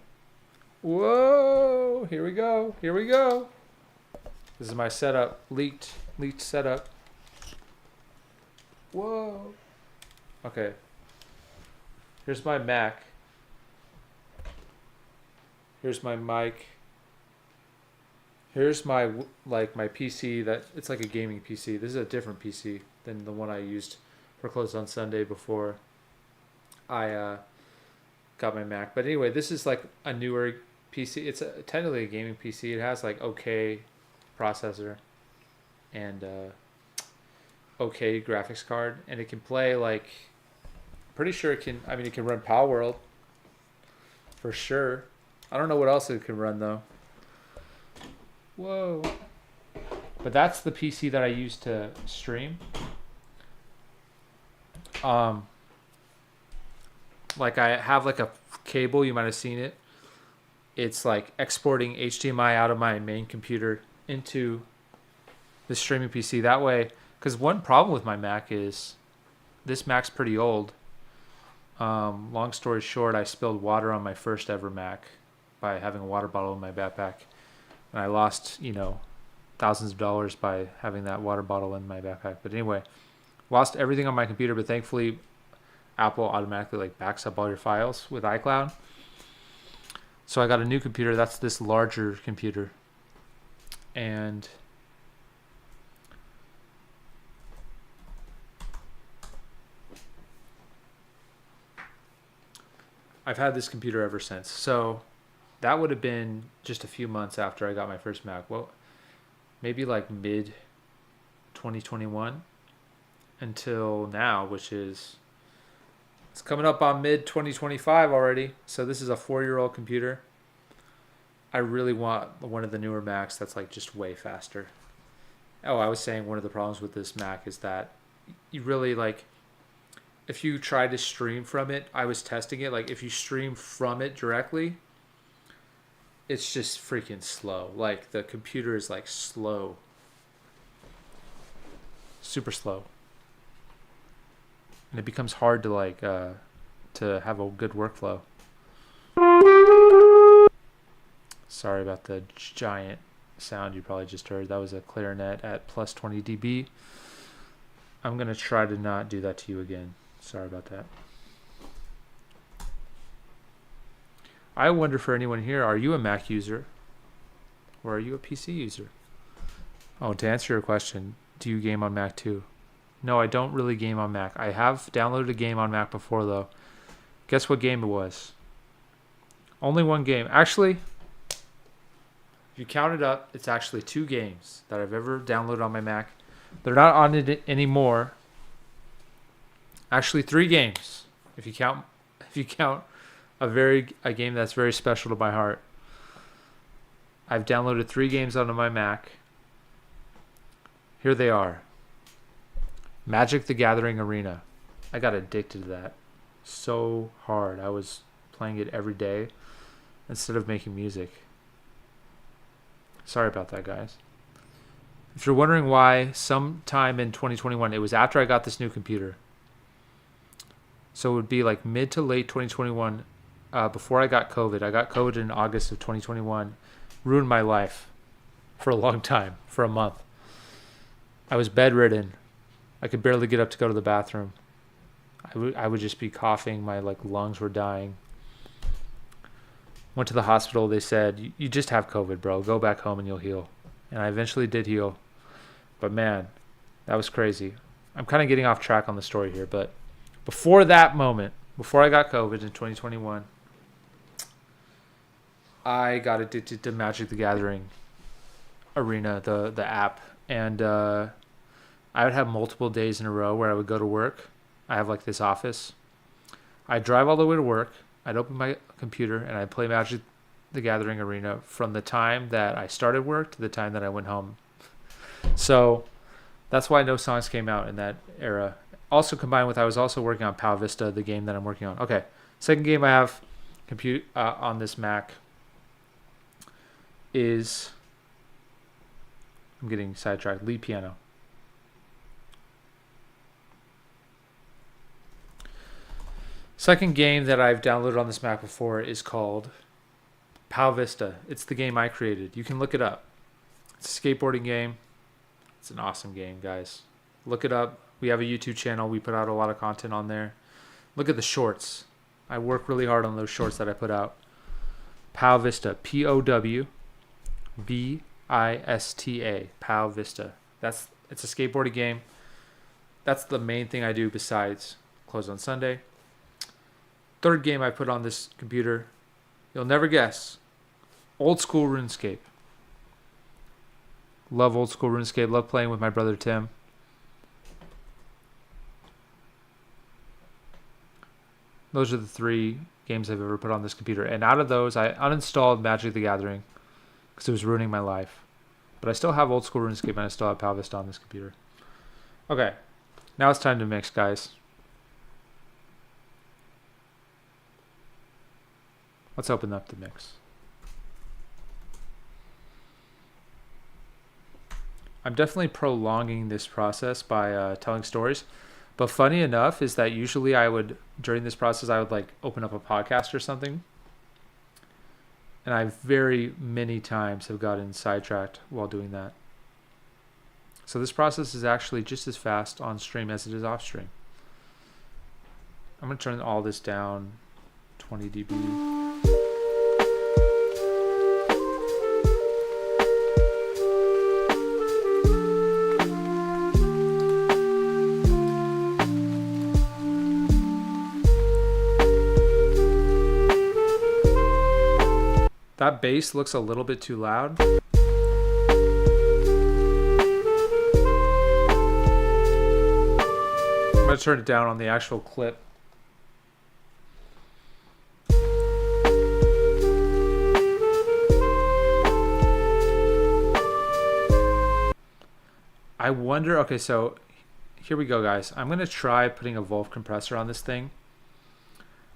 Whoa, here we go. Here we go. This is my setup, leaked setup. Whoa. Okay. Here's my Mac. Here's my mic. Here's my my PC that it's like a gaming PC. This is a different PC than the one I used for Close on Sunday before I got my Mac. But anyway, this is like a newer PC. It's technically a gaming PC. It has like okay processor and okay graphics card, and it can play like pretty sure it can. I mean, it can run Power World for sure. I don't know what else it can run though. Whoa. But that's the PC that I use to stream. Like I have like a cable, you might have seen it. It's like exporting HDMI out of my main computer into the streaming PC. That way, because one problem with my Mac is this Mac's pretty old. Long story short, I spilled water on my first ever Mac by having a water bottle in my backpack. And I lost, thousands of dollars by having that water bottle in my backpack. But anyway, lost everything on my computer, but thankfully Apple automatically like backs up all your files with iCloud. So I got a new computer. That's this larger computer. And I've had this computer ever since. So that would have been just a few months after I got my first Mac. Well, maybe like mid 2021 until now, which is, it's coming up on mid 2025 already. So this is a 4-year-old computer. I really want one of the newer Macs that's like just way faster. Oh, I was saying one of the problems with this Mac is that you really like, if you try to stream from it, I was testing it, like if you stream from it directly, it's just freaking slow. Like the computer is like slow. Super slow. And it becomes hard to like to have a good workflow. Sorry about the giant sound you probably just heard. That was a clarinet at plus 20 dB. I'm going to try to not do that to you again. Sorry about that. I wonder for anyone here, are you a Mac user or are you a PC user? Oh, to answer your question, do you game on Mac too? No, I don't really game on Mac. I have downloaded a game on Mac before though. Guess what game it was? Only one game. Actually, if you count it up, it's actually 2 games that I've ever downloaded on my Mac. They're not on it anymore. Actually, 3 games. If you count a game that's very special to my heart. I've downloaded 3 games onto my Mac. Here they are. Magic the Gathering Arena. I got addicted to that so hard. I was playing it every day instead of making music. Sorry about that, guys. If you're wondering why, sometime in 2021, it was after I got this new computer. So it would be like mid to late 2021, before I got COVID. I got COVID in August of 2021. Ruined my life for a long time, for a month. I was bedridden. I could barely get up to go to the bathroom. I would just be coughing. My lungs were dying. Went to the hospital. They said, you just have COVID, bro. Go back home and you'll heal. And I eventually did heal. But man, that was crazy. I'm kind of getting off track on the story here, but before that moment, before I got COVID in 2021, I got addicted to Magic the Gathering Arena, the app. And I would have multiple days in a row where I would go to work. I have this office. I'd drive all the way to work. I'd open my computer and I'd play Magic the Gathering Arena from the time that I started work to the time that I went home. So that's why no songs came out in that era. Also combined with, I was also working on Pal Vista, the game that I'm working on. Okay, second game I have on this Mac is, I'm getting sidetracked, lead piano. Second game that I've downloaded on this Mac before is called Pal Vista. It's the game I created. You can look it up. It's a skateboarding game. It's an awesome game, guys. Look it up. We have a YouTube channel. We put out a lot of content on there. Look at the shorts. I work really hard on those shorts that I put out. Pal Vista. Powvista. Pal Vista. It's a skateboarding game. That's the main thing I do besides close on Sunday. Third game I put on this computer. You'll never guess. Old school RuneScape. Love old school RuneScape. Love playing with my brother Tim. Those are the 3 games I've ever put on this computer. And out of those, I uninstalled Magic the Gathering because it was ruining my life. But I still have old school RuneScape and I still have Pal Vista on this computer. Okay. Now it's time to mix, guys. Let's open up the mix. I'm definitely prolonging this process by telling stories. But funny enough is that usually during this process, I would like open up a podcast or something. And I very many times have gotten sidetracked while doing that. So this process is actually just as fast on stream as it is off stream. I'm going to turn all this down 20 dB. That bass looks a little bit too loud. I'm going to turn it down on the actual clip. I wonder, okay, so here we go, guys. I'm going to try putting a Wolf compressor on this thing.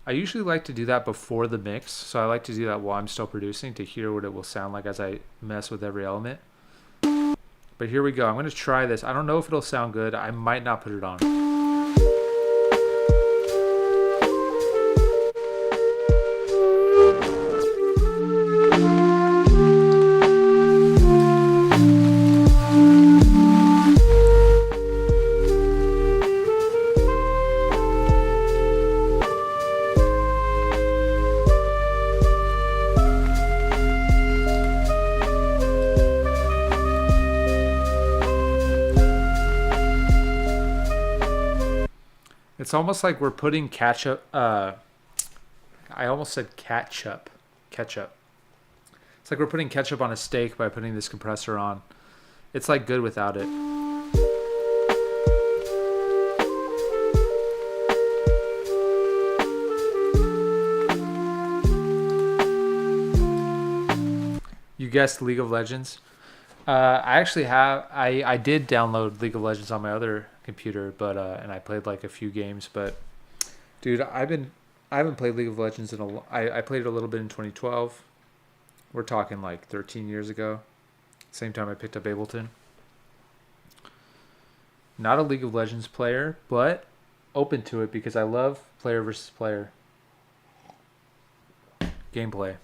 I usually like to do that before the mix, so I like to do that while I'm still producing to hear what it will sound like as I mess with every element. But here we go. I'm going to try this. I don't know if it'll sound good. I might not put it on. It's almost like we're putting ketchup. I almost said ketchup. Ketchup. It's like we're putting ketchup on a steak by putting this compressor on. It's like good without it. You guessed League of Legends. I did download League of Legends on my other computer, but and I played like a few games, but dude, I haven't played League of Legends I played it a little bit in 2012. We're talking like 13 years ago. Same time I picked up Ableton. Not a League of Legends player, but open to it because I love player versus player gameplay.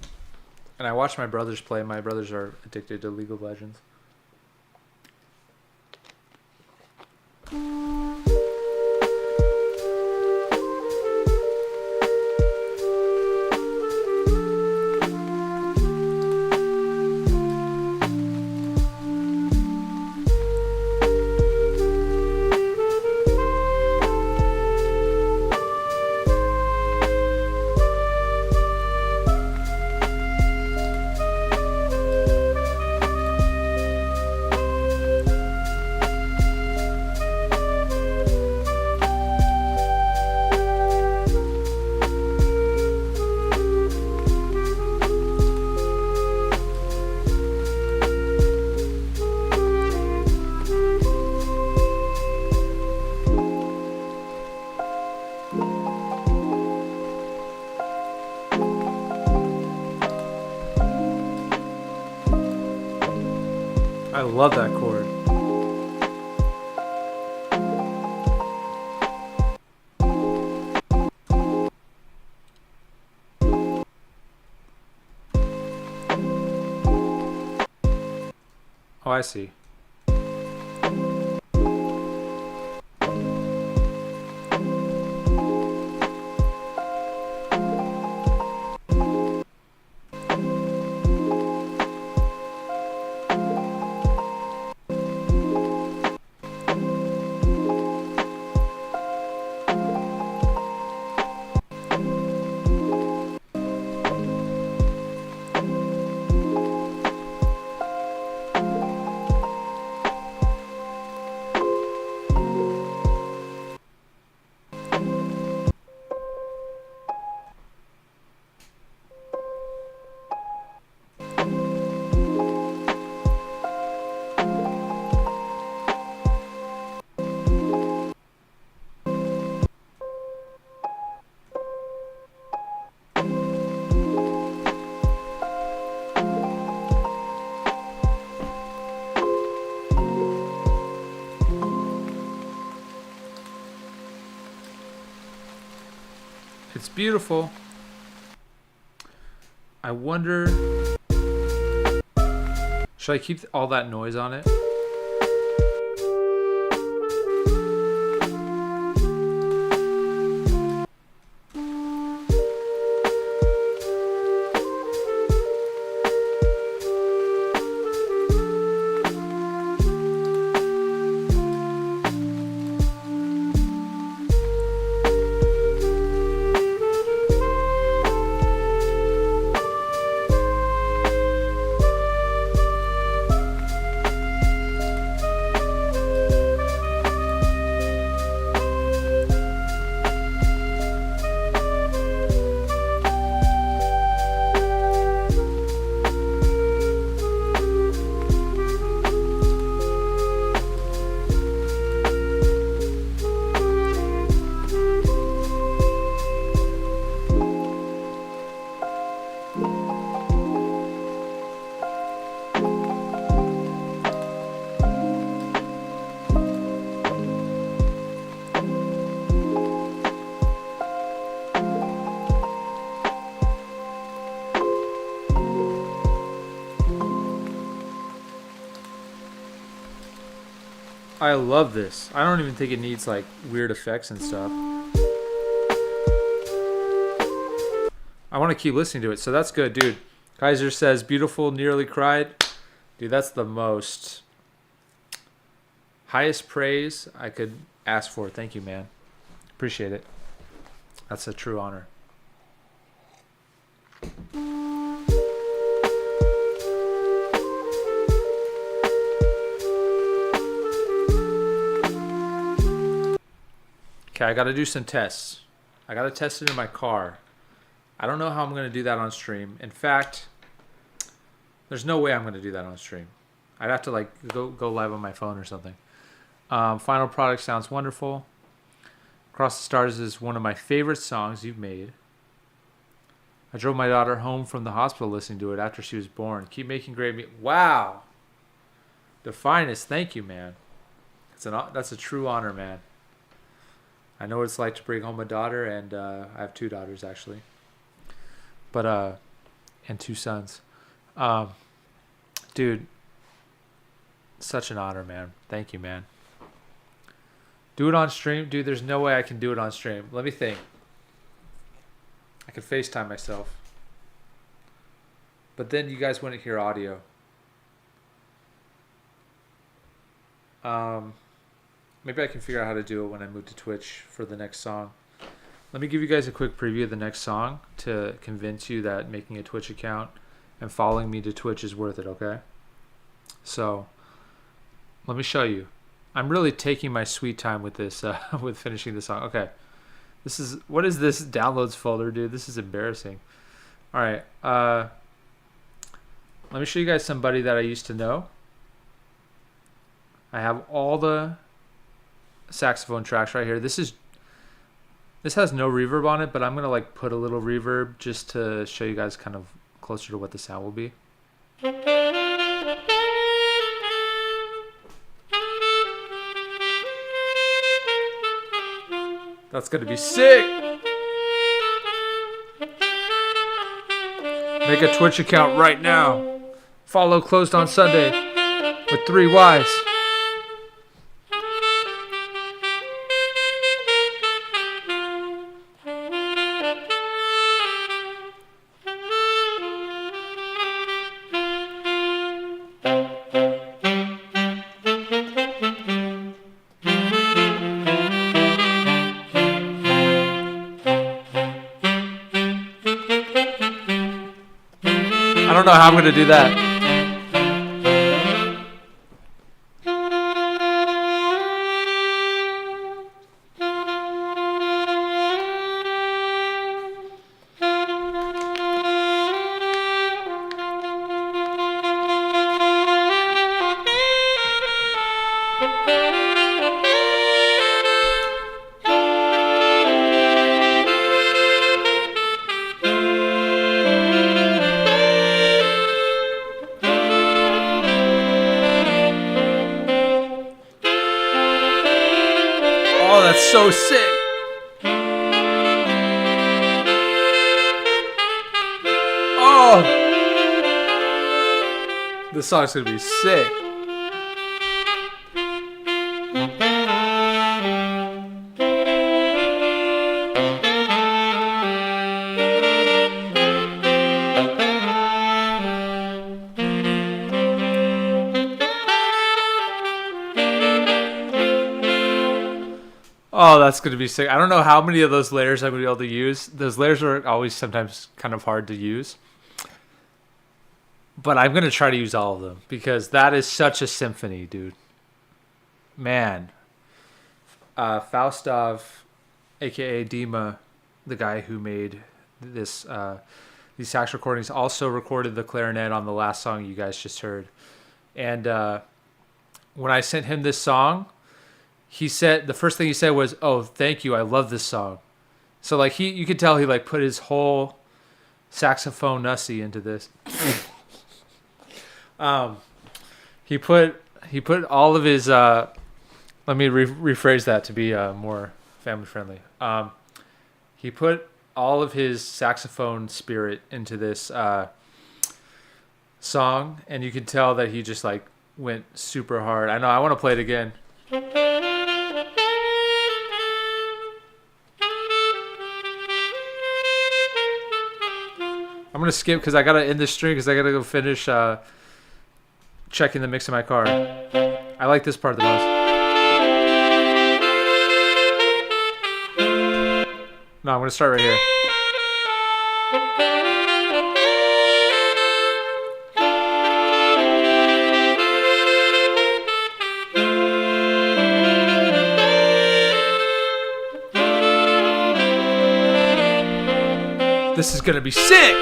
And I watch my brothers play. My brothers are addicted to League of Legends. I love that chord. Oh, I see. It's beautiful. I wonder, should I keep all that noise on it? I love this. I don't even think it needs like weird effects and stuff. I want to keep listening to it, so that's good, dude. Kaiser says, beautiful, nearly cried. Dude, that's the most highest praise I could ask for. Thank you, man. Appreciate it. That's a true honor. Okay, I got to do some tests. I got to test it in my car. I don't know how I'm going to do that on stream. In fact, there's no way I'm going to do that on stream. I'd have to like go live on my phone or something. Final product sounds wonderful. Across the Stars is one of my favorite songs you've made. I drove my daughter home from the hospital listening to it after she was born. Keep making great music. Wow. The finest. Thank you, man. That's a true honor, man. I know what it's like to bring home a daughter, and I have 2 daughters actually, but and 2 sons. Dude, such an honor, man. Thank you, man. Do it on stream, dude. There's no way I can do it on stream. Let me think. I could FaceTime myself, but then you guys wouldn't hear audio. Maybe I can figure out how to do it when I move to Twitch for the next song. Let me give you guys a quick preview of the next song to convince you that making a Twitch account and following me to Twitch is worth it, okay? So, let me show you. I'm really taking my sweet time with this, with finishing the song. Okay. What is this downloads folder, dude? This is embarrassing. All right. Let me show you guys somebody that I used to know. I have all the saxophone tracks right here. This has no reverb on it, but I'm gonna like put a little reverb just to show you guys kind of closer to what the sound will be. That's gonna be sick. Make a Twitch account right now. Follow Closed on Sunday with 3 Ys. I don't know how I'm gonna do that. Oh, that's so sick. Oh, this song's gonna be sick. Oh, that's going to be sick. I don't know how many of those layers I'm going to be able to use. Those layers are always sometimes kind of hard to use. But I'm going to try to use all of them because that is such a symphony, dude. Man. Faustov, a.k.a. Dima, the guy who made these sax recordings, also recorded the clarinet on the last song you guys just heard. And when I sent him this song, he said the first thing he said was, "Oh, thank you. I love this song." So like you could tell he like put his whole saxophone nussy into this. He put all of his let me rephrase that to be more family friendly. He put all of his saxophone spirit into this song, and you could tell that he just like went super hard. I know. I want to play it again. I'm going to skip because I got to end this stream because I got to go finish checking the mix in my car. I like this part the most. No, I'm going to start right here. This is going to be sick!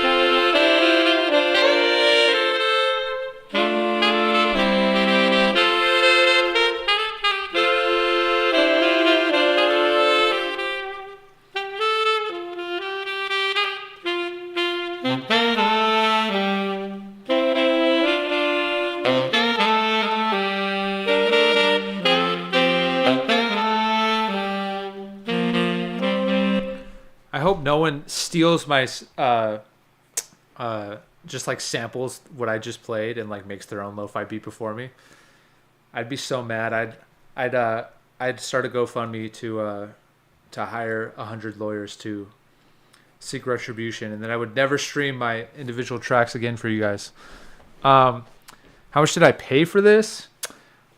I hope no one steals my just like samples what I just played and like makes their own lo-fi beat before me. I'd be so mad. I'd start a GoFundMe to hire 100 lawyers to seek retribution, and then I would never stream my individual tracks again for you guys. How much did I pay for this?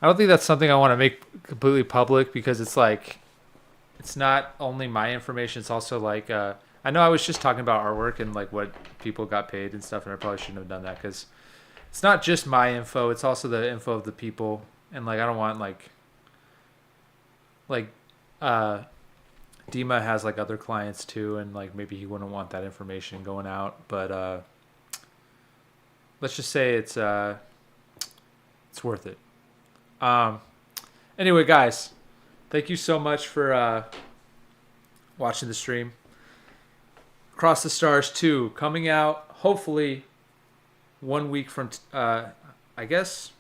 I don't think that's something I want to make completely public because it's like it's not only my information, it's also like I know I was just talking about artwork and like what people got paid and stuff, and I probably shouldn't have done that because it's not just my info, it's also the info of the people, and like I don't want like Dima has like other clients too, and like maybe he wouldn't want that information going out, but let's just say it's worth it. Anyway, guys, thank you so much for watching the stream. Across the Stars 2 coming out hopefully 1 week from I guess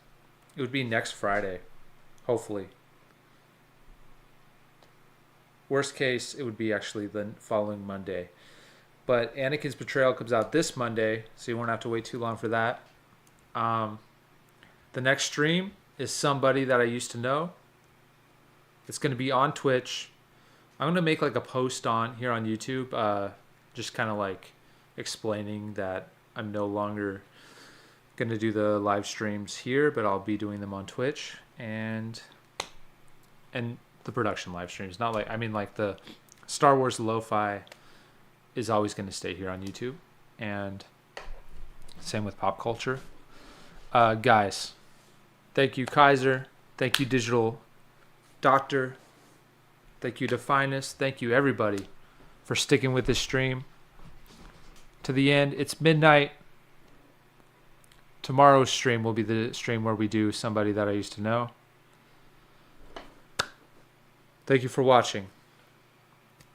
it would be next Friday, hopefully. Worst case, it would be actually the following Monday. But Anakin's Betrayal comes out this Monday, so you won't have to wait too long for that. The next stream is somebody that I used to know. It's going to be on Twitch. I'm going to make like a post on here on YouTube, just kind of like explaining that I'm no longer going to do the live streams here, but I'll be doing them on Twitch and the production live streams. Not like, I mean, like the Star Wars Lo-Fi is always going to stay here on YouTube, and same with pop culture. Guys, thank you, Kaiser. Thank you, Digital Doctor. Thank you to Finest. Thank you, everybody, for sticking with this stream to the end. It's midnight. Tomorrow's stream will be the stream where we do somebody that I used to know. Thank you for watching.